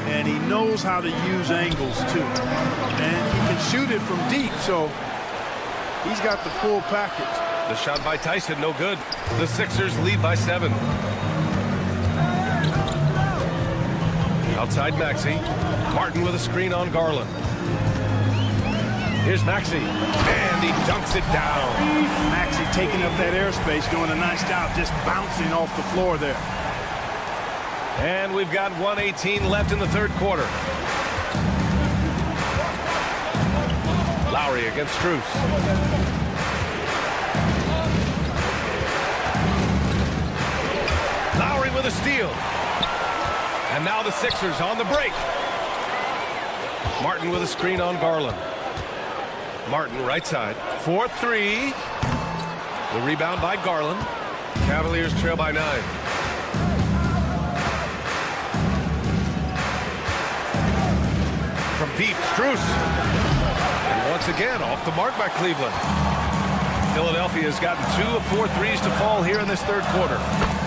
and he knows how to use angles too. And he can shoot it from deep, so he's got the full package. The shot by Tyson, no good. The Sixers lead by 7. Outside Maxey. Martin with a screen on Garland. Here's Maxey, and he dunks it down. Maxey taking up that airspace, doing a nice job just bouncing off the floor there. And we've got 1:18 left in the third quarter. Lowry against Strus. Lowry with a steal. And now the Sixers on the break. Martin with a screen on Garland. Martin right side. 4-3. The rebound by Garland. Cavaliers trail by 9. From deep, Strus. And once again, off the mark by Cleveland. Philadelphia has gotten 2 of 4 threes to fall here in this third quarter.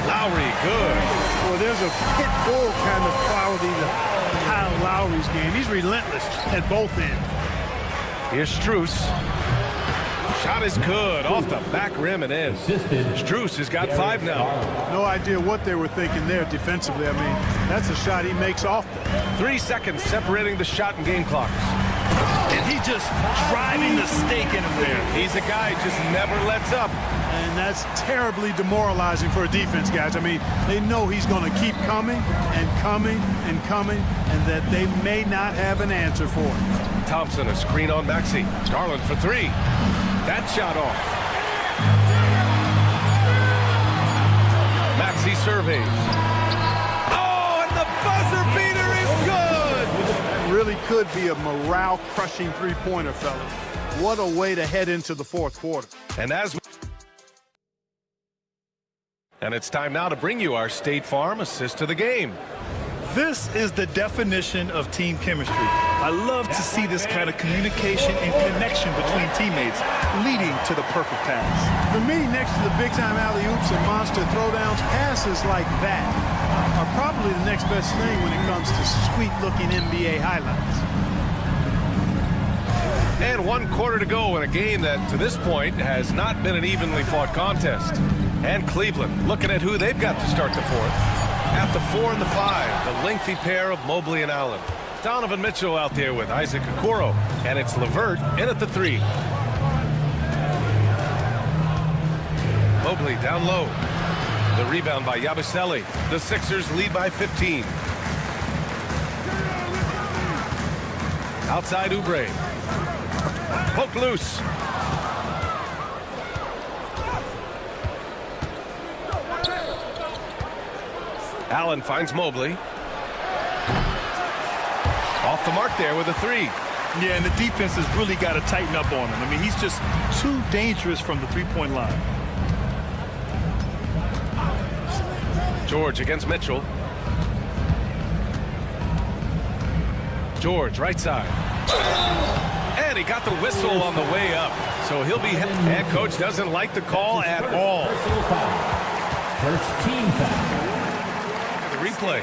Lowry, good. Well, there's a pit bull kind of quality to Kyle Lowry's game. He's relentless at both ends. Here's Strus. Shot is good. Off the back rim and in. Strus has got 5 now. No idea what they were thinking there defensively. I mean, that's a shot he makes often. 3 seconds separating the shot and game clocks. And he just driving the stake in him there. He's a guy who just never lets up. And that's terribly demoralizing for a defense, guys. I mean, they know he's going to keep coming and coming and coming, and that they may not have an answer for it. Thompson, a screen on Maxey. Garland for 3. That shot off. Maxey surveys. Oh, and the buzzer beater is good! That really could be a morale-crushing three-pointer, fellas. What a way to head into the fourth quarter. And it's time now to bring you our State Farm assist to the game. This is the definition of team chemistry. I love to see this kind of communication and connection between teammates leading to the perfect pass. For me, next to the big-time alley-oops and monster throwdowns, passes like that are probably the next best thing when it comes to sweet-looking NBA highlights. And 1 quarter to go in a game that, to this point, has not been an evenly fought contest. And Cleveland looking at who they've got to start the fourth. At the 4 and the 5, the lengthy pair of Mobley and Allen. Donovan Mitchell out there with Isaac Okoro. And it's LeVert in at the 3. Mobley down low. The rebound by Yabusele. The Sixers lead by 15. Outside Oubre. Poke loose. Allen finds Mobley. Off the mark there with a 3. Yeah, and the defense has really got to tighten up on him. I mean, he's just too dangerous from the three-point line. George against Mitchell. George, right side. And he got the whistle on the way up. So he'll be... And coach doesn't like the call at all. First team foul. The replay.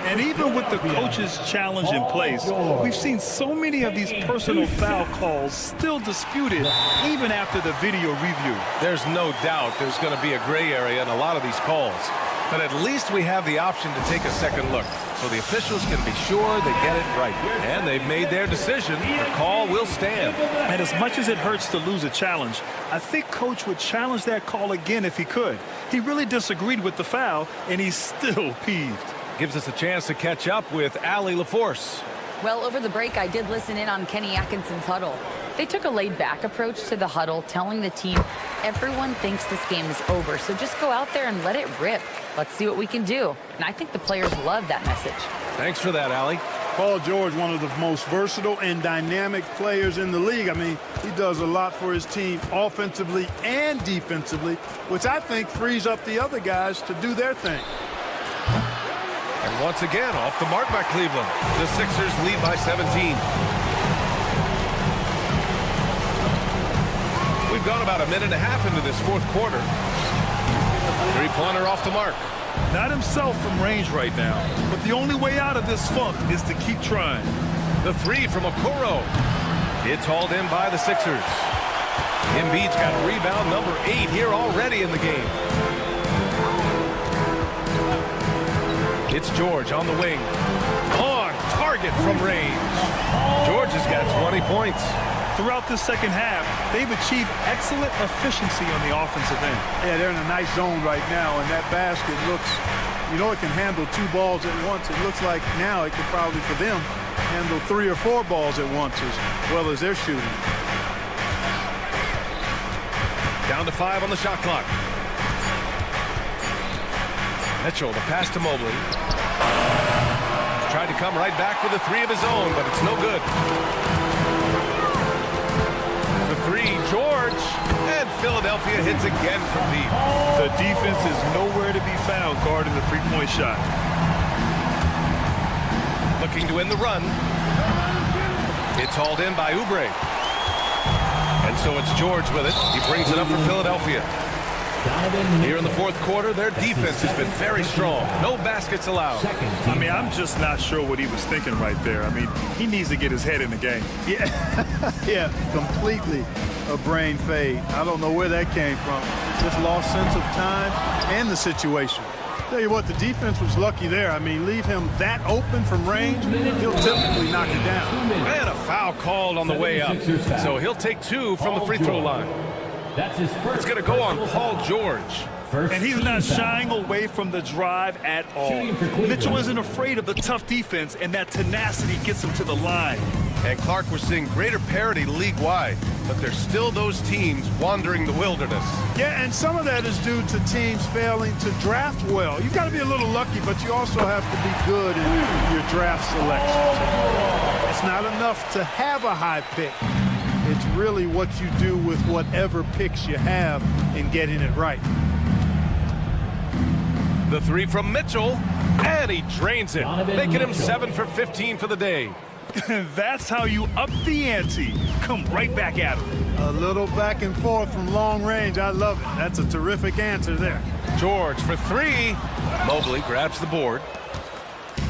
And even with the coach's challenge in place, we've seen so many of these personal foul calls still disputed even after the video review. There's no doubt there's going to be a gray area in a lot of these calls. But at least we have the option to take a second look, so the officials can be sure they get it right. And they've made their decision. The call will stand. And as much as it hurts to lose a challenge, I think Coach would challenge that call again if he could. He really disagreed with the foul, and he's still peeved. Gives us a chance to catch up with Allie LaForce. Well, over the break, I did listen in on Kenny Atkinson's huddle. They took a laid-back approach to the huddle, telling the team, everyone thinks this game is over, so just go out there and let it rip. Let's see what we can do. And I think the players love that message. Thanks for that, Allie. Paul George, one of the most versatile and dynamic players in the league. I mean, he does a lot for his team offensively and defensively, which I think frees up the other guys to do their thing. And once again, off the mark by Cleveland. The Sixers lead by 17. We've gone about a minute and a half into this fourth quarter. Three-pointer off the mark. Not himself from range right now, but the only way out of this funk is to keep trying. The three from Okoro. It's hauled in by the Sixers. Embiid's got rebound number 8 here already in the game. It's George on the wing. On target from range. George has got 20 points. Throughout this second half, they've achieved excellent efficiency on the offensive end. Yeah, they're in a nice zone right now, and that basket looks, you know, it can handle 2 balls at once. It looks like now it could probably, for them, handle 3 or 4 balls at once as well as they're shooting. Down to 5 on the shot clock. Mitchell, the pass to Mobley. Tried to come right back with a 3 of his own, but it's no good. The 3, George, and Philadelphia hits again from deep. The defense is nowhere to be found guarding the three-point shot. Looking to win the run. It's hauled in by Oubre. And so it's George with it. He brings it up for Philadelphia. Here in the fourth quarter, their defense has been very strong. No baskets allowed. I mean, I'm just not sure what he was thinking right there. I mean, he needs to get his head in the game. Yeah, yeah, completely a brain fade. I don't know where that came from. Just lost sense of time and the situation. Tell you what, the defense was lucky there. I mean, leave him that open from range, he'll typically knock it down. And a foul called on the way up. So he'll take 2 from the free throw line. It's going to go on Paul George. And he's not shying away from the drive at all. Mitchell isn't afraid of the tough defense, and that tenacity gets him to the line. And Clark, we're seeing greater parity league-wide, but there's still those teams wandering the wilderness. Yeah, and some of that is due to teams failing to draft well. You've got to be a little lucky, but you also have to be good in your draft selection. It's not enough to have a high pick. It's really what you do with whatever picks you have in getting it right. The 3 from Mitchell, and he drains it, making him 7 for 15 for the day. That's how you up the ante. Come right back at him. A little back and forth from long range. I love it. That's a terrific answer there. George for 3. Mobley grabs the board.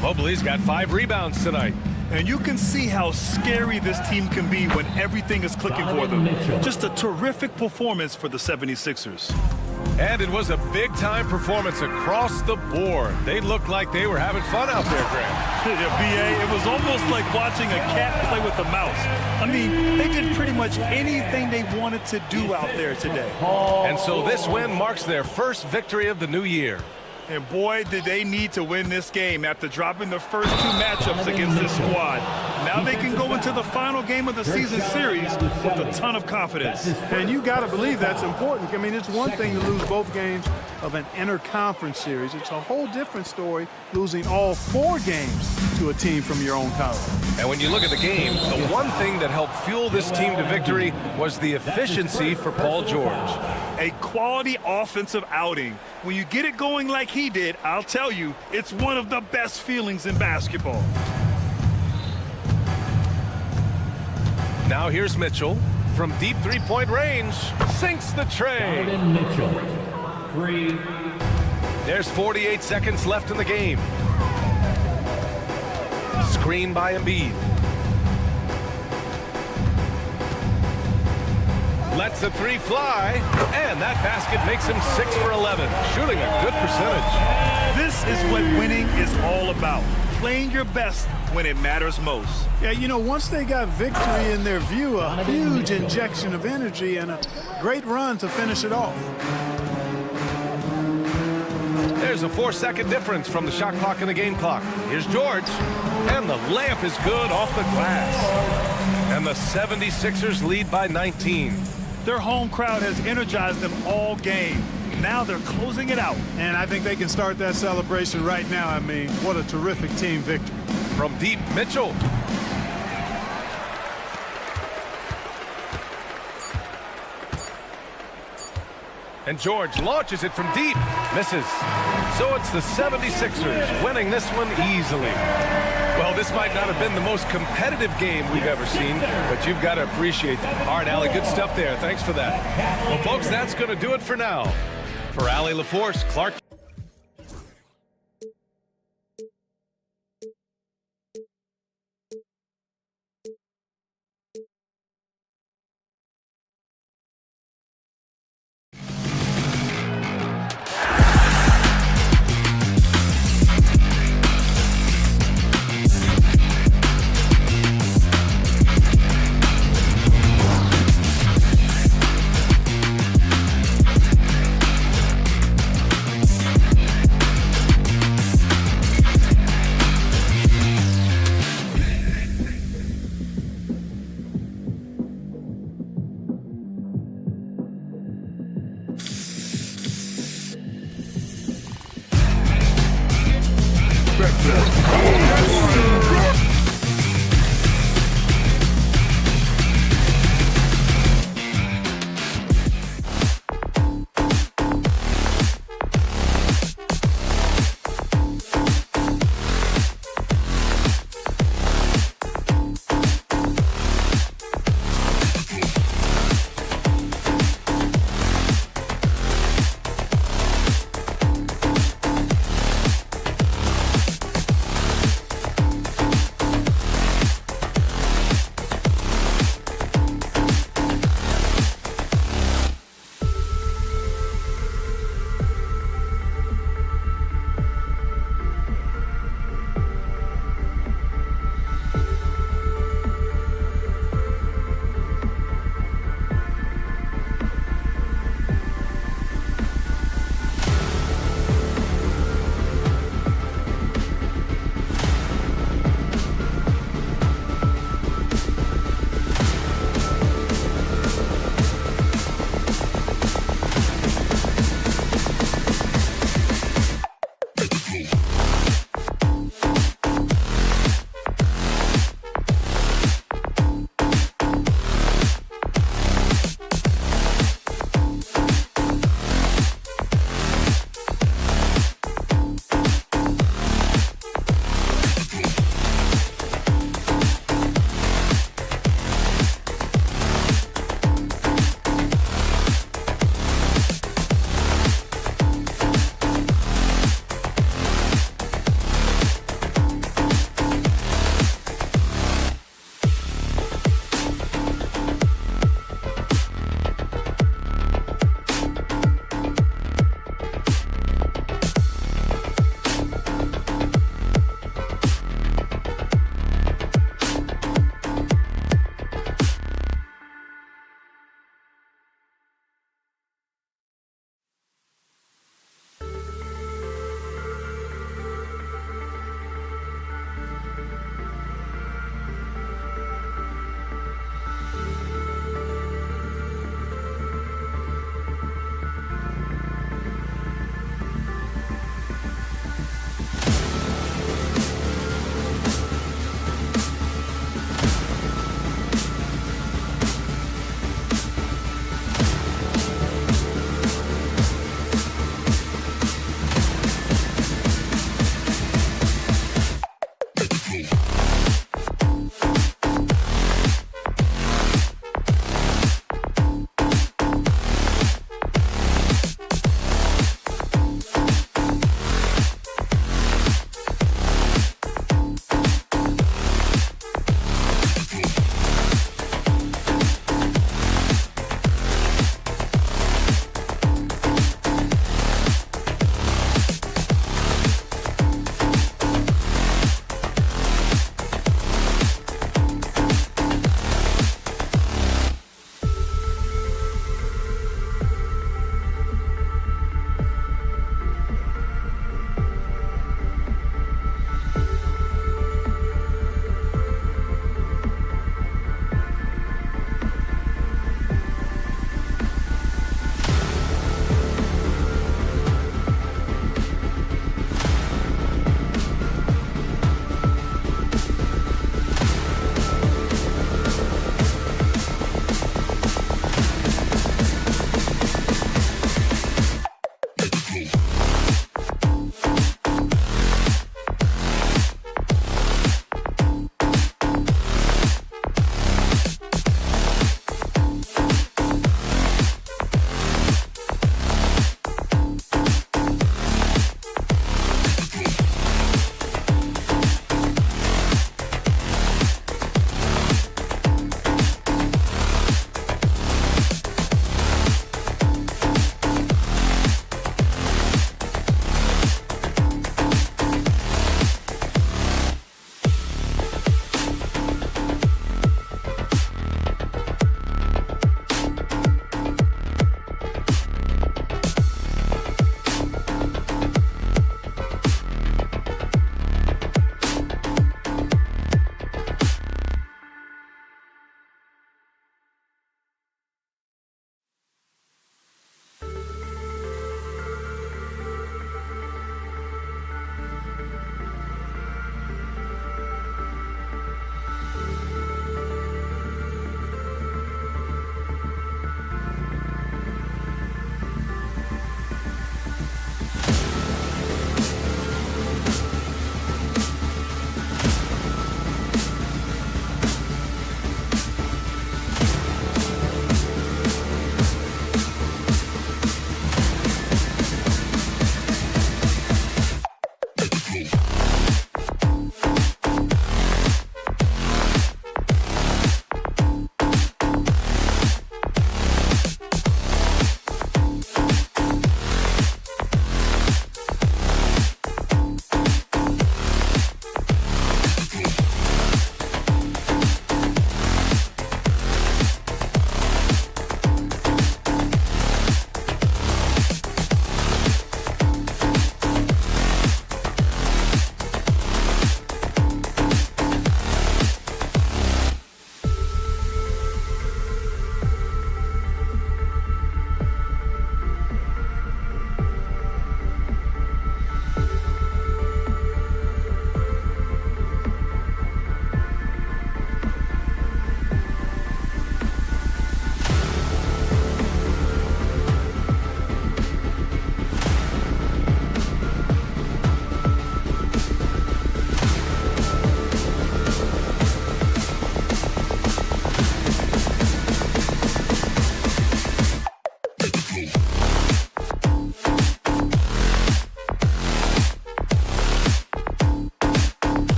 Mobley's got 5 rebounds tonight. And you can see how scary this team can be when everything is clicking for them. Just a terrific performance for the 76ers. And it was a big-time performance across the board. They looked like they were having fun out there, Grant. Yeah, B.A., it was almost like watching a cat play with a mouse. I mean, they did pretty much anything they wanted to do out there today. And so this win marks their first victory of the new year. And boy, did they need to win this game after dropping the first 2 matchups against this squad. Now they can go into the final game of the season series with a ton of confidence. And you got to believe that's important. I mean, it's one thing to lose both games of an interconference series. It's a whole different story losing all 4 games to a team from your own conference. And when you look at the game, the one thing that helped fuel this team to victory was the efficiency for Paul George. A quality offensive outing. When you get it going like he did, I'll tell you, it's one of the best feelings in basketball. Now here's Mitchell from deep three-point range. Sinks the tray. Mitchell, 3. There's 48 seconds left in the game. Screen by Embiid. Lets the three fly, and that basket makes him 6 for 11, shooting a good percentage. This is what winning is all about. Playing your best when it matters most. Yeah, you know, once they got victory in their view, a huge injection of energy and a great run to finish it off. There's a 4-second difference from the shot clock and the game clock. Here's George, and the layup is good off the glass. And the 76ers lead by 19. Their home crowd has energized them all game. Now they're closing it out. And I think they can start that celebration right now. I mean, what a terrific team victory. From deep, Mitchell. And George launches it from deep. Misses. So it's the 76ers winning this one easily. Well, this might not have been the most competitive game we've ever seen, but you've got to appreciate that. All right, Allie, good stuff there. Thanks for that. Well, folks, that's going to do it for now. For Allie LaForce, Clark.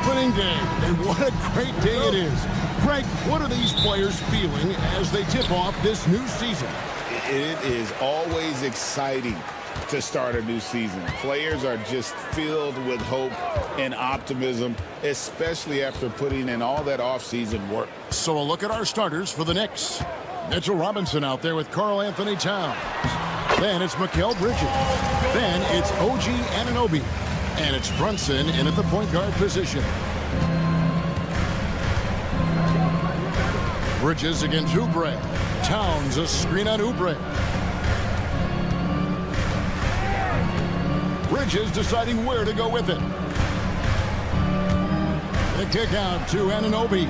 Opening day, and what a great day it is. Greg, what are these players feeling as they tip off this new season? It is always exciting to start a new season. Players are just filled with hope and optimism, especially after putting in all that offseason work. So a look at our starters for the Knicks. Mitchell Robinson out there with Karl Anthony Towns. Then it's Mikal Bridges. Then it's OG Anunoby. And it's Brunson in at the point guard position. Bridges against Oubre. Towns a screen on Oubre. Bridges deciding where to go with it. The kick out to Anunoby.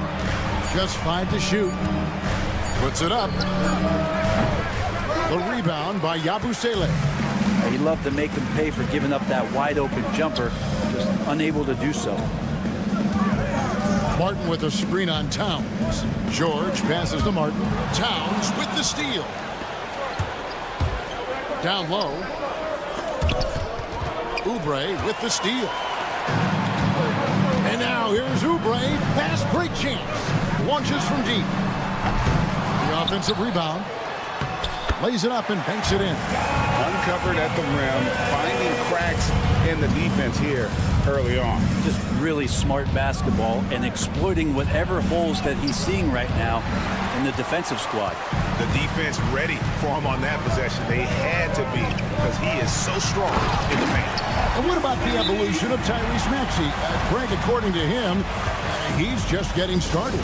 Just 5 to shoot. Puts it up. The rebound by Yabusele. He loved to make him pay for giving up that wide open jumper, just unable to do so. Martin with a screen on Towns. George passes to Martin. Towns with the steal. Down low. Oubre with the steal. And now here's Oubre. Fast break chance. Launches from deep. The offensive rebound. Lays it up and banks it in. Uncovered at the rim, finding cracks in the defense here early on. Just really smart basketball and exploiting whatever holes that he's seeing right now in the defensive squad. The defense ready for him on that possession. They had to be because he is so strong in the paint. And what about the evolution of Tyrese Maxey? Greg, according to him, he's just getting started.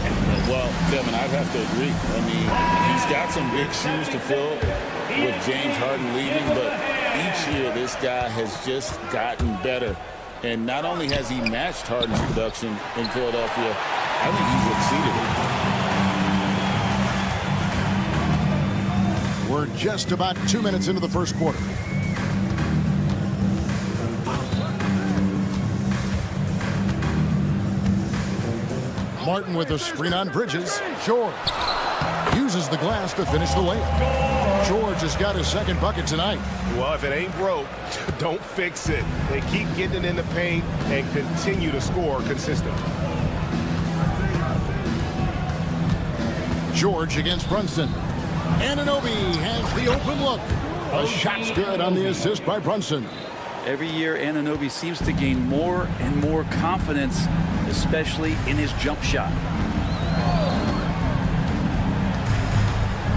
Well, Kevin, I'd have to agree. I mean, he's got some big shoes to fill with James Harden leaving, but each year this guy has just gotten better. And not only has he matched Harden's production in Philadelphia, I think he's exceeded it. We're just about 2 minutes into the first quarter. Martin with a screen on Bridges. George uses the glass to finish the layup. George has got his second bucket tonight. Well, if it ain't broke, don't fix it. They keep getting it in the paint and continue to score consistently. George against Brunson. Anunoby has the open look. A shot's good on the assist by Brunson. Every year, Anunoby seems to gain more and more confidence, especially in his jump shot.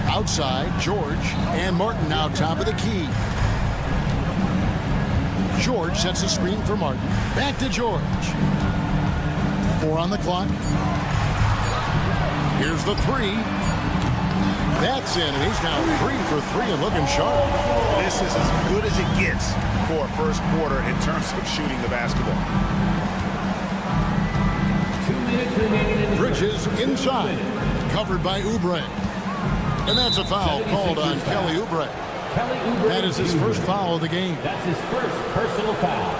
Outside, George and Martin now top of the key. George sets a screen for Martin. Back to George. 4 on the clock. Here's the 3. That's in, and he's now 3 for 3 and looking sharp. This is as good as it gets for a first quarter in terms of shooting the basketball. 2 minutes remaining in the Bridges inside, covered by Oubre. And that's a foul called on Kelly Oubre. That is his first foul of the game. That's his first personal foul.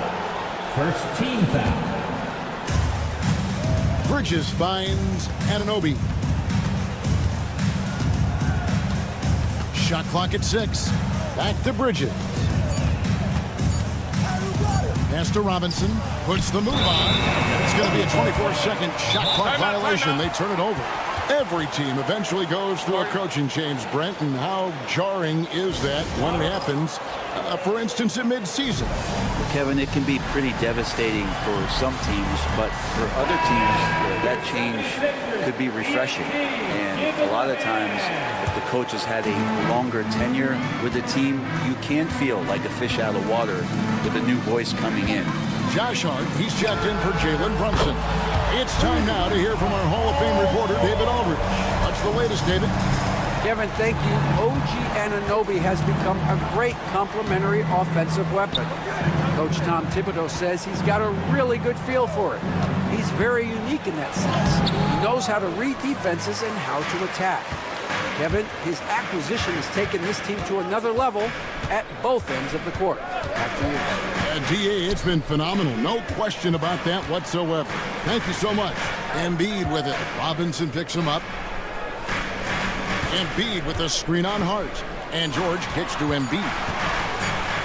First team foul. Bridges finds Anunoby. Shot clock at 6. Back to Bridges. Pass to Robinson. Puts the move on. It's going to be a 24-second shot clock violation. They turn it over. Every team eventually goes through a coaching change, Brent, and how jarring is that when it happens, for instance, in mid-season? Well, Kevin, it can be pretty devastating for some teams, but for other teams, that change could be refreshing. And a lot of times, if the coach has had a longer tenure with the team, you can feel like a fish out of water with a new voice coming in. Josh Hart, he's checked in for Jalen Brunson. It's time now to hear from our Hall of Fame reporter, David Aldridge. What's the latest, David? Kevin, thank you. OG Anunoby has become a great complementary offensive weapon. Coach Tom Thibodeau says he's got a really good feel for it. He's very unique in that sense. He knows how to read defenses and how to attack. Kevin, his acquisition has taken this team to another level at both ends of the court. Back to you. DA, it's been phenomenal. No question about that whatsoever. Thank you so much. Embiid with it. Robinson picks him up. Embiid with the screen on Hart. And George kicks to Embiid.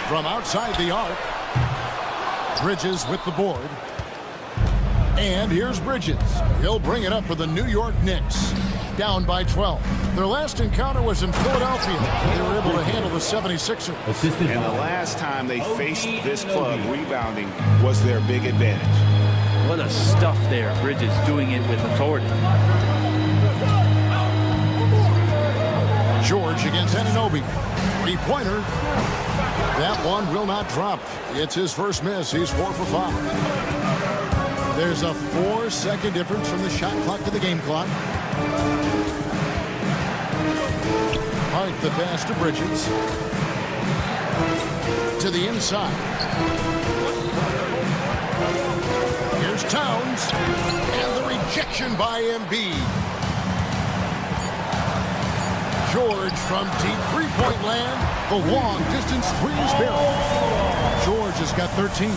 From outside the arc, Bridges with the board. And here's Bridges. He'll bring it up for the New York Knicks. Down by 12. Their last encounter was in Philadelphia. They were able to handle the 76ers. And the last time they faced this club, rebounding was their big advantage. What a stuff there. Bridges doing it with authority. George against Anunoby. Three-pointer. That one will not drop. It's his first miss. He's 4 for 5. There's a 4-second difference from the shot clock to the game clock. Hart the pass to Bridges. To the inside. Here's Towns. And the rejection by Embiid. George from deep three-point land. The long distance three is barreled. George has got 13.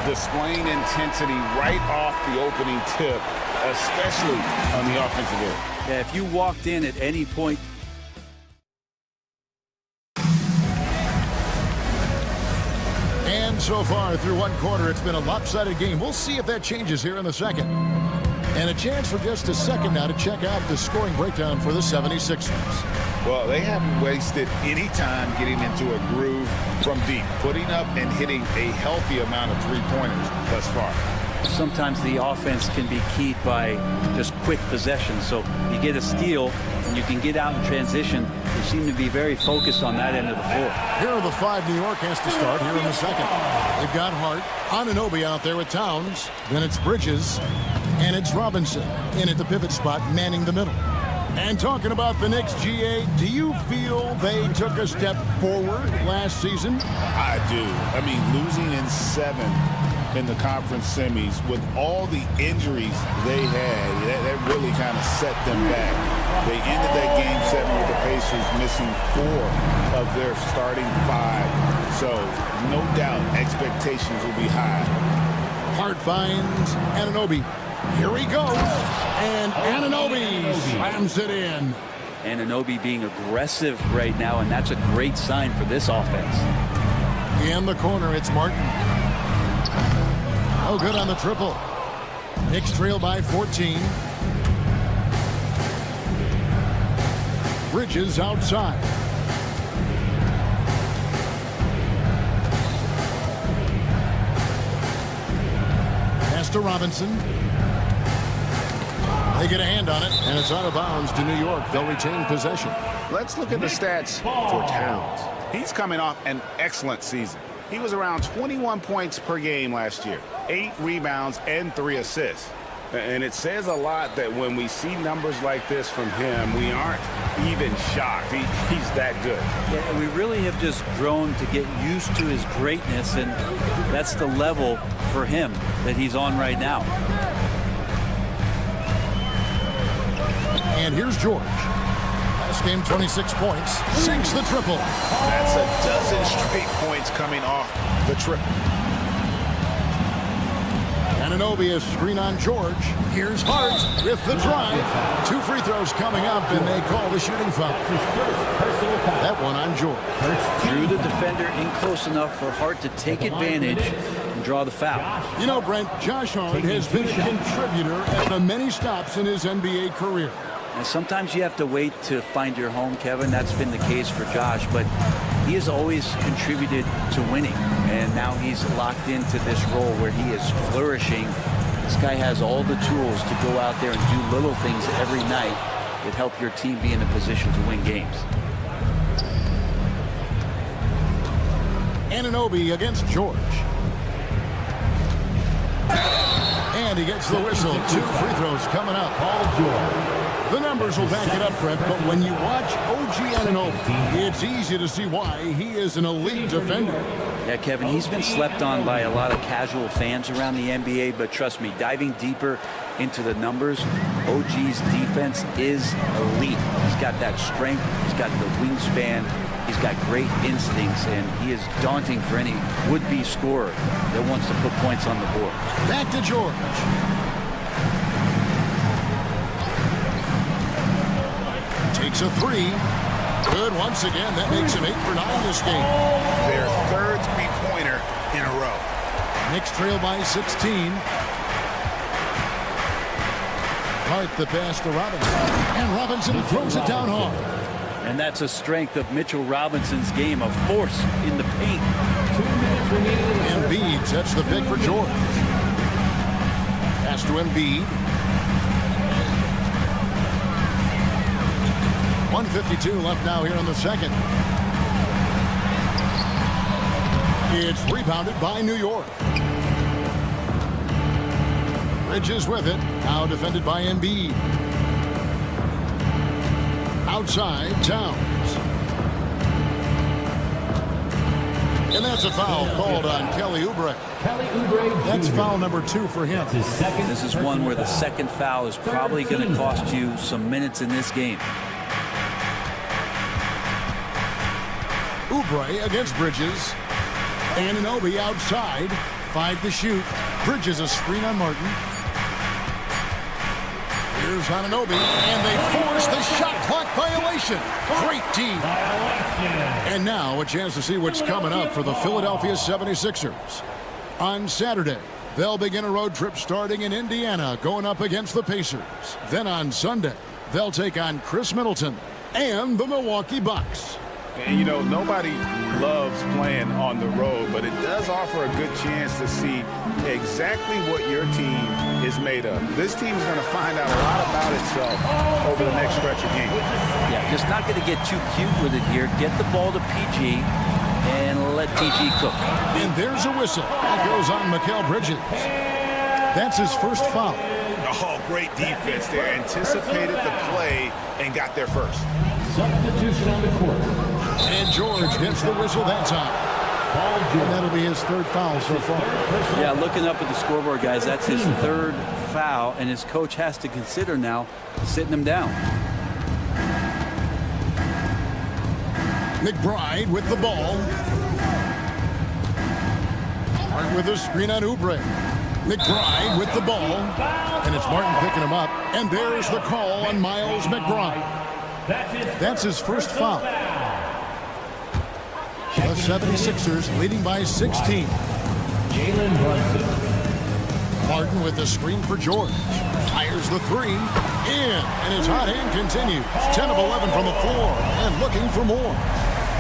Displaying intensity right off the opening tip, especially on the offensive end. Yeah, if you walked in at any point. And so far through one quarter, it's been a lopsided game. We'll see if that changes here in the second. And a chance for just a second now to check out the scoring breakdown for the 76ers. Well, they haven't wasted any time getting into a groove from deep, putting up and hitting a healthy amount of three-pointers thus far. Sometimes the offense can be keyed by just quick possession. So you get a steal and you can get out in transition. They seem to be very focused on that end of the floor. Here are the 5 New York has to start here in the second. They've got Hart, Anunoby out there with Towns. Then it's Bridges, and it's Robinson in at the pivot spot, manning the middle. And talking about the Knicks, GA, do you feel they took a step forward last season? I do. I mean, losing in 7 in the conference semis with all the injuries they had, that really kind of set them back. They ended that game 7 with the Pacers missing 4 of their starting 5. So no doubt expectations will be high. Hart finds Anunoby. Here he goes. And Anunoby slams it in. Anunoby being aggressive right now, and that's a great sign for this offense. In the corner, it's Martin. Oh, good on the triple. Knicks trail by 14. Bridges outside. Pass to Robinson. They get a hand on it, and it's out of bounds to New York. They'll retain possession. Let's look at the stats for Towns. He's coming off an excellent season. He was around 21 points per game last year, 8 rebounds and 3 assists. And it says a lot that when we see numbers like this from him, we aren't even shocked. He's that good. Yeah, and we really have just grown to get used to his greatness, and that's the level for him that he's on right now. And here's George. Last game, 26 points. Sinks the triple. That's a dozen straight points coming off the triple. Anunoby, a screen on George. Here's Hart with the drive. 2 free throws coming up, and they call the shooting foul. That one on George. Drew the defender in close enough for Hart to take advantage and draw the foul. You know, Brent, Josh Hart has been a contributor at the many stops in his NBA career. And sometimes you have to wait to find your home, Kevin. That's been the case for Josh, but he has always contributed to winning, and now he's locked into this role where he is flourishing. This guy has all the tools to go out there and do little things every night that help your team be in a position to win games. Anunoby against George. And he gets the whistle. 2 free throws coming up. Paul George. The numbers will back it up, Brent, but when you watch OG Anunoby, it's easy to see why he is an elite defender. Yeah, Kevin, he's been slept on by a lot of casual fans around the NBA, but trust me, diving deeper into the numbers, OG's defense is elite. He's got that strength, he's got the wingspan, he's got great instincts, and he is daunting for any would-be scorer that wants to put points on the board. Back to George. Takes a 3. Good once again. That makes him 8 for 9 this game. Their third three-pointer in a row. Knicks trail by 16. Hart the pass to Robinson. And Robinson throws it down hard. And that's a strength of Mitchell Robinson's game, a force in the paint. Embiid sets the pick for George. Pass to Embiid. 1:52 left now here in the second. It's rebounded by New York. Bridges with it. Now defended by Embiid. Outside, Towns. And that's a foul called on Kelly Oubre. That's foul number 2 for him. This is one where the second foul is probably going to cost you some minutes in this game. Oubre against Bridges. Anunoby outside. 5 to shoot. Bridges a screen on Martin. Here's Anunoby, and they force the shot clock violation. Great team. And now a chance to see what's coming up for the Philadelphia 76ers. On Saturday, they'll begin a road trip starting in Indiana, going up against the Pacers. Then on Sunday, they'll take on Chris Middleton and the Milwaukee Bucks. And, you know, nobody loves playing on the road, but it does offer a good chance to see exactly what your team is made of. This team's going to find out a lot about itself over the next stretch of games. Yeah, just not going to get too cute with it here. Get the ball to PG and let PG cook. And there's a whistle. That goes on Mikal Bridges. That's his first foul. Oh, great defense there. Anticipated the play and got there first. Substitution on the court. And George gets the whistle that time. And that'll be his 3rd foul so far. Yeah, looking up at the scoreboard, guys, that's his 3rd foul, and his coach has to consider now sitting him down. McBride with the ball. Hart with a screen on Oubre. McBride with the ball. And it's Martin picking him up. And there's the call on Miles McBride. That's his first foul. The 76ers leading by 16. Jalen Brunson. Martin with the screen for George. Fires the 3. In. And his hot hand continues. 10 of 11 from the floor. And looking for more.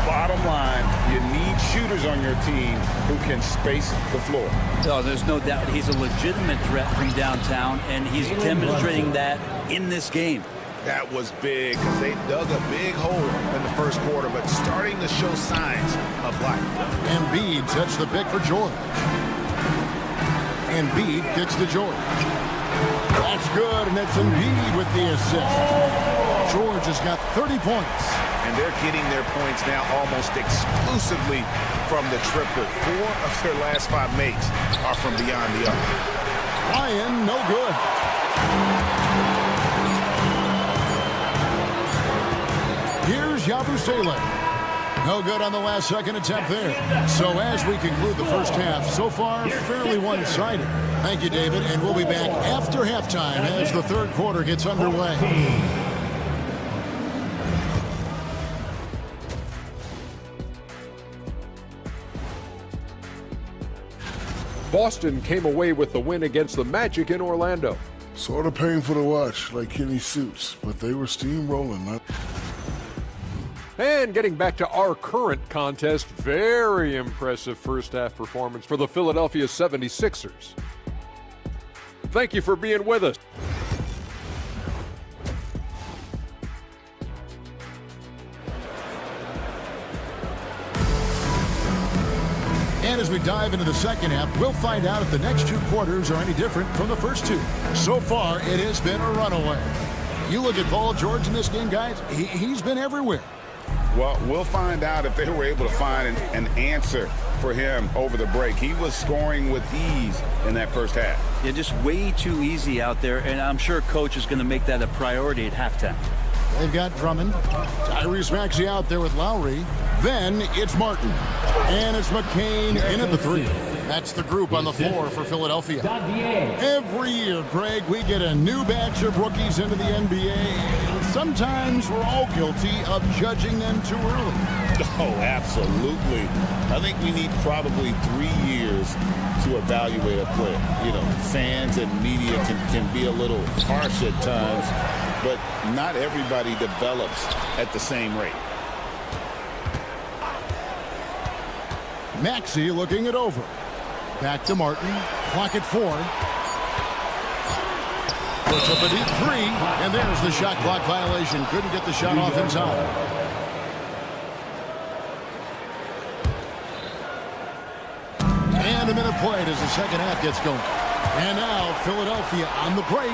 Bottom line, you need shooters on your team who can space the floor. Oh, there's no doubt he's a legitimate threat from downtown, and he's demonstrating that in this game. That was big because they dug a big hole in the first quarter, but starting to show signs of life. Embiid sets the pick for George. Embiid kicks to George. That's good, and it's Embiid with the assist. George has got 30 points. And they're getting their points now almost exclusively from the triplet. 4 of their last 5 makes are from beyond the arc. Ryan, no good. Here's Yabusele. No good on the last second attempt there. So as we conclude the first half, so far fairly one-sided. Thank you, David, and we'll be back after halftime as the third quarter gets underway. Boston came away with the win against the Magic in Orlando. Sort of painful to watch, like Kenny Suits, but they were steamrolling. And getting back to our current contest, very impressive first half performance for the Philadelphia 76ers. Thank you for being with us. And as we dive into the second half, we'll find out if the next two quarters are any different from the first two. So far, it has been a runaway. You look at Paul George in this game, guys, he's been everywhere. Well, we'll find out if they were able to find an answer for him over the break. He was scoring with ease in that first half. Yeah, just way too easy out there, and I'm sure Coach is going to make that a priority at halftime. They've got Drummond. Tyrese Maxey out there with Lowry. Then it's Martin. And it's McCain in at the three. That's the group on the floor for Philadelphia. Every year, Greg, we get a new batch of rookies into the NBA. And sometimes we're all guilty of judging them too early. Oh, absolutely. I think we need probably 3 years to evaluate a player. You know, fans and media can be a little harsh at times, but not everybody develops at the same rate. Maxey looking it over. Back to Martin. Clock at 4. Puts up a deep three, and there's the shot clock violation. Couldn't get the shot off in time. And a minute played as the second half gets going. And now Philadelphia on the break.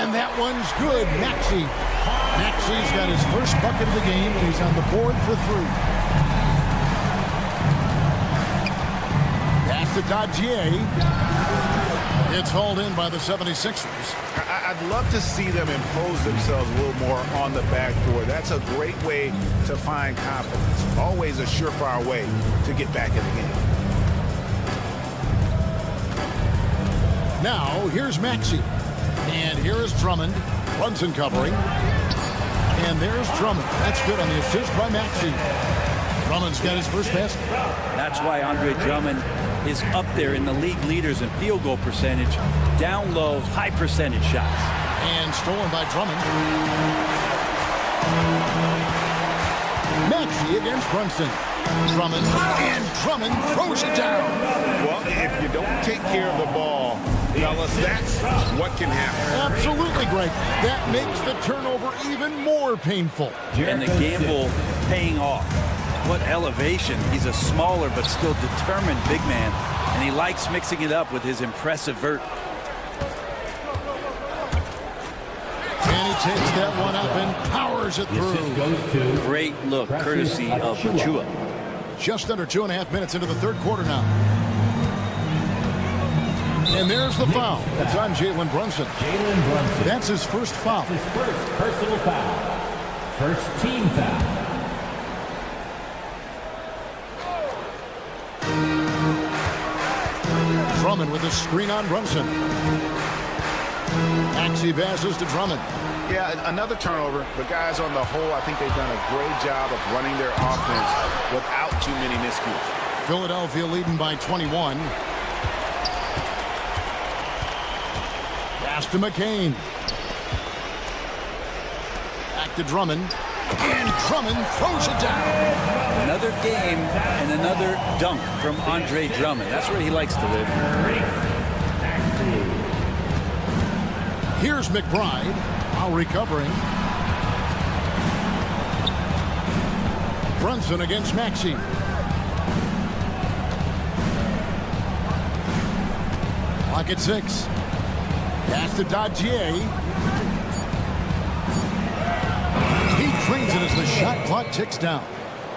And that one's good. Maxey. Maxey's got his first bucket of the game, and he's on the board for 3. To Dodgier. It's hauled in by the 76ers. I'd love to see them impose themselves a little more on the backboard. That's a great way to find confidence. Always a surefire way to get back in the game. Now, here's Maxey. And here is Drummond. Brunson covering. And there's Drummond. That's good on the assist by Maxey. Drummond's got his first basket. That's why Andre Drummond is up there in the league leaders in field goal percentage, down low, high percentage shots. And stolen by Drummond. Maxey against Brunson. Drummond, and Drummond throws it down. Well, if you don't take care of the ball, fellas, that's what can happen. Absolutely, Greg. That makes the turnover even more painful. And the gamble paying off. What elevation. He's a smaller but still determined big man, and he likes mixing it up with his impressive vert. And he takes that one up and powers it through. Great look, courtesy of Machua. Just under 2.5 minutes into the third quarter now. And there's the foul. It's on Jalen Brunson. That's his first foul. His first personal foul. First team foul. Drummond with a screen on Brunson. Maxey passes to Drummond. Yeah, another turnover. The guys on the whole, I think they've done a great job of running their offense without too many miscues. Philadelphia leading by 21. Pass to McCain. Back to Drummond. And Drummond throws it down. Another game and another dunk from Andre Drummond. That's where he likes to live. Here's McBride. While recovering. Brunson against Maxey. Clock at 6. Pass to Dodgier. He drains it as the shot clock ticks down.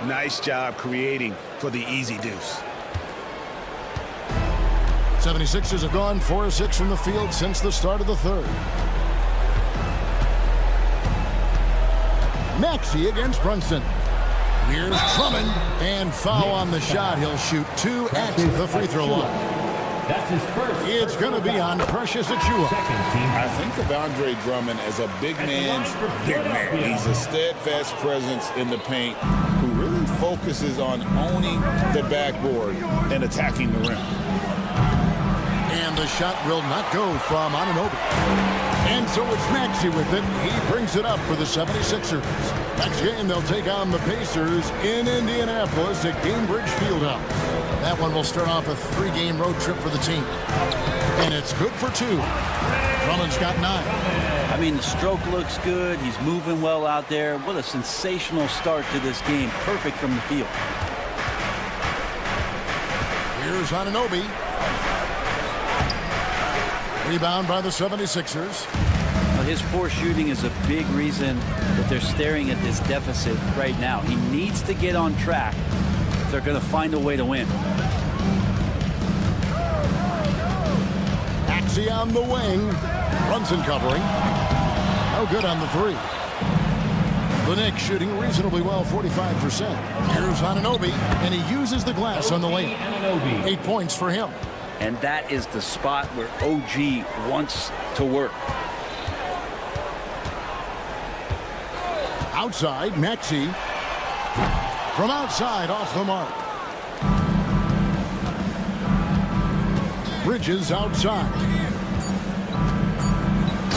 Nice job creating for the easy deuce. 76ers have gone 4 of 6 from the field since the start of the third. Maxey against Brunson. Here's Drummond, and foul on the shot. He'll shoot 2 at the free throw line. That's his first. It's going to be on Precious Achiuwa. I think of Andre Drummond as a big man's big man. He's a steadfast presence in the paint who really focuses on owning the backboard and attacking the rim. And the shot will not go from Anunoby. And so it's Maxey with it. He brings it up for the 76ers. Next game, they'll take on the Pacers in Indianapolis at Gainbridge Fieldhouse. That one will start off a 3-game road trip for the team. And it's good for 2. Drummond's got 9. I mean, the stroke looks good. He's moving well out there. What a sensational start to this game. Perfect from the field. Here's Anunoby. Rebound by the 76ers. Well, his poor shooting is a big reason that they're staring at this deficit right now. He needs to get on track if they're going to find a way to win. Maxey on the wing. Brunson covering. No good on the 3. The Knicks shooting reasonably well, 45%. Here's Anunoby, and he uses the glass on the lane. 8 points for him. And that is the spot where OG wants to work. Outside, Maxey. From outside, off the mark. Bridges outside.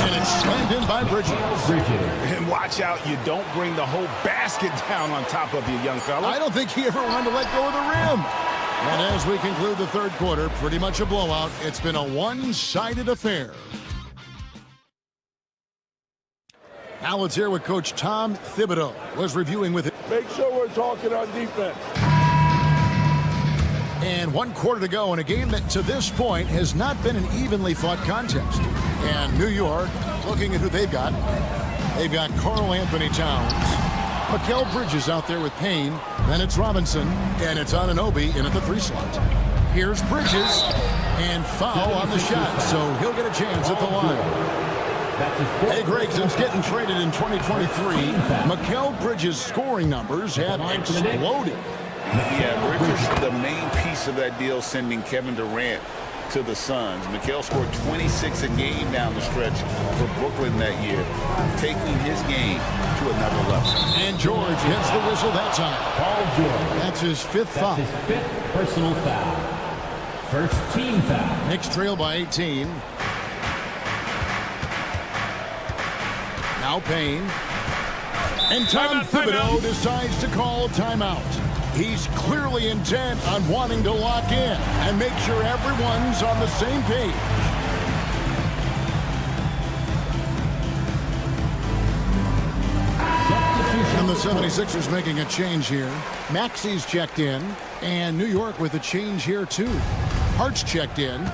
And it's slammed in by Bridges. And watch out, you don't bring the whole basket down on top of you, young fella. I don't think he ever wanted to let go of the rim. And as we conclude the third quarter, pretty much a blowout. It's been a one-sided affair. Now let's hear what Coach Tom Thibodeau was reviewing with it. Make sure we're talking on defense. And 1 quarter to go in a game that to this point has not been an evenly fought contest. And New York, looking at who they've got Karl Anthony Towns. Mikal Bridges out there with Payne. Then it's Robinson. And it's Anunoby in at the 3 slot. Here's Bridges. And foul on the shot. So he'll get a chance at the line. Eddie Gregson's getting traded in 2023. Mikal Bridges' scoring numbers have exploded. Yeah, Bridges, the main piece of that deal, sending Kevin Durant to the Suns. Mikal scored 26 a game down the stretch for Brooklyn that year, taking his game to another level. And George hits the whistle that time. Paul George. That's his 5th foul. That's his 5th personal foul. First team foul. Knicks trail by 18. Now Payne. And Tom Thibodeau decides to call a timeout. He's clearly intent on wanting to lock in and make sure everyone's on the same page. And the 76ers making a change here. Maxey's checked in, and New York with a change here too. Hart's checked in.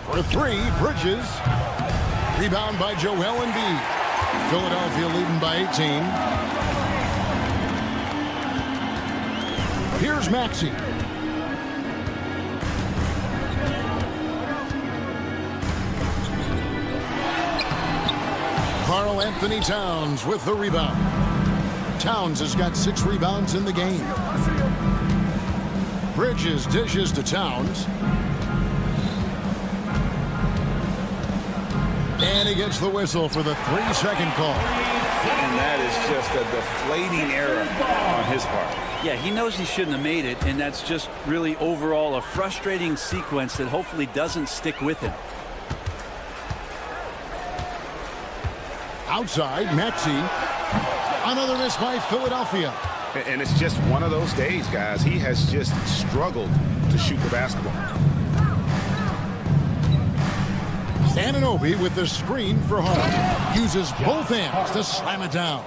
For 3, Bridges. Rebound by Joel Embiid. Philadelphia leading by 18. Here's Maxey. Karl Anthony Towns with the rebound. Towns has got 6 rebounds in the game. Bridges dishes to Towns. And he gets the whistle for the 3-second call. And that is just a deflating error on his part. Yeah, he knows he shouldn't have made it, and that's just really overall a frustrating sequence that hopefully doesn't stick with him. Outside, Maxey. Another miss by Philadelphia. And it's just one of those days, guys. He has just struggled to shoot the basketball. Anunoby with the screen for Hart. Uses both hands to slam it down.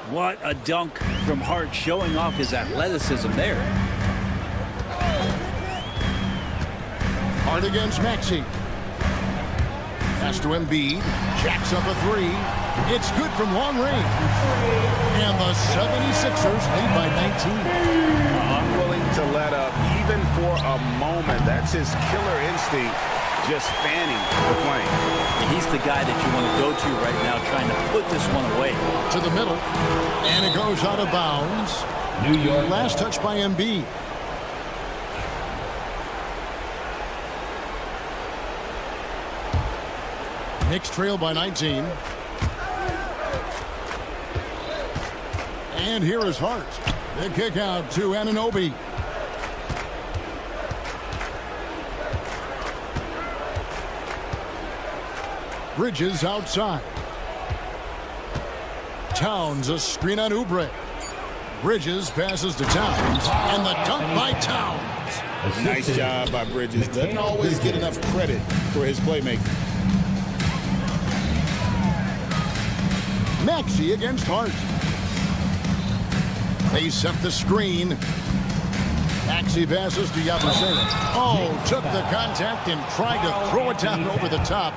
What a dunk from Hart, showing off his athleticism there. Hart against Maxey. Pass to Embiid. Jacks up a 3. It's good from long range. And the 76ers lead by 19. Unwilling to let up even for a moment. That's his killer instinct just fanning the flame. He's the guy that you want to go to right now, trying to put this one away. To the middle, and it goes out of bounds. New York. Last touch by Embiid. Knicks trail by 19. And here is Hart. The kick out to Anunoby. Bridges outside. Towns a screen on Oubre. Bridges passes to Towns, and the dunk by Towns. Nice job by Bridges. Doesn't always get enough credit for his playmaking. Maxey against Hart. They set the screen. Maxey passes to Yabusele. Oh, took the contact and tried to throw it down over the top,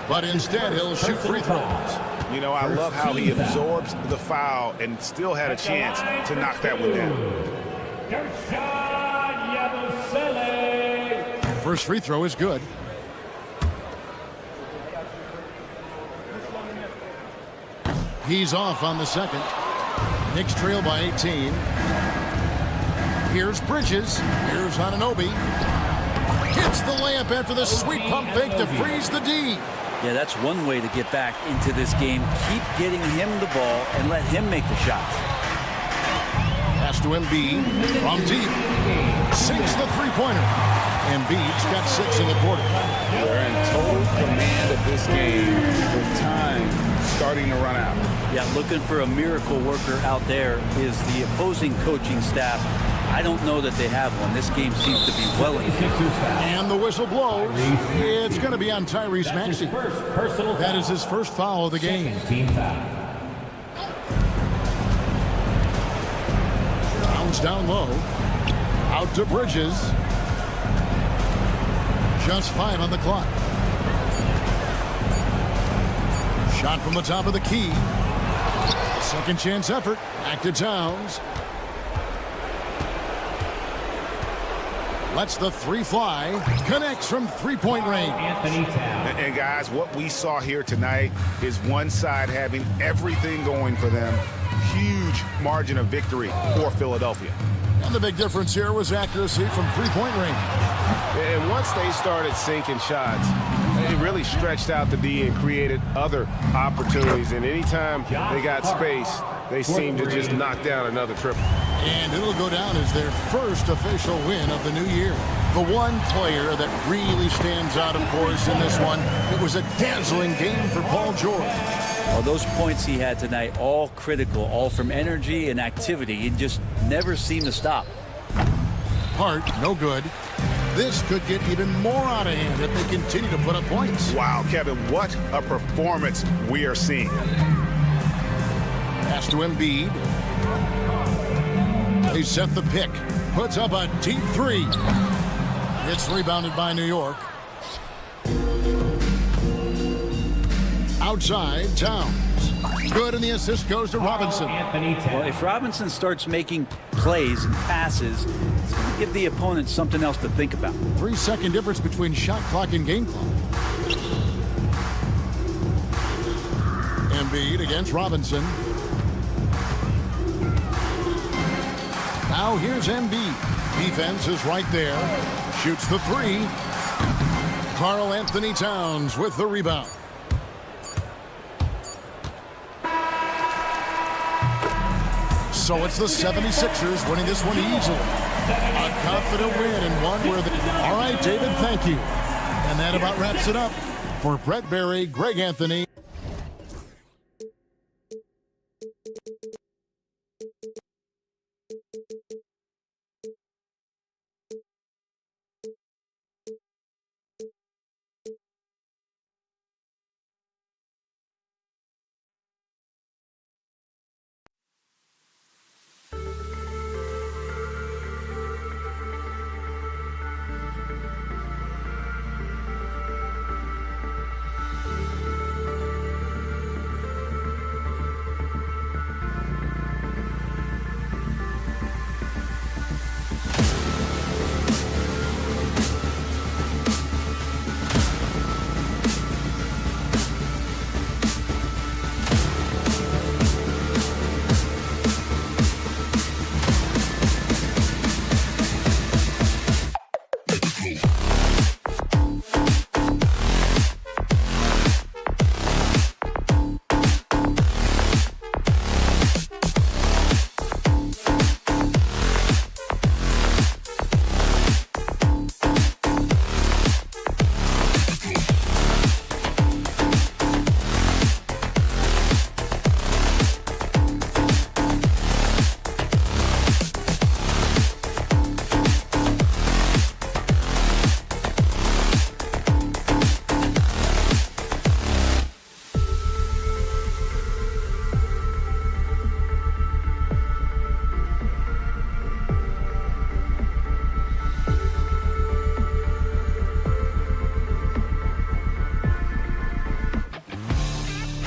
but instead he'll shoot free throws. You know, I love how he absorbs the foul and still had a chance to knock that one down. First free throw is good. He's off on the second. Knicks trail by 18. Here's Bridges. Here's Anunoby. Hits the layup after the sweet pump fake to freeze the D. Yeah, that's one way to get back into this game. Keep getting him the ball and let him make the shots. Pass to Embiid from deep. Sinks the three-pointer. Embiid's got 6 in the quarter. They're in total command of this game with time starting to run out. Yeah, looking for a miracle worker out there is the opposing coaching staff. I don't know that they have one. This game seems to be welling. And the whistle blows. It's going to be on Tyrese Maxey. That is his first foul of the game. Bounce down low. Out to Bridges. Just 5 on the clock. Shot from the top of the key. Second chance effort. Back to Towns. Lets the three fly. Connects from three-point range. And guys, what we saw here tonight is one side having everything going for them. Huge margin of victory for Philadelphia. And the big difference here was accuracy from three-point range. And once they started sinking shots, it really stretched out the D and created other opportunities. And anytime they got space, they seemed to just knock down another triple. And it'll go down as their first official win of the new year. The one player that really stands out, of course, in this one, it was a dazzling game for Paul George. Well, those points he had tonight, all critical, all from energy and activity. He just never seemed to stop. Hart, no good. This could get even more out of hand if they continue to put up points. Wow, Kevin, what a performance we are seeing. Pass to Embiid. They set the pick. Puts up a deep three. It's rebounded by New York. Outside, Towns. Good, and the assist goes to Robinson. Well, if Robinson starts making plays and passes, it's going to give the opponent something else to think about. 3-second difference between shot clock and game clock. Embiid against Robinson. Now here's Embiid. Defense is right there. Shoots the three. Karl Anthony Towns with the rebound. So it's the 76ers winning this one easily. A confident win and one where all right, David, thank you. And that about wraps it up. For Brett Berry, Greg Anthony.